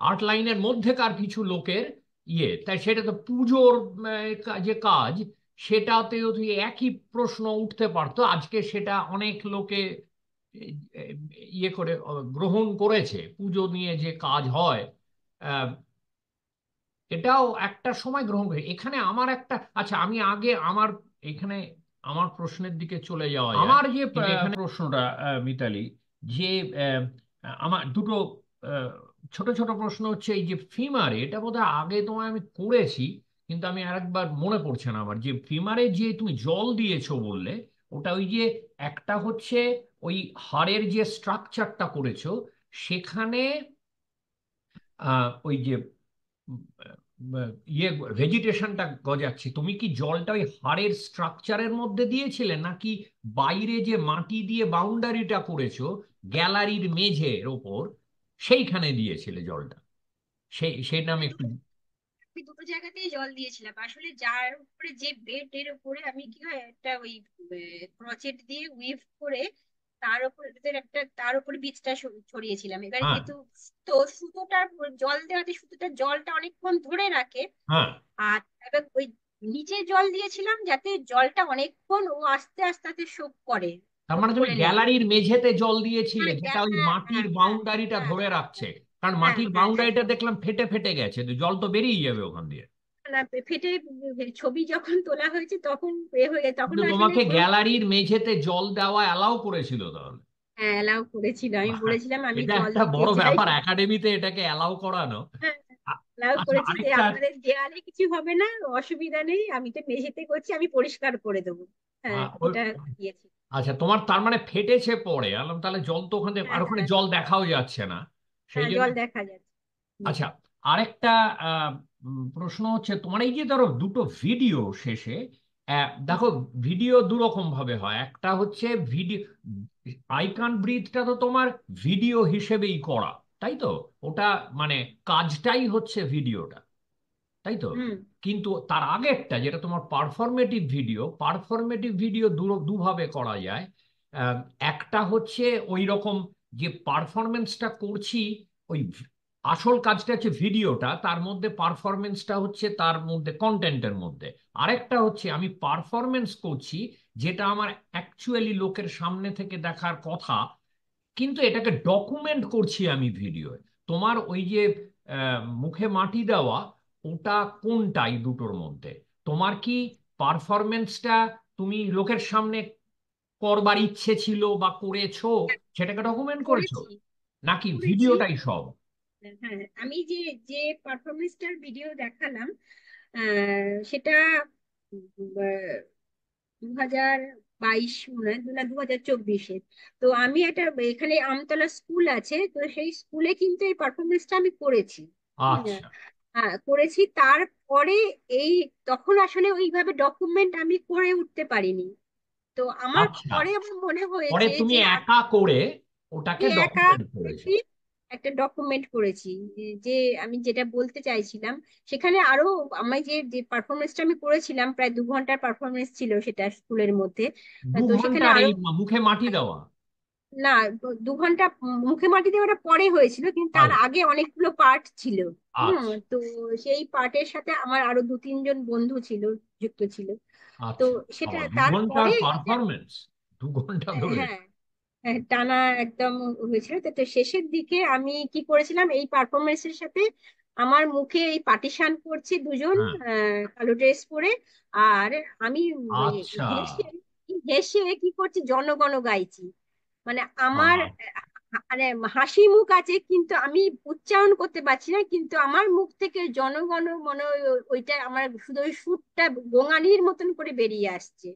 আর্ট লাইনের মধ্যেকার কিছু লোকের তাই সেটা তো পুজোর যে কাজ, সেটাতেও তুই একই প্রশ্ন উঠতে পারতো। আজকে সেটা অনেক লোকে করে গ্রহণ করেছে। পুজো নিয়ে যে কাজ হয়, এটাও একটা সময় গ্রহণ করে। এখানে আমার একটা, আচ্ছা আমি আগে আমার এখানে আমার প্রশ্নের দিকে চলে যাওয়া যায়। আমার যে এখানে প্রশ্নটা মিতালি, যে আহ, আমার দুটো আহ, ছোট ছোট প্রশ্ন হচ্ছে, এই যে ফিমারে, এটা বোধহয় আগে তোমায় আমি করেছি, কিন্তু আমি আরেকবার মনে পড়ছে না আমার, যে ফিমারে যে তুমি জল দিয়েছো বললে, ওটা ওই যে একটা হচ্ছে ওই হাড়ের যে স্ট্রাকচারটা করেছো, সেখানে ওই যে উম, ভেজিটেশনটা গজাচ্ছে, তুমি কি জলটা ওই হাড়ের স্ট্রাকচারের মধ্যে দিয়েছিলে, নাকি বাইরে যে মাটি দিয়ে বাউন্ডারিটা করেছো গ্যালারির মেঝের ওপর, সেইখানে দিয়েছিলে জলটা? সেইটা আমি আমি একটু। দুটো আমি দুটো জায়গাতেই জল দিয়েছিলাম আসলে। যার উপরে যে বেড, এর উপরে আমি কি হয় একটা ওই ক্রচেট দিয়ে উইভ করে তার উপরে তার উপরে বীজটা ছড়িয়েছিলাম। এবার হ্যাঁ, যেহেতু তো সুতোটার জল দেওয়াতে সুতোটা জলটা অনেকক্ষণ ধরে রাখে। হ্যাঁ। আর এবার ওই নিচে জল দিয়েছিলাম যাতে জলটা অনেকক্ষণ ও আস্তে আস্তে আস্তে সোক করে, তার সোক মানে তুমি করে নেয়। গ্যালারির মেঝেতে জল দিয়েছিলে, হ্যাঁ, যেটা ওই হ্যাঁ, মাটির হ্যাঁ, হ্যাঁ, বাউন্ডারিটা হ্যাঁ, ধরে হ্যাঁ, রাখছে। কারণ হ্যাঁ, মাটির হ্যাঁ, হ্যাঁ, বাউন্ডারিটা দেখলাম ফেটে ফেটে গেছে, তো জল তো বেরিয়ে যাবে ওখান দিয়ে। না, ফেটে ছবি যখন তোলা হয়েছে তখন হয়ে গেছে, তখন কিন্তু আসলে তোমাকে কোনো। গ্যালারির মেঝেতে জল দেওয়া অ্যালাউ করেছিল তাহলে? হ্যাঁ, অ্যালাউ করেছিল, আমি বলেছিলাম আমি এটা জল একটা দিতে বড় চাই। ব্যাপার, একাডেমিতে এটাকে অ্যালাউ করানো। হ্যাঁ, আ- অ্যালাউ আচ্ছা, করেছি যে আরেকটা। আপনাদের দেয়ালে কিছু হবে না, অসুবিধা নেই, আমি তো মেঝেতে করছি, আমি পরিষ্কার করে দেবো। হ্যাঁ, ওই, এটা দিয়েছি। আচ্ছা, তোমার তার মানে ফেটেছে পড়ে আলাম, তাহলে জল তো ওখানে, হ্যাঁ, আর ওখানে হ্যাঁ, জল দেখাও যাচ্ছে না, সেই হ্যাঁ, জন্য। জল দেখা যাচ্ছে। হুম। আচ্ছা, আরেকটা প্রশ্ন হচ্ছে, তোমার এই যে ধরো দুটো ভিডিও শেষে, দেখো, ভিডিও দুরকম ভাবে হয়। একটা হচ্ছে ভিডিও, আই কান্ট ব্রিথটা তো তোমার ভিডিও হিসেবেই করা, তাই তো? ওটা মানে কাজটাই হচ্ছে ভিডিওটা, তাই তো? হুম। কিন্তু তার আগেরটা যেটা তোমার পারফরমেটিভ ভিডিও, পারফরমেটিভ ভিডিও দুভাবে করা যায়। আহ, একটা হচ্ছে ওই রকম যে পারফরমেন্সটা করছি, ওই আসল কাজটা হচ্ছে ভিডিওটা, তার মধ্যে পারফরমেন্সটা হচ্ছে তার মধ্যে কন্টেন্টের মধ্যে। আরেকটা হচ্ছে আমি পারফরমেন্স করছি, যেটা আমার অ্যাকচুয়ালি লোকের সামনে থেকে দেখার কথা, কিন্তু এটাকে ডকুমেন্ট করছি আমি ভিডিওয়। তোমার ওই যে মুখে মাটি দেওয়া, ওটা কোনটাই দুটোর মধ্যে? তোমার কি পারফরমেন্সটা তুমি লোকের সামনে করবার ইচ্ছে ছিল বা করেছো, সেটাকে ডকুমেন্ট করেছো, করেছি, নাকি করেছি। ভিডিওটাই সব? হ্যাঁ, আমি যে যে পারফরমেন্সটার ভিডিও দেখালাম সেটা 2022 মনে হয়, না 2024-এ। তো আমি একটা, এখানে আমতলা স্কুল আছে, তো সেই স্কুলে কিন্তু এই পারফরমেন্সটা আমি করেছি। আচ্ছা, হ্যাঁ, করেছি। তারপরে এই তখন আসলে ওইভাবে ডকুমেন্ট আমি করে উঠতে পারিনি। তো আমার আচ্ছা। পরে আমার মনে পরে হয়েছে তুমি যে একা করে আমি ওটাকে একা ডকুমেন্ট করেছো? করেছি, একটা ডকুমেন্ট করেছি। যে আমি যেটা বলতে চাইছিলাম, সেখানে আরো আমি যে যে পারফরমেন্সটা আমি করেছিলাম, প্রায় 2 ঘন্টার পারফরমেন্স ছিল সেটা স্কুলের মধ্যে। দু তো সেখানে ঘন্টার আরো, এই মুখে মাটি দেওয়া? না, 2 ঘন্টা মুখে মাটি দেওয়াটা পরে হয়েছিল, কিন্তু তার আচ্ছা, আগে অনেকগুলো পার্ট ছিল। আচ্ছা, তো সেই পার্টের সাথে আমার আরো 2-3 জন বন্ধু ছিল, যুক্ত ছিল। তো আচ্ছা। সেটা আবার 2 ঘন্টার তারপরে এটা, পারফরমেন্স, 2 ঘন্টা ধরে? হ্যাঁ, হ্যাঁ, টানা একদম হয়েছিল। তো তো শেষের দিকে আমি কি করেছিলাম, এই পারফরমেন্সের সাথে আমার মুখে এই পার্টিশন করছি দুজন, হ্যাঁ, কালো ড্রেস পরে। আর আমি আচ্ছা। হেসে হেসে কি করছি, জনগণ গাইছি। মানে আমার আহ, মানে হাসি মুখ আছে, কিন্তু আমি উচ্চারণ করতে পারছি না, কিন্তু আমার মুখ থেকে জনগণ মনে ওইটা আমার শুধু ওই সুরটা গোঙানির মতন করে বেরিয়ে আসছে।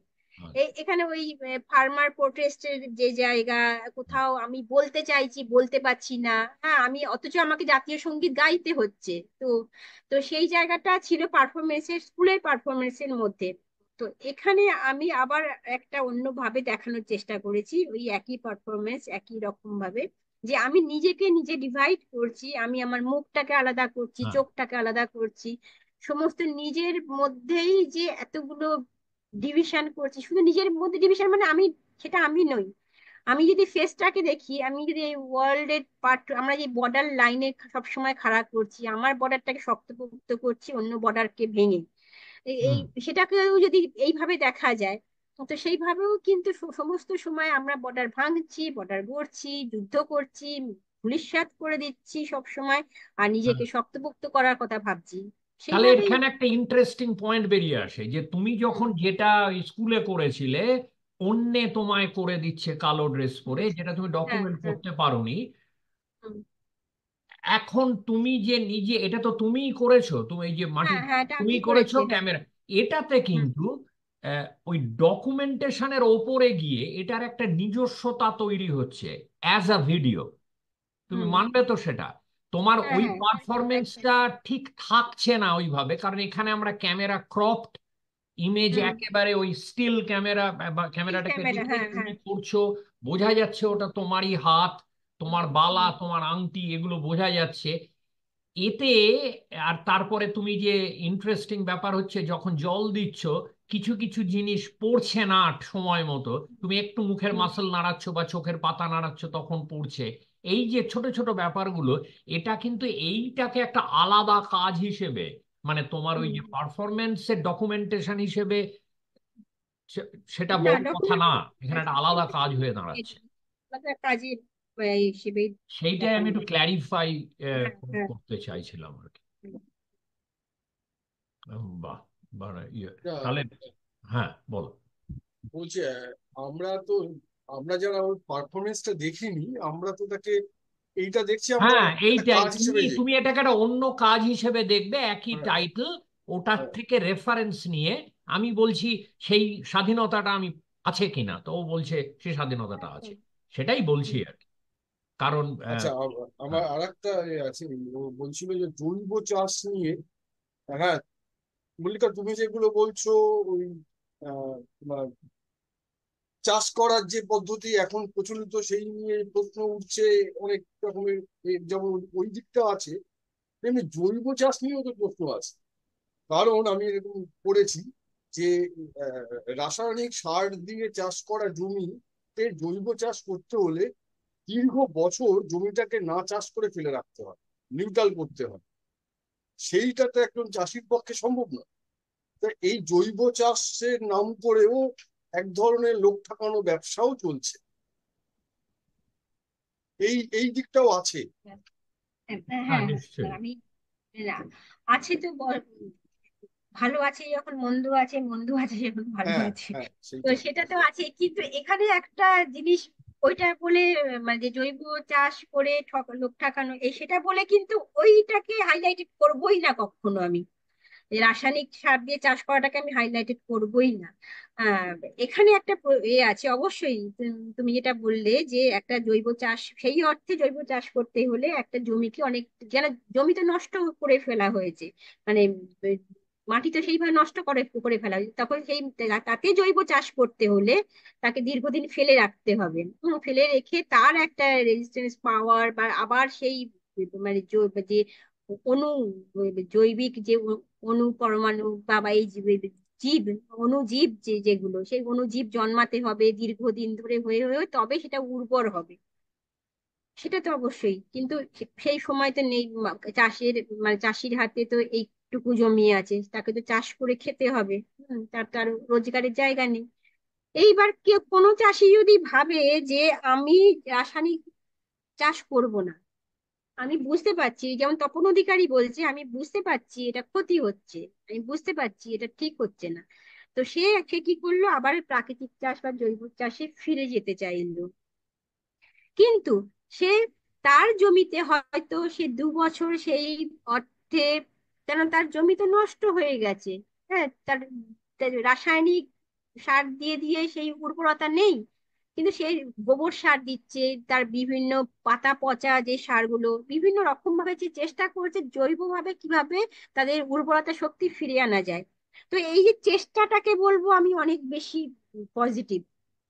এখানে ওই ফার্মার প্রোটেস্টের যে জায়গা, কোথাও আমি বলতে চাইছি বলতে পারছি না, হ্যাঁ, আমি অথচ আমাকে জাতীয় সঙ্গীত গাইতে হচ্ছে। তো তো সেই জায়গাটা ছিল পারফরমেন্সের, স্কুলের পারফরমেন্সের মধ্যে। তো এখানে আমি আবার একটা অন্যভাবে দেখানোর চেষ্টা করেছি, ওই একই পারফরমেন্স একই রকম ভাবে, যে আমি নিজেকে নিজে ডিভাইড করছি, আমি আমার মুখটাকে আলাদা করছি, হ্যাঁ, চোখটাকে আলাদা করছি, সমস্ত নিজের মধ্যেই যে এতগুলো ডিভিশন করছি, শুধু নিজের মধ্যে ডিভিশন, মানে আমি, সেটা আমি নই। আমি যদি ফেসটাকে দেখি, আমি যদি এই ওয়ার্ল্ডের পার্ট, আমরা যে বর্ডার লাইনে সবসময় খাড়া করছি, আমার বর্ডারটাকে শক্তপোক্ত করছি অন্য বর্ডারকে ভেঙে, এই হুম। সেটাকেও যদি এইভাবে দেখা যায়, তো সেইভাবেও কিন্তু সমস্ত সময় আমরা বর্ডার ভাঙছি, বর্ডার গড়ছি, যুদ্ধ করছি, ধূলিসাৎ করে দিচ্ছি সব সময়, আর নিজেকে শক্তপোক্ত করার কথা ভাবছি তাহলে সেইভাবেই। এখানে একটা ইন্টারেস্টিং পয়েন্ট বেরিয়ে আসে যে তুমি হুম, যখন যেটা স্কুলে করেছিলে অন্যে তোমায় করে দিচ্ছে কালো ড্রেস পরে, হুম, যেটা তুমি হ্যাঁ, ডকুমেন্ট হ্যাঁ, করতে পারোনি, হুম, এখন তুমি যে নিজে এটা তো তুমিই করেছো, তুমি এই যে মাটি হ্যাঁ, হ্যাঁ, এটা আমি তুমি করেছো করেছি, হ্যাঁ। ক্যামেরা, এটাতে হুম, কিন্তু ওই ডকুমেন্টেশনের ওপরে গিয়ে এটার একটা নিজস্বতা তৈরি হচ্ছে অ্যাজ আ ভিডিও। তুমি হুম, মানবে তো সেটা? তোমার হ্যাঁ, ওই হ্যাঁ, একদম, একদম। পারফরমেন্সটা ঠিক থাকছে না ওইভাবে, কারণ এখানে আমরা ক্যামেরা ক্রপড ইমেজ, হুম, একেবারে ওই স্টিল ক্যামেরা বা স্টিল ক্যামেরাটাকে ক্যামেরা, রেখে হ্যাঁ, তুমি হ্যাঁ। করছো, বোঝা যাচ্ছে ওটা তোমারই হাত, তোমার বালা, তোমার আংটি, এগুলো বোঝা যাচ্ছে এতে। আর তারপরে তুমি যে ইন্টারেস্টিং ব্যাপার হচ্ছে যখন জল দিচ্ছ কিছু কিছু জিনিস পড়ছে না সময় মতো, তুমি একটু মুখের হুম, মাসল নাড়াচ্ছ বা চোখের পাতা নাড়াচ্ছ তখন পড়ছে। এই যে ছোট ছোট ব্যাপারগুলো, এটা কিন্তু এইটাকে একটা আলাদা কাজ হিসেবে, মানে তোমার ওই হুম। যে পারফরমেন্সের ডকুমেন্টেশন হিসেবে সেটা না, বড় কথা না, এখানে একটা আলাদা কাজ ডকুমেন্টেশন হয়ে দাঁড়াচ্ছে। কাজের হিসেবে সেইটাই আমি দেখানো একটু হয়। ক্ল্যারিফাই হ্যাঁ, হ্যাঁ। করতে চাইছিলাম আর কি। বাহ, বাহ, ইয়ে, না, তাহলে হ্যাঁ বলো। বলছি আমরা যারা ওর পারফরমেন্সটা দেখিনি, আমরা তো তাকে এইটা দেখছি, আমরা হ্যাঁ, একটা এইটাই কাজ তুমি হিসেবে তুমি দেখি। এটাকে একটা অন্য কাজ হিসেবে দেখবে, একই হ্যাঁ, টাইটেল, ওটার হ্যাঁ, থেকে রেফারেন্স নিয়ে আমি বলছি সেই স্বাধীনতাটা আমি আছে কিনা, তো ও বলছে সেই স্বাধীনতাটা আছে, একদম। সেটাই বলছি হুম, আর কি। কারণ আচ্ছা, আমার হ্যাঁ, আরেকটা আছে। ও বলছিল যে জৈব চাষ নিয়ে। হ্যাঁ, মল্লিকা, তুমি যেগুলো বলছো, ওই তোমার চাষ করার যে পদ্ধতি এখন প্রচলিত সেই নিয়ে প্রশ্ন উঠছে অনেক রকমের। যেমন ওই দিকটা আছে, তেমনি জৈব চাষ নিয়েও তো প্রশ্ন আছে। কারণ আমি এরকম পড়েছি যে আহ, রাসায়নিক সার দিয়ে চাষ করা জমিতে জৈব চাষ করতে হলে দীর্ঘ বছর জমিটাকে না চাষ করে ফেলে রাখতে হয়, নিউট্রাল করতে হয়। সেইটা তো একজন চাষির পক্ষে সম্ভব না। তা এই জৈব চাষের নাম করেও এক ধরনের লোক ঠকানো ব্যবসাও চলছে। এই দিকটাও আছে। হ্যাঁ, হ্যাঁ, হ্যাঁ, নিশ্চয়ই। আমি, না, আছে তো ভালো আছে যখন মন্দ আছে, মন্দ আছে যখন ভালো হ্যাঁ, আছে। হ্যাঁ, তো সেইটাই। সেটা তো আছে, কিন্তু এখানে একটা জিনিস, ওইটা বলে মানে যে জৈব চাষ করে লোক ঠকানো, সেটা বলে কিন্তু ওইটাকে হাইলাইটেড করবোই না কখনো আমি। এই রাসায়নিক সার দিয়ে চাষ করাটাকে আমি হাইলাইটেড করবোই না। আহ এখানে একটা আছে অবশ্যই, তুমি যেটা বললে যে একটা জৈব চাষ, সেই অর্থে জৈব চাষ করতে হলে একটা জমিকে অনেক, যেন জমি তো নষ্ট করে ফেলা হয়েছে, মানে উম, মাটি তো সেইভাবে নষ্ট করে করে ফেলা হয়েছে, তখন সেই তাতে জৈব চাষ করতে হলে তাকে দীর্ঘদিন ফেলে রাখতে হবে। ফেলে রেখে তার একটা রেজিস্ট্যান্স পাওয়ার, বা আবার সেই মানে যে অনু জৈবিক যে অণু পরমাণু বা এই জীব অণুজীব, যেগুলো, সেই অণুজীব জন্মাতে হবে দীর্ঘদিন ধরে, হয়ে হয়ে তবে সেটা উর্বর হবে। সেটা তো অবশ্যই, কিন্তু সেই সময় তো নেই চাষের, মানে চাষির হাতে তো এইটুকু জমি আছে, তাকে তো চাষ করে খেতে হবে। তার তার রোজগারের জায়গা নেই। এইবার কেউ কোনো চাষি যদি ভাবে যে আমি রাসায়নিক চাষ করব না, আমি বুঝতে পারছি, যেমন তপন অধিকারী বলছে, আমি বুঝতে পারছি এটা ক্ষতি হচ্ছে, আমি বুঝতে পারছি এটা ঠিক হচ্ছে না, তো সে সে কি করলো, আবার প্রাকৃতিক চাষ বা জৈব চাষে ফিরে যেতে চাইলো। কিন্তু সে, তার জমিতে হয়তো সে 2 বছর সেই অর্থে, কেন তার জমি তো নষ্ট হয়ে গেছে, হ্যাঁ, তার তার রাসায়নিক সার দিয়ে দিয়ে সেই উর্বরতা নেই, কিন্তু সেই গোবর সার দিচ্ছে, তার বিভিন্ন পাতা পচা যে সারগুলো বিভিন্ন রকম ভাবে যে চেষ্টা করছে জৈবভাবে কিভাবে তাদের উর্বরতা শক্তি ফিরিয়ে আনা যায়। তো এই যে চেষ্টাটাকে বলবো আমি অনেক বেশি পজিটিভ,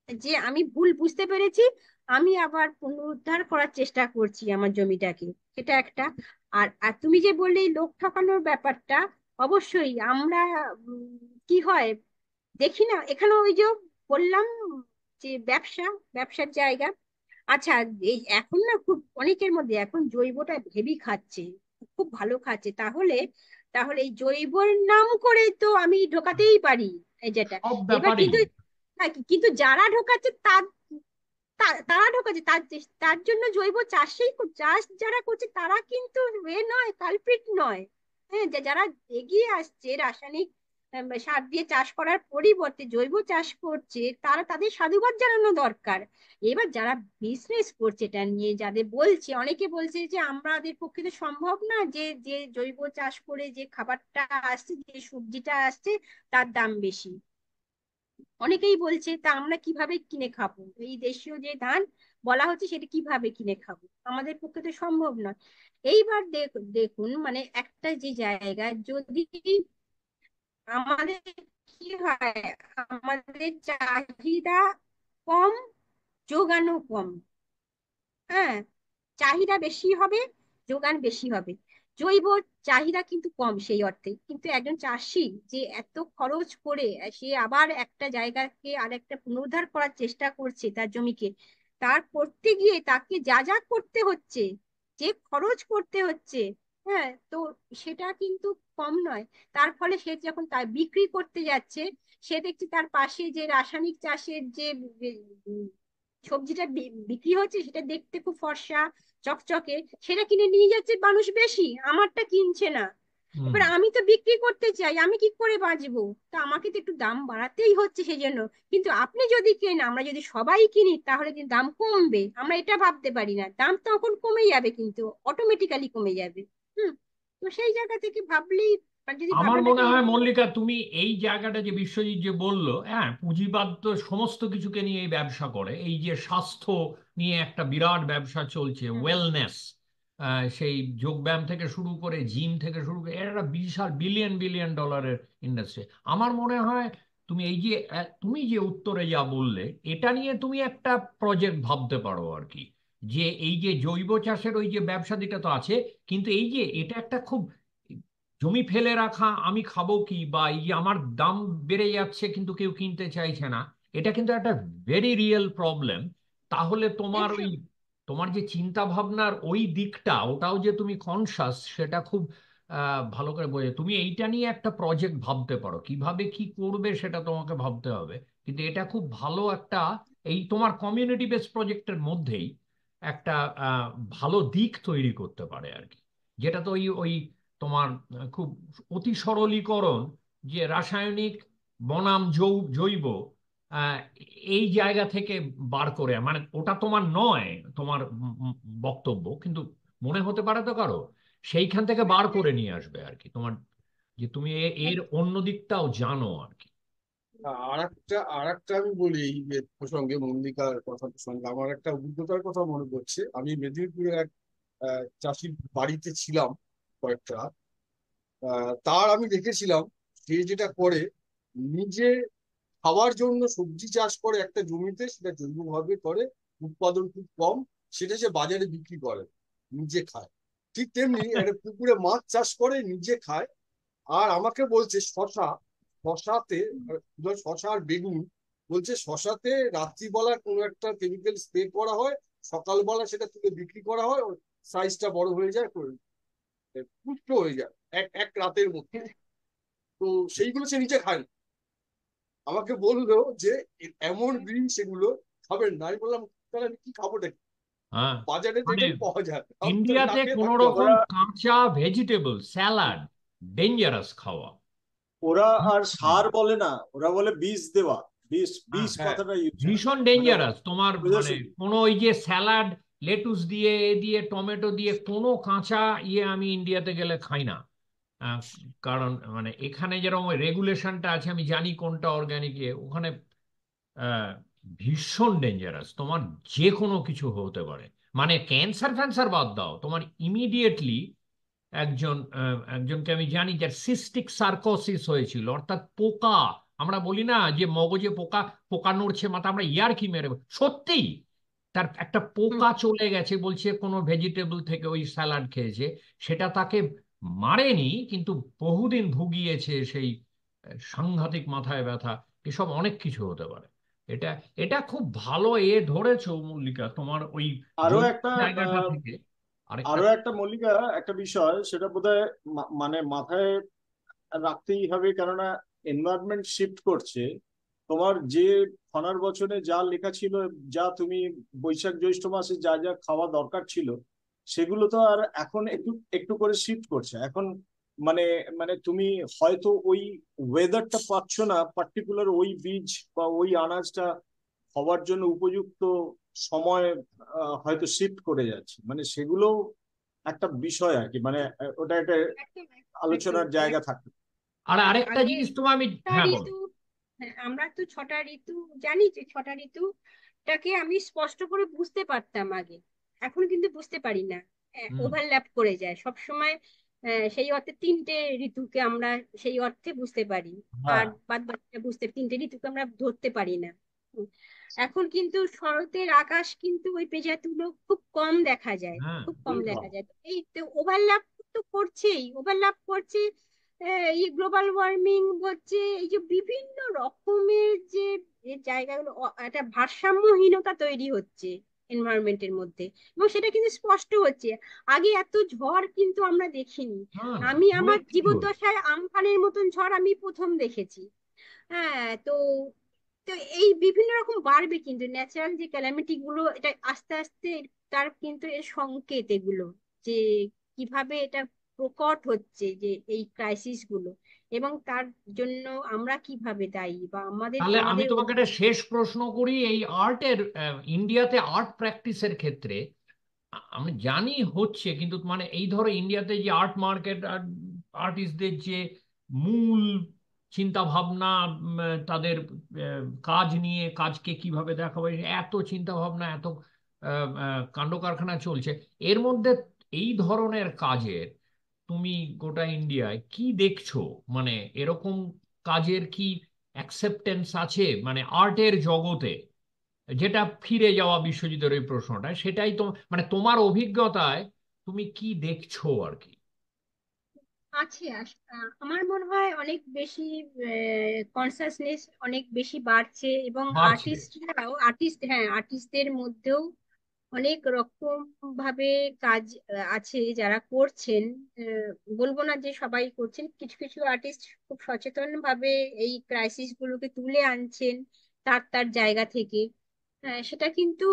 যে আমি ভুল বুঝতে পেরেছি, আমি আবার পুনরুদ্ধার করার চেষ্টা করছি আমার জমিটাকে, এটা একটা। আর আর তুমি যে বললে এই লোক ঠকানোর ব্যাপারটা, অবশ্যই আমরা উম, কি হয় দেখি না এখানে, ওই যে বললাম যে ব্যবসার জায়গা। আচ্ছা, এই এখন না খুব অনেকের মধ্যে এখন জৈবটা হেভি খাচ্ছে, খুব ভালো খাচ্ছে, তাহলে তাহলে এই জৈবর নাম করে তো আমি ঢোকাতেই পারি এই যেটা। সব এবার ব্যাপারেই। কিন্তু হ্যাঁ, কিন্তু যারা ঢোকাচ্ছে তারা ঢোকাচ্ছে, তার জন্য জৈব চাষ যারা করছে তারা কিন্তু এ নয়, কালপ্রিট নয়। হ্যাঁ, যারা এগিয়ে আসছে রাসায়নিক সার দিয়ে চাষ করার পরিবর্তে জৈব চাষ করছে, তারা তাদের সাধুবাদ জানানো দরকার। এবার যারা বিজনেস করছে এটা নিয়ে, যাদের বলছে, অনেকে বলছে যে আমাদের পক্ষে তো সম্ভব না, যে যে জৈব চাষ করে যে খাবারটা আসছে, যে সবজিটা আসছে তার দাম বেশি। অনেকেই বলছে তা আমরা কিভাবে কিনে খাবো, এই দেশীয় যে ধান বলা হচ্ছে সেটা কিভাবে কিনে খাবো, আমাদের পক্ষে তো সম্ভব না। এইবার দেখুন মানে একটা যে জায়গা যদি আমাদের কি হয়, আমাদের চাহিদা কম, যোগানও কম। হ্যাঁ, চাহিদা বেশি হবে, যোগান বেশি হবে। জৈব চাহিদা কিন্তু কম সেই অর্থে, কিন্তু একজন চাষি যে এত খরচ করে সে আবার একটা জায়গাকে আরেকটা পুনরুদ্ধার করার চেষ্টা করছে তার জমিকে, তার করতে গিয়ে তাকে যা যা করতে হচ্ছে, যে খরচ করতে হচ্ছে, হ্যাঁ, তো সেটা কিন্তু কম নয়। তার ফলে সে যখন তার বিক্রি করতে যাচ্ছে, সে দেখছে তার পাশে যে রাসায়নিক চাষের যে সবজিটা বিক্রি হচ্ছে সেটা দেখতে খুব ফর্সা চকচকে, সেটা কিনে নিয়ে যাচ্ছে মানুষ বেশি, আমারটা কিনছে না। হুম। এবার আমি তো বিক্রি করতে চাই, আমি কি করে বাঁচবো? তা আমাকে তো একটু দাম বাড়াতেই হচ্ছে সেই জন্য। কিন্তু আপনি যদি কেন, আমরা যদি সবাই কিনি তাহলে কিন্তু দাম কমবে, আমরা এটা ভাবতে পারি না, দাম তখন কমে যাবে, কিন্তু অটোমেটিক্যালি কমে যাবে। হুম। তো সেই জায়গা থেকে ভাবলেই, যদি আমার ভাবনাটাকে মনে হয় এইভাবে। মল্লিকা, তুমি এই জায়গাটা যে বিশ্বজিৎ যে বললো, হ্যাঁ, পুঁজিবাদ তো সমস্ত কিছুকে নিয়ে এই ব্যবসা করে। এই যে স্বাস্থ্য নিয়ে একটা বিরাট ব্যবসা চলছে, হুম ওয়েলনেস, সেই যোগব্যায়াম থেকে শুরু করে জিম থেকে শুরু করে, এর একটা বিশাল বিলিয়ন বিলিয়ন ডলারের ইন্ডাস্ট্রি। আমার মনে হয় তুমি এই যে তুমি যে উত্তরে যা বললে, এটা নিয়ে তুমি একটা প্রজেক্ট ভাবতে পারো আর কি। যে এই যে জৈব চাষের ওই যে ব্যবসা দিকটা তো আছে, কিন্তু এই যে এটা একটা খুব জমি ফেলে রাখা, আমি খাবো কি, বা এই যে আমার দাম বেড়ে যাচ্ছে কিন্তু কেউ কিনতে চাইছে না, এটা কিন্তু একটা ভেরি রিয়েল প্রবলেম। তাহলে তোমার ওই, একদম। তোমার যে চিন্তা ভাবনার ওই দিকটা, ওটাও যে তুমি কনসাস, সেটা খুব ভালো করে বোঝে। তুমি এইটা নিয়ে একটা প্রজেক্ট ভাবতে পারো, কিভাবে কি করবে সেটা তোমাকে ভাবতে হবে। কিন্তু এটা খুব ভালো একটা, এই তোমার কমিউনিটি বেসড প্রজেক্টের মধ্যেই একটা আহ, ভালো দিক তৈরি করতে পারে আর কি। যেটা তো ওই ওই তোমার খুব অতি সরলীকরণ, যে রাসায়নিক বনাম জৈব, আহ, এই জায়গা থেকে বার করে, মানে ওটা তোমার নয়, তোমার বক্তব্য, কিন্তু মনে হতে পারে তো কারো, সেইখান থেকে বার করে নিয়ে আসবে আর কি তোমার, যে তুমি এর অন্য দিকটাও জানো আর কি। আর একটা আমি বলি এই যে প্রসঙ্গে, মল্লিকার কথা প্রসঙ্গে আমার একটা অভিজ্ঞতার কথা মনে পড়ছে। আমি মেদিনীপুরে এক চাষির বাড়িতে ছিলাম কয়েকটা। তার আমি দেখেছিলাম সে যেটা করে, নিজে খাওয়ার জন্য সবজি চাষ করে একটা জমিতে, সেটা জৈবভাবে করে, উৎপাদন খুব কম, সেটা সে বাজারে বিক্রি করে, নিজে খায়। ঠিক তেমনি একটা পুকুরে মাছ চাষ করে, নিজে খায়। আর আমাকে বলছে শশাতে, শশা আর বেগুন, বলছে শশাতে রাত্রিবেলা কোনো একটা কেমিক্যাল স্প্রে করা হয়, সকালবেলা সেটা তুলে বিক্রি করা হয়, ওর সাইজটা বড় হয়ে যায়, পুষ্ট হয়ে যায় এক এক রাতের মধ্যে। তো সেইগুলো সে নিজে খায় না। আমাকে বললো যে এমন বীজ সেগুলো খাবেন না। আমি বললাম তাহলে আমি কি খাবোটা কি? হ্যাঁ, বাজারে মানে যেটাই পাওয়া যায় আমি তো না ইন্ডিয়াতে খেয়ে কোন থাকতে হবে রকম না। ওরা কাঁচা ভেজিটেবল স্যালাড ডেঞ্জারাস খাওয়া। ওরা আর সার বলে না, ওরা বলে বীজ দেওয়া। বীজ হ্যাঁ, বীজ হ্যাঁ, কথাটা ইউজ হয়। ভীষণ মানে ডেঞ্জারাস তোমার, মানে বুঝেছো? কোনো ওই যে স্যালাড, লেটুস দিয়ে, এ দিয়ে, টমেটো দিয়ে কোনো কাঁচা ইয়ে আমি ইন্ডিয়াতে গেলে খাই না। আহ, কারণ মানে এখানে যেরকম রেগুলেশনটা আছে, আমি জানি কোনটা অর্গানিক, ওখানে আহ, ভীষণ ডেঞ্জারাস, তোমার যে কোনো কিছু হতে পারে। মানে ক্যান্সার ফ্যান্সার বাদ দাও, তোমার ইমিডিয়েটলি একজনকে আমি জানি যার সিস্টিক সার্কোসিস হয়েছিল, অর্থাৎ পোকা। আমরা বলি না যে মগজে পোকা, পোকা নড়ছে মাথা, আমরা ইয়ার্কি মেরে, সত্যি তার একটা হুম। পোকা চলে গেছে, বলছে কোনো ভেজিটেবল থেকে ওই স্যালাড খেয়েছে, সেটা তাকে মারেনি কিন্তু বহুদিন ভুগিয়েছে সেই সাংঘাতিক মাথায় ব্যথা, এসব অনেক কিছু হতে পারে। এটা এটা খুব ভালো ধরেছো মল্লিকা, তোমার ওই আরো জমি একটা জায়গাটা থেকে আরেকটা। আরো একটা মল্লিকা, একটা বিষয় সেটা বোধহয় মানে মাথায় রাখতেই হবে, কেননা এনভায়রনমেন্ট শিফট করছে। তোমার যে ফনার বচনে যা লেখা ছিল, যা তুমি বৈশাখ জ্যৈষ্ঠ মাসে যা যা খাওয়া দরকার ছিল, সেগুলো তো আর এখন একটু একটু করে শিফট করছে এখন। মানে মানে তুমি হয়তো ওই ওয়েদারটা পাচ্ছ না, পার্টিকুলার ওই বীজ বা ওই আনাজটা হওয়ার জন্য উপযুক্ত সময় হয়তো শিফট করে যাচ্ছে, মানে সেগুলো একটা বিষয় আর কি, মানে ওটা একটা একদম একদম আলোচনার জায়গা থাকে। আর আরেকটা আগে জিনিস তোমার আমি, ছটা হ্যাঁ বলো। ঋতু, হ্যাঁ, আমরা তো ছটা ঋতু জানি, যে ছটা ঋতুটাকে আমি স্পষ্ট করে বুঝতে পারতাম আগে। এখন কিন্তু বুঝতে পারি না, হুম। ওভারল্যাপ করে যায় সব সময়। সেই অর্থে তিনটে ঋতুকে আমরা সেই অর্থে বুঝতে পারি, হ্যাঁ। আর বাদ বাকিটা বুঝতে, তিনটে ঋতুকে আমরা ধরতে পারি না। উম, এখন কিন্তু শরতের আকাশ কিন্তু ওই পেঁজাতুলো খুব কম দেখা যায়, হ্যাঁ। খুব কম খুবই দেখা কম। যায়। তো এই তো ওভারল্যাপ তো করছেই, ওভারল্যাপ করছে। এই গ্লোবাল ওয়ার্মিং হচ্ছে, এই যে বিভিন্ন রকমের যে যে জায়গাগুলো একটা ভারসাম্যহীনতা তৈরি হচ্ছে এনভায়রনমেন্টের মধ্যে, এবং সেটা কিন্তু স্পষ্ট হচ্ছে। আগে এত ঝড় কিন্তু আমরা দেখিনি। না না, আমি আমার অনেক কিছু হচ্ছে। জীবদ্দশায় আমফানের মতন ঝড় আমি প্রথম দেখেছি। হ্যাঁ, তো তো এই বিভিন্ন রকম বাড়বে, কিন্তু ন্যাচারাল যে ক্যালামিটি গুলো, এটা আস্তে আস্তে তার কিন্তু এর সংকেত এগুলো, যে কিভাবে এটা প্রকট হচ্ছে, যে এই ক্রাইসিস গুলো, এবং তার জন্য আমরা কিভাবে দায়ী, বা আমাদের তাহলে আমি আমাদের তোমাকে একটা শেষ প্রশ্ন করি, এই আর্টের, ইন্ডিয়াতে আর্ট প্র্যাকটিসের ক্ষেত্রে আমি জানি হচ্ছে, কিন্তু মানে এই ধরো ইন্ডিয়াতে যে আর্ট মার্কেট, আর্টিস্টদের যে মূল চিন্তা ভাবনা, তাদের কাজ নিয়ে, কাজকে কিভাবে দেখাবে, এত চিন্তা ভাবনা, এত কাণ্ড কারখানা চলছে, এর মধ্যে এই ধরনের কাজের তুমি গোটা ইন্ডিয়ায় কি দেখছো? মানে এরকম কাজের কি অ্যাকসেপ্টেন্স আছে মানে আর্টের জগতে, যেটা ফিরে যাওয়া বিশ্বজিতের ওই প্রশ্নটা, সেটাই তো মানে তোমার অভিজ্ঞতায় তুমি কি দেখছো আর কি? আছে। আমার মনে হয় অনেক বেশি কনসাসনেস অনেক বেশি বাড়ছে, এবং বাড়ছে। আর্টিস্টদের মধ্যেও অনেক রকম ভাবে কাজ আছে যারা করছেন। আহ, বলবো না যে সবাই করছেন, কিছু কিছু আর্টিস্ট খুব সচেতন ভাবে এই ক্রাইসিস গুলোকে তুলে আনছেন তার তার জায়গা থেকে। সেটা কিন্তু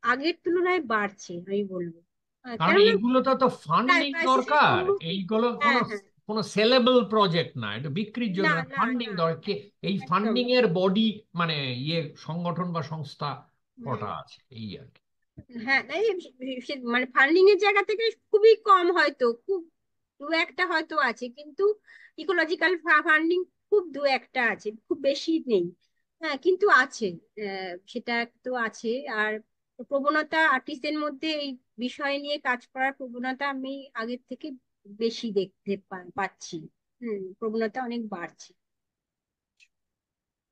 আগের তুলনায় বাড়ছে আমি বলবো। কারণ কেননা এগুলোতে তো ফান্ডিং ক্রাইসিসের দরকার, সম্মুখীন, এইগুলো কোনো হ্যাঁ হ্যাঁ, কোনো সেলেবল প্রজেক্ট না, এটা বিক্রির জন্য না না ফান্ডিং না, দরকার এই একদম। ফান্ডিং এর বডি, মানে সংগঠন বা সংস্থা হুম। কটা আছে এই আর কি। হ্যাঁ, এই মানে ফান্ডিং এর জায়গা থেকে খুবই কম, হয়তো খুব দু একটা হয়তো আছে, কিন্তু ইকোলজিক্যাল ফান্ডিং খুব দু একটা আছে, খুব বেশি নেই। হ্যাঁ, কিন্তু আছে, সেটা তো আছে। আর প্রবণতা আর্টিস্টদের মধ্যে এই বিষয় নিয়ে কাজ করার প্রবণতা আমি আগের থেকে বেশি দেখতে পাচ্ছি। প্রবণতা অনেক বাড়ছে।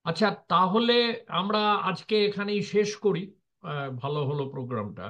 আচ্ছা, তাহলে আমরা আজকে এখানেই শেষ করি। ভালো হলো প্রোগ্রামটা।